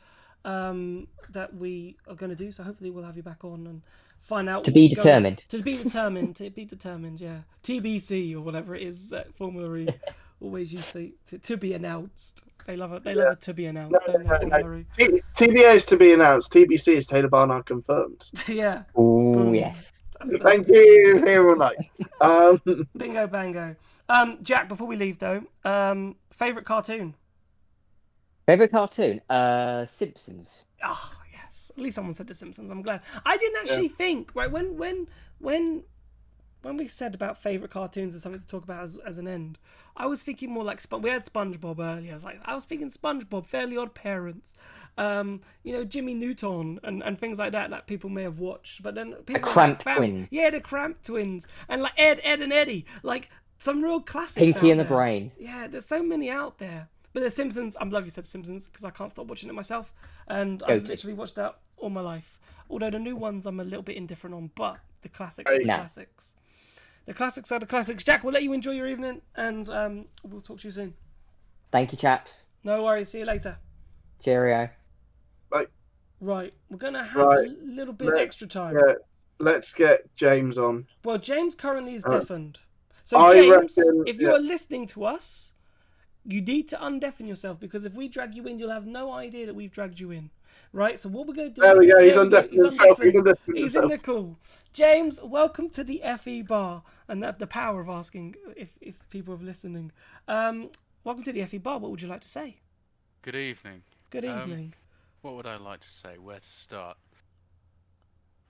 that we are going to do, so hopefully we'll have you back on and find out to be determined, yeah, TBC or whatever it is that Formula E always used to be announced. They love it. They love it to be announced. TBA is to be announced. TBC is Taylor Barnard confirmed. Yeah. Oh yes. Thank you. Here all night. Bingo bango. Jack, before we leave though, favorite cartoon. Favorite cartoon? Simpsons. Oh yes, at least someone said The Simpsons. I'm glad. I didn't actually think, right, when when we said about favourite cartoons and something to talk about as an end, I was thinking more like we had SpongeBob earlier. I was thinking SpongeBob, Fairly Odd Parents, Jimmy Neutron and things like that people may have watched. But then people the Cramp Twins. Yeah, the Cramp Twins, and like Ed and Eddie, like some real classics. Pinky and the there. Brain. Yeah, there's so many out there. But The Simpsons, I'm glad you said Simpsons because I can't stop watching it myself, and I've literally watched that all my life. Although the new ones I'm a little bit indifferent on, but the classics are the classics. The classics are the classics. Jack, we'll let you enjoy your evening, and we'll talk to you soon. Thank you, chaps. No worries. See you later. Cheerio. Bye. Right, we're going to have a little bit of extra time. Yeah, let's get James on. Well, James currently is deafened. So, James, if you are listening to us, you need to undeafen yourself, because if we drag you in, you'll have no idea that we've dragged you in. Right, so what we're going to do... There we go, he's undeafened himself. He's in the call. James, welcome to the FE Bar, and the power of asking if people are listening. Welcome to the FE Bar. What would you like to say? Good evening. Good evening. What would I like to say? Where to start?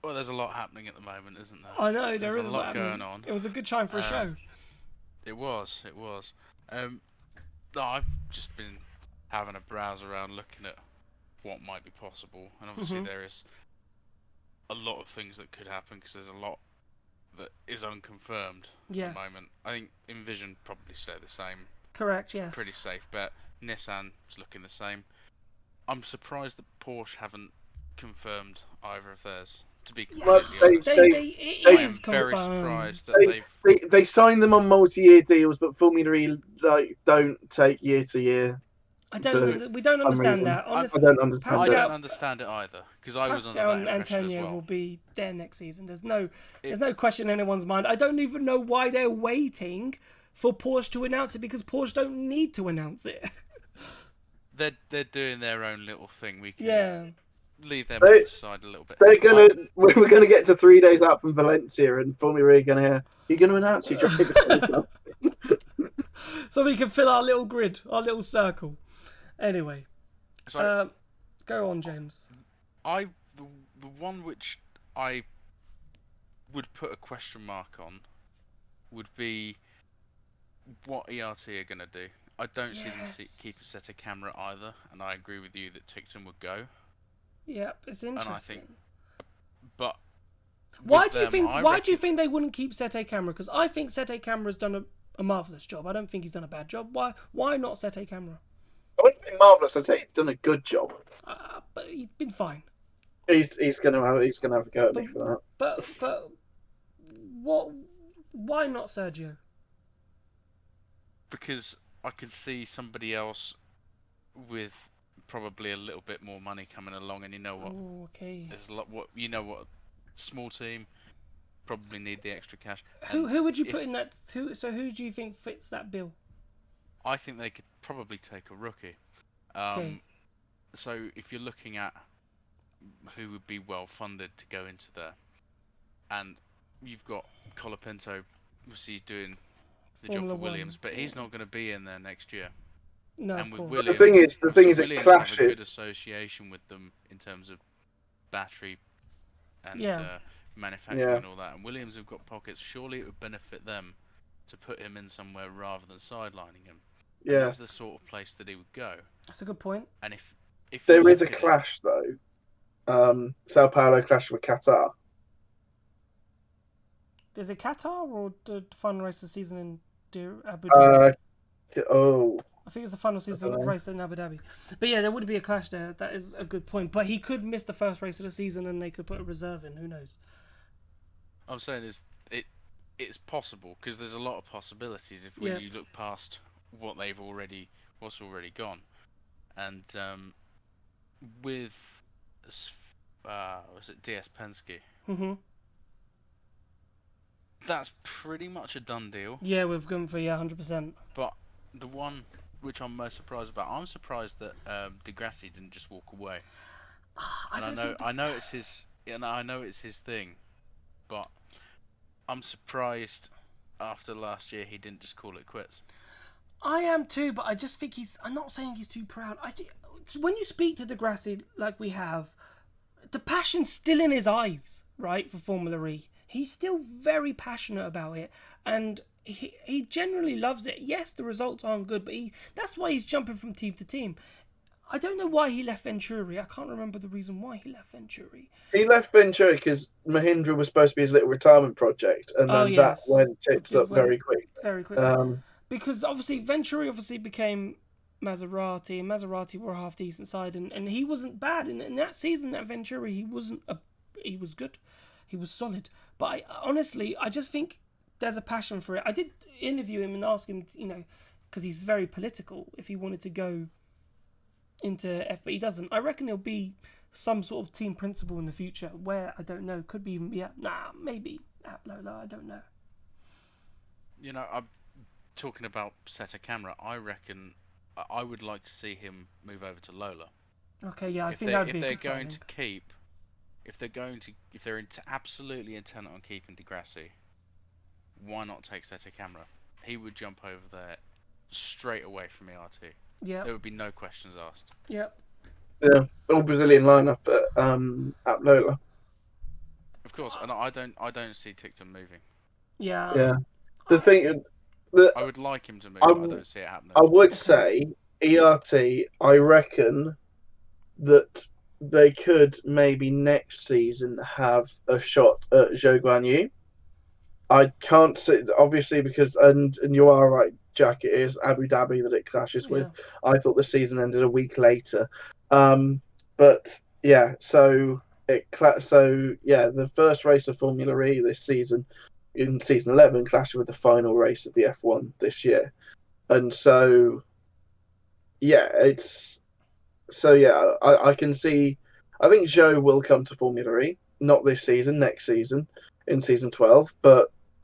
Well, there's a lot happening at the moment, isn't there? I know, there's is a lot going on. It was a good time for a show. It was. No, I've just been having a browse around looking at what might be possible, and obviously there is a lot of things that could happen because there's a lot that is unconfirmed at the moment. I think Envision probably stay the same. Correct, yes. Pretty safe bet. Nissan's looking the same. I'm surprised that Porsche haven't confirmed either of theirs. To be completely honest, I am very surprised that they signed them on multi-year deals, but Formula E don't take year to year. We don't understand that. Honestly, I don't understand. I don't understand it either, because I was under that impression Antonio as well. will be there next season. There's no question in anyone's mind. I don't even know why they're waiting for Porsche to announce it, because Porsche don't need to announce it. They're doing their own little thing. We can leave them aside a little bit. We're gonna get to 3 days out from Valencia, and Formula E are gonna announce your driver. So we can fill our little grid, our little circle. Anyway, go on, James. The one which I would put a question mark on would be what ERT are going to do. I don't see them keep a set of camera either, and I agree with you that Ticton would go. Yep, it's interesting. And I think, but why do you think they wouldn't keep Sete Camera? Because I think Sete Camera's done a marvelous job. I don't think he's done a bad job. Why not Sete Camera? I wouldn't be marvelous. I'd say he's done a good job. But he's been fine. He's gonna have a go at me for that. But what? Why not Sergio? Because I can see somebody else with probably a little bit more money coming along, and you know what? Ooh, okay. There's a lot. Small team probably need the extra cash. Who would you put in that? Who do you think fits that bill? I think they could probably take a rookie. Okay. So if you're looking at who would be well funded to go into there, and you've got Colapinto, obviously he's doing the job for Williams, but he's not going to be in there next year. No, and with of course. Williams, the thing is, Williams it clashes. have a good association with them in terms of battery and manufacturing and all that. And Williams have got pockets. Surely it would benefit them to put him in somewhere rather than sidelining him. Yeah, and that's the sort of place that he would go. That's a good point. And if there is a clash though, Sao Paulo clash with Qatar. Is it Qatar or the final race of the season in Abu Dhabi? I think it's the final season race in Abu Dhabi. But yeah, there would be a clash there. That is a good point. But he could miss the first race of the season, and they could put a reserve in. Who knows? I'm saying it's possible, because there's a lot of possibilities if you look past what's already gone, and with was it DS Penske? Mm-hmm. That's pretty much a done deal. Yeah, we've gone for 100%. But the one which I'm most surprised about, I'm surprised that Degrassi didn't just walk away. I know it's his thing, but I'm surprised after last year he didn't just call it quits. I am too, but I just think I'm not saying he's too proud. When you speak to Degrassi like we have, the passion's still in his eyes, right, for Formula E. he's still very passionate about it, and he generally loves it. Yes, the results aren't good, but that's why he's jumping from team to team. I don't know why he left Venturi. I can't remember the reason why he left Venturi. He left Venturi because Mahindra was supposed to be his little retirement project, and then that went tits up very quick. Very quick. Because obviously Venturi became Maserati, and Maserati were a half decent side, and he wasn't bad in that season at Venturi. He was good, he was solid. But I just think there's a passion for it. I did interview him and ask him, because he's very political, if he wanted to go into F, but he doesn't. I reckon he'll be some sort of team principal in the future. Where, I don't know. Could be even be maybe at Lola. I don't know. I'm talking about Seta Camera. I reckon I would like to see him move over to Lola. Okay, yeah, I think that'd be a good going to keep, if they're absolutely intent on keeping Di Grassi, why not take Seta Camera? He would jump over there straight away from ERT. Yeah. There would be no questions asked. Yep. Yeah, all Brazilian lineup at Lola. Of course, and I don't see Ticktum moving. Yeah. Yeah. The thing, I would like him to move. I don't see it happening. I would say ERT. I reckon that they could maybe next season have a shot at Zhou Guanyu. I can't see, obviously, because and you are right, Jack. It is Abu Dhabi that it clashes with. I thought the season ended a week later, but yeah. So the first race of Formula E this season, in season 11, clashed with the final race of the F1 this year, and so yeah, I can see. I think Zhou will come to Formula E, not this season, next season, in season 12,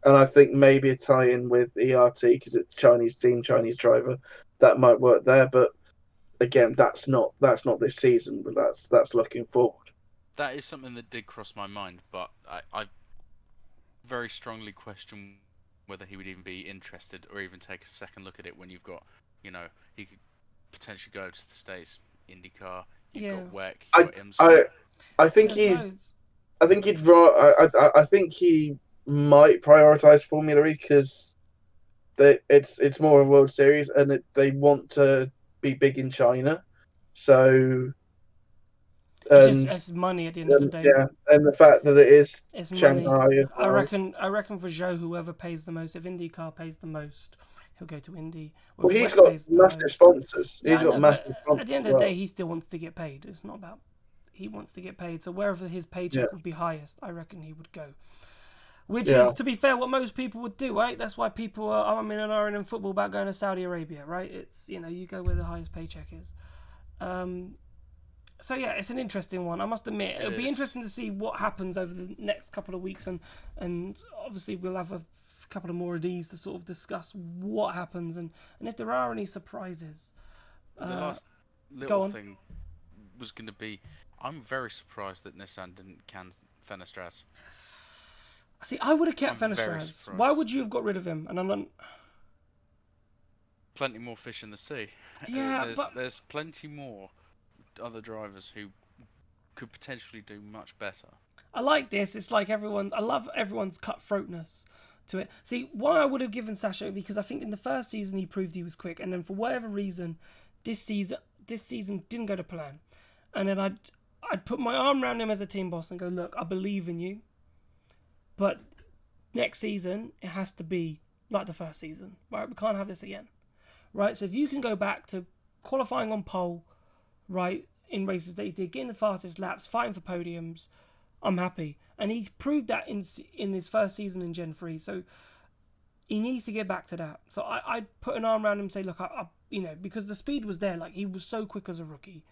and I think maybe a tie-in with ERT because it's Chinese team, Chinese driver, that might work there. But again, that's not this season, but that's looking forward. That is something that did cross my mind, but I very strongly question whether he would even be interested or even take a second look at it when you've got, he could potentially go to the States, IndyCar, you've got WEC, you've got IMSA. I think he might prioritize Formula E because it's more a World Series and they want to be big in China, so it's money at the end of the day. Yeah, and the fact that it's Shanghai. Money. I reckon for Zhou, whoever pays the most, if IndyCar pays the most, he'll go to Indy. Well, he's got massive sponsors. He's got massive sponsors. At the end of the day, he still wants to get paid. It's not about he wants to get paid. So wherever his paycheck would be highest, I reckon he would go. Which is, to be fair, what most people would do, right? That's why people are in football about going to Saudi Arabia, right? It's, you go where the highest paycheck is. So yeah, it's an interesting one. I must admit, it'll be interesting to see what happens over the next couple of weeks, and obviously we'll have a couple of more of these to sort of discuss what happens and if there are any surprises. The last little thing was going to be, I'm very surprised that Nissan didn't can Fenestras. See, I would have kept Fenestras. Why would you have got rid of him? And I'm not. Plenty more fish in the sea. Yeah, there's plenty more other drivers who could potentially do much better. I like this. It's like I love everyone's cutthroatness to it. See, why I would have given Sasha, because I think in the first season he proved he was quick, and then for whatever reason, this season didn't go to plan, and then I'd put my arm around him as a team boss and go, look, I believe in you. But next season, it has to be like the first season, right? We can't have this again, right? So if you can go back to qualifying on pole, right, in races that he did, getting the fastest laps, fighting for podiums, I'm happy. And he's proved that in his first season in Gen 3, so he needs to get back to that. So I'd put an arm around him and say, look, because the speed was there, like he was so quick as a rookie.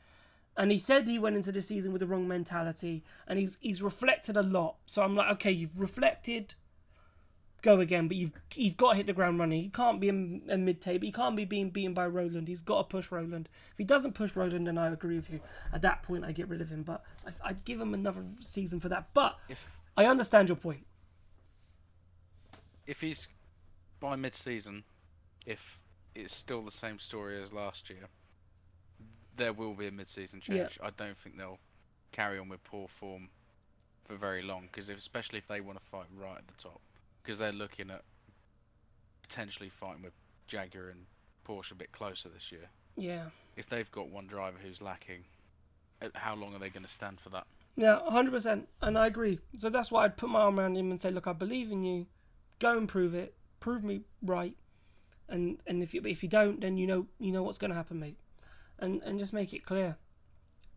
And he said he went into this season with the wrong mentality, and he's reflected a lot. So I'm like, okay, you've reflected, go again. But he's got to hit the ground running. He can't be a mid-table. He can't be being beaten by Roland. He's got to push Roland. If he doesn't push Roland, then I agree with you. At that point, I get rid of him. But I'd give him another season for that. But I understand your point. If he's by mid-season, if it's still the same story as last year, there will be a mid-season change. I don't think they'll carry on with poor form for very long, because especially if they want to fight right at the top, because they're looking at potentially fighting with Jaguar and Porsche a bit closer this year. Yeah. If they've got one driver who's lacking, how long are they going to stand for that? Yeah, 100%, and I agree. So that's why I'd put my arm around him and say, look, I believe in you. Go and prove it. Prove me right. And if you don't, then you know what's going to happen, mate. And just make it clear.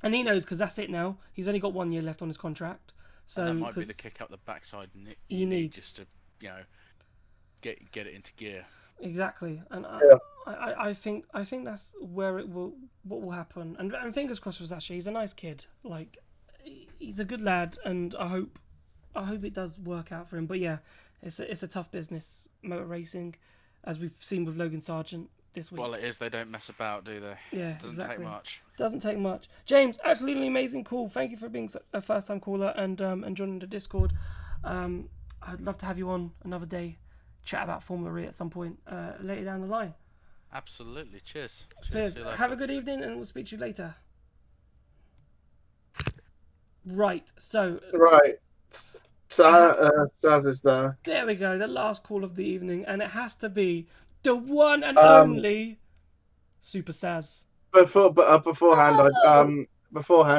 And he knows, because that's it now. He's only got 1 year left on his contract. So and that might be the kick up the backside you need just to, get it into gear. Exactly, and I think that's where what will happen. And fingers crossed for Sasha. He's a nice kid. Like, he's a good lad, and I hope it does work out for him. But yeah, it's a tough business, motor racing, as we've seen with Logan Sargent this week. Well, it is. They don't mess about, do they? Yeah, Doesn't take much. Doesn't take much. James, absolutely amazing call. Thank you for being a first-time caller and joining the Discord. I'd love to have you on another day, chat about Formula E at some point later down the line. Absolutely. Cheers. Cheers. Have a good evening, and we'll speak to you later. Right. So. Right. Saz is there. There we go. The last call of the evening, and it has to be the one and only Super Saz. Beforehand,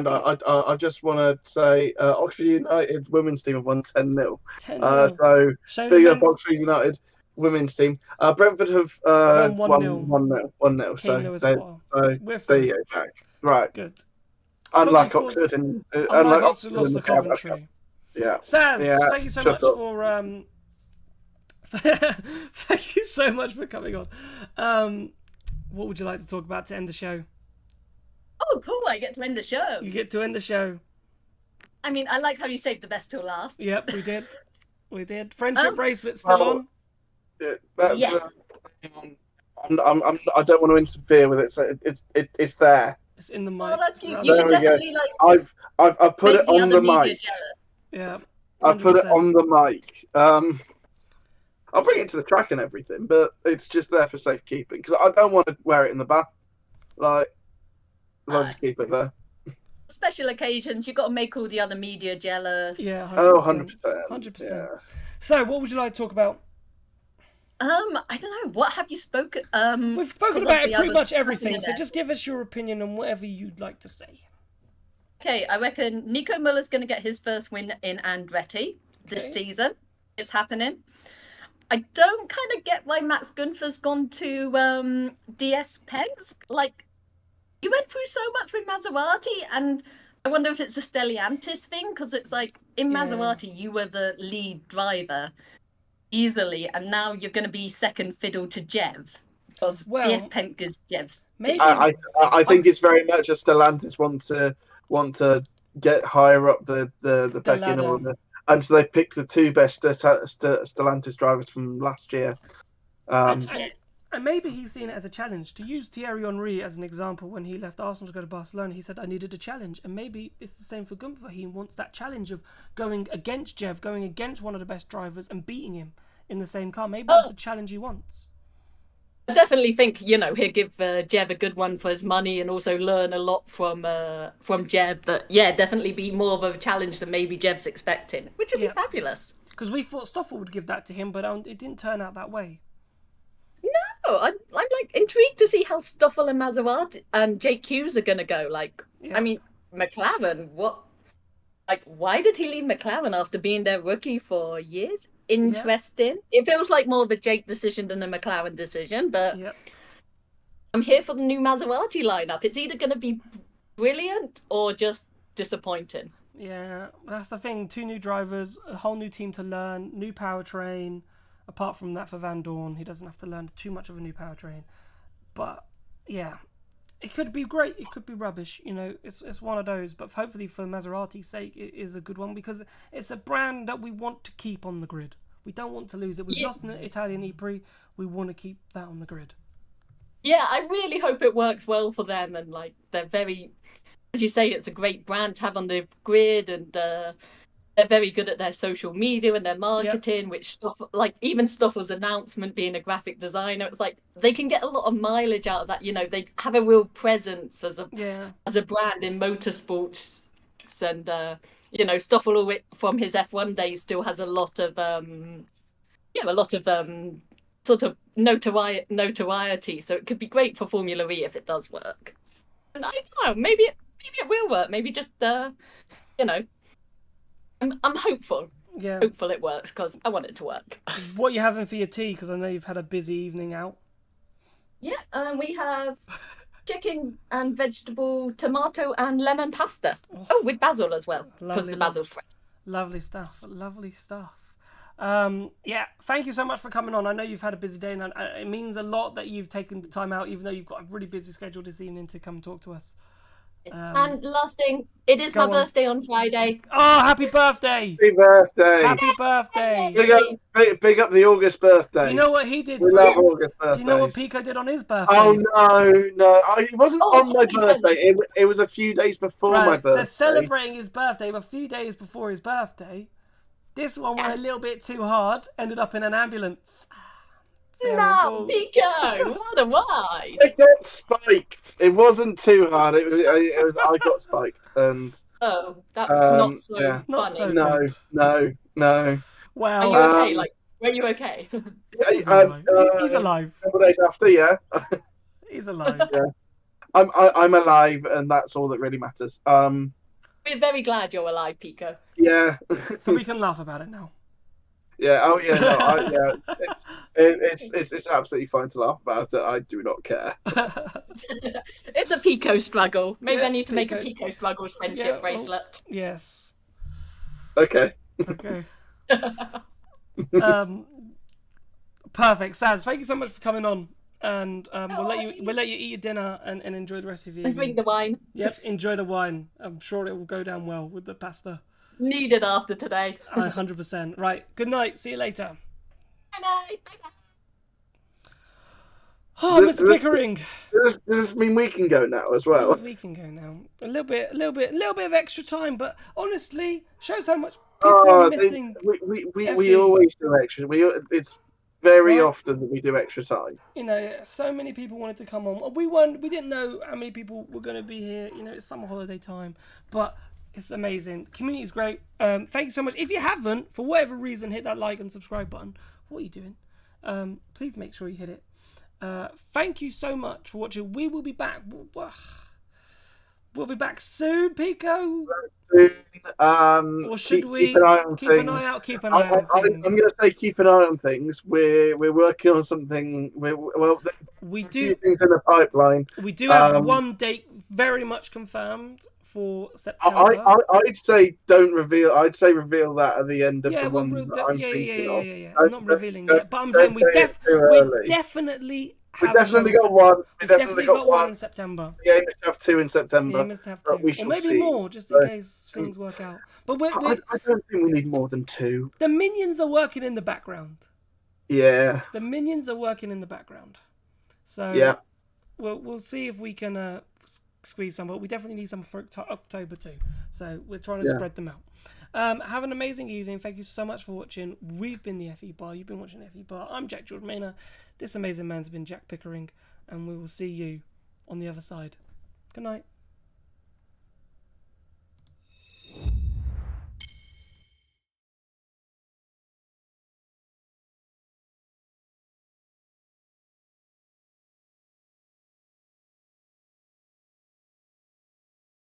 I just want to say Oxford United's women's team have won 10-0. 10-0. So big up Oxford United women's team. Brentford have won 1-0. So there you go, Jack. Right. Good. Unlike Oxford and unlike Oxford lost the Coventry. Yeah. Saz, thank you so much for thank you so much for coming on. What would you like to talk about to end the show? Oh, cool! I get to end the show. You get to end the show. I mean, I like how you saved the best till last. Yep, we did. We did. Friendship bracelet still on. Yeah, yes. I don't want to interfere with it, so it's there. It's in the mic. Oh, that's cute. You should definitely I've put it on the mic. Yeah. 100%. I put it on the mic. I'll bring it to the track and everything, but it's just there for safekeeping because I don't want to wear it in the bath. I'll just keep it there. Special occasions, you've got to make all the other media jealous. Yeah. 100%. 100%. Yeah. So, what would you like to talk about? I don't know. What have you spoken? We've spoken about it pretty much everything. So just give us your opinion on whatever you'd like to say. Okay, I reckon Nico Muller's going to get his first win in Andretti this season. It's happening. I don't kind of get why Max Gunther's gone to DS Penske. Like, you went through so much with Maserati, and I wonder if it's a Stellantis thing, because it's like, in Maserati, you were the lead driver easily, and now you're going to be second fiddle to Jev, because DS Penske is Jev's team. I think it's very much a Stellantis want to get higher up the pecking order. And so they picked the two best Stellantis drivers from last year. And maybe he's seen it as a challenge. To use Thierry Henry as an example, when he left Arsenal to go to Barcelona, he said, I needed a challenge. And maybe it's the same for Gunther. He wants that challenge of going against Jev, going against one of the best drivers and beating him in the same car. Maybe that's a challenge he wants. I definitely think, he'll give Jev a good one for his money and also learn a lot from Jev. But definitely be more of a challenge than maybe Jev's expecting, which would be fabulous. Because we thought Stoffel would give that to him, but it didn't turn out that way. No, I'm like intrigued to see how Stoffel and Maserati and Jake Hughes are gonna go. I mean, McLaren, why did he leave McLaren after being their rookie for years? Interesting. It feels like more of a Jake decision than a McLaren decision, but I'm here for the new Maserati lineup. It's either going to be brilliant or just disappointing. Yeah, that's the thing. 2 new drivers, a whole new team to learn, new powertrain. Apart from that, for Van Dorn, he doesn't have to learn too much of a new powertrain. But yeah, it could be great. It could be rubbish. It's one of those. But hopefully, for Maserati's sake, it is a good one because it's a brand that we want to keep on the grid. We don't want to lose it. We've lost an Italian E-Prix. We want to keep that on the grid. Yeah, I really hope it works well for them. And they're very, as you say, it's a great brand to have on the grid, and they're very good at their social media and their marketing, which even Stoffel's announcement being a graphic designer, it's like they can get a lot of mileage out of that. They have a real presence as a brand in motorsports points, and Stoffel from his F1 days still has a lot of sort of notoriety. So it could be great for Formula E if it does work. And I don't know, maybe it will work. Maybe just I'm hopeful. Yeah. Hopeful it works because I want it to work. What are you having for your tea? Because I know you've had a busy evening out. Yeah, we have chicken and vegetable, tomato and lemon pasta. Oh, with basil as well, because the basil's fresh. Lovely stuff. Lovely stuff. Thank you so much for coming on. I know you've had a busy day, and it means a lot that you've taken the time out, even though you've got a really busy schedule this evening, to come talk to us. And last thing, it is my birthday on Friday. Oh, happy birthday! Happy birthday! Happy birthday! Big up the August birthday. Do you know what he did? We love August birthdays. Do you know what Pico did on his birthday? Oh no! It wasn't on my birthday. It was a few days before my birthday. So celebrating his birthday a few days before his birthday. This one went a little bit too hard. Ended up in an ambulance. No, Pico! What a ride! It got spiked. It wasn't too hard. It was. I got spiked, and oh, that's not so funny. Not so No. Wow. Are you okay? Were you okay? He's alive. He's alive. Couple days after, yeah. He's alive. Yeah. I'm alive, and that's all that really matters. We're very glad you're alive, Pico. Yeah. So we can laugh about it now. Yeah. Oh yeah. No, it's absolutely fine to laugh about it. I do not care. It's a Pico struggle. Maybe I need to make a Pico struggle friendship bracelet. Yes. Okay. Okay. Perfect. Saz, thank you so much for coming on, and we'll let you eat your dinner and enjoy the rest of your and drink the wine. Yep, enjoy the wine. I'm sure it will go down well with the pasta. Needed after today. 100%. Right. Good night. See you later. Good night. Bye. Oh, Mr. Pickering. Does this mean we can go now as well? We can go now. A little bit of extra time, but honestly, shows how much people are missing. We always do extra. It's very often that we do extra time. So many people wanted to come on. We didn't know how many people were going to be here. It's summer holiday time, but it's amazing. The community is great. Thank you so much. If you haven't, for whatever reason, hit that like and subscribe button. What are you doing? Please make sure you hit it. Thank you so much for watching. We will be back. We'll be back soon, Pico. Or should we keep an eye on keep things? an eye out? Keep an eye on things. I'm going to say keep an eye on things. We're working on something. We do things in the pipeline. We do have one date very much confirmed for September. I'd say don't reveal. I'd say reveal that at the end of the one that I'm thinking of. Yeah. I'm not revealing yet, but I'm saying we definitely. We definitely got one. We definitely got one in September. The aim is to have two in September. The aim is to have two, or maybe more, just in case things work out. But I don't think we need more than two. The minions are working in the background. Yeah. The minions are working in the background. So yeah, we'll see if we can squeeze some, but we definitely need some for October too. So we're trying to spread them out. Have an amazing evening. Thank you so much for watching. We've been the FE Bar. You've been watching FE Bar. I'm Jack Jordan Maynard. This amazing man's been Jack Pickering, and we will see you on the other side. Good night.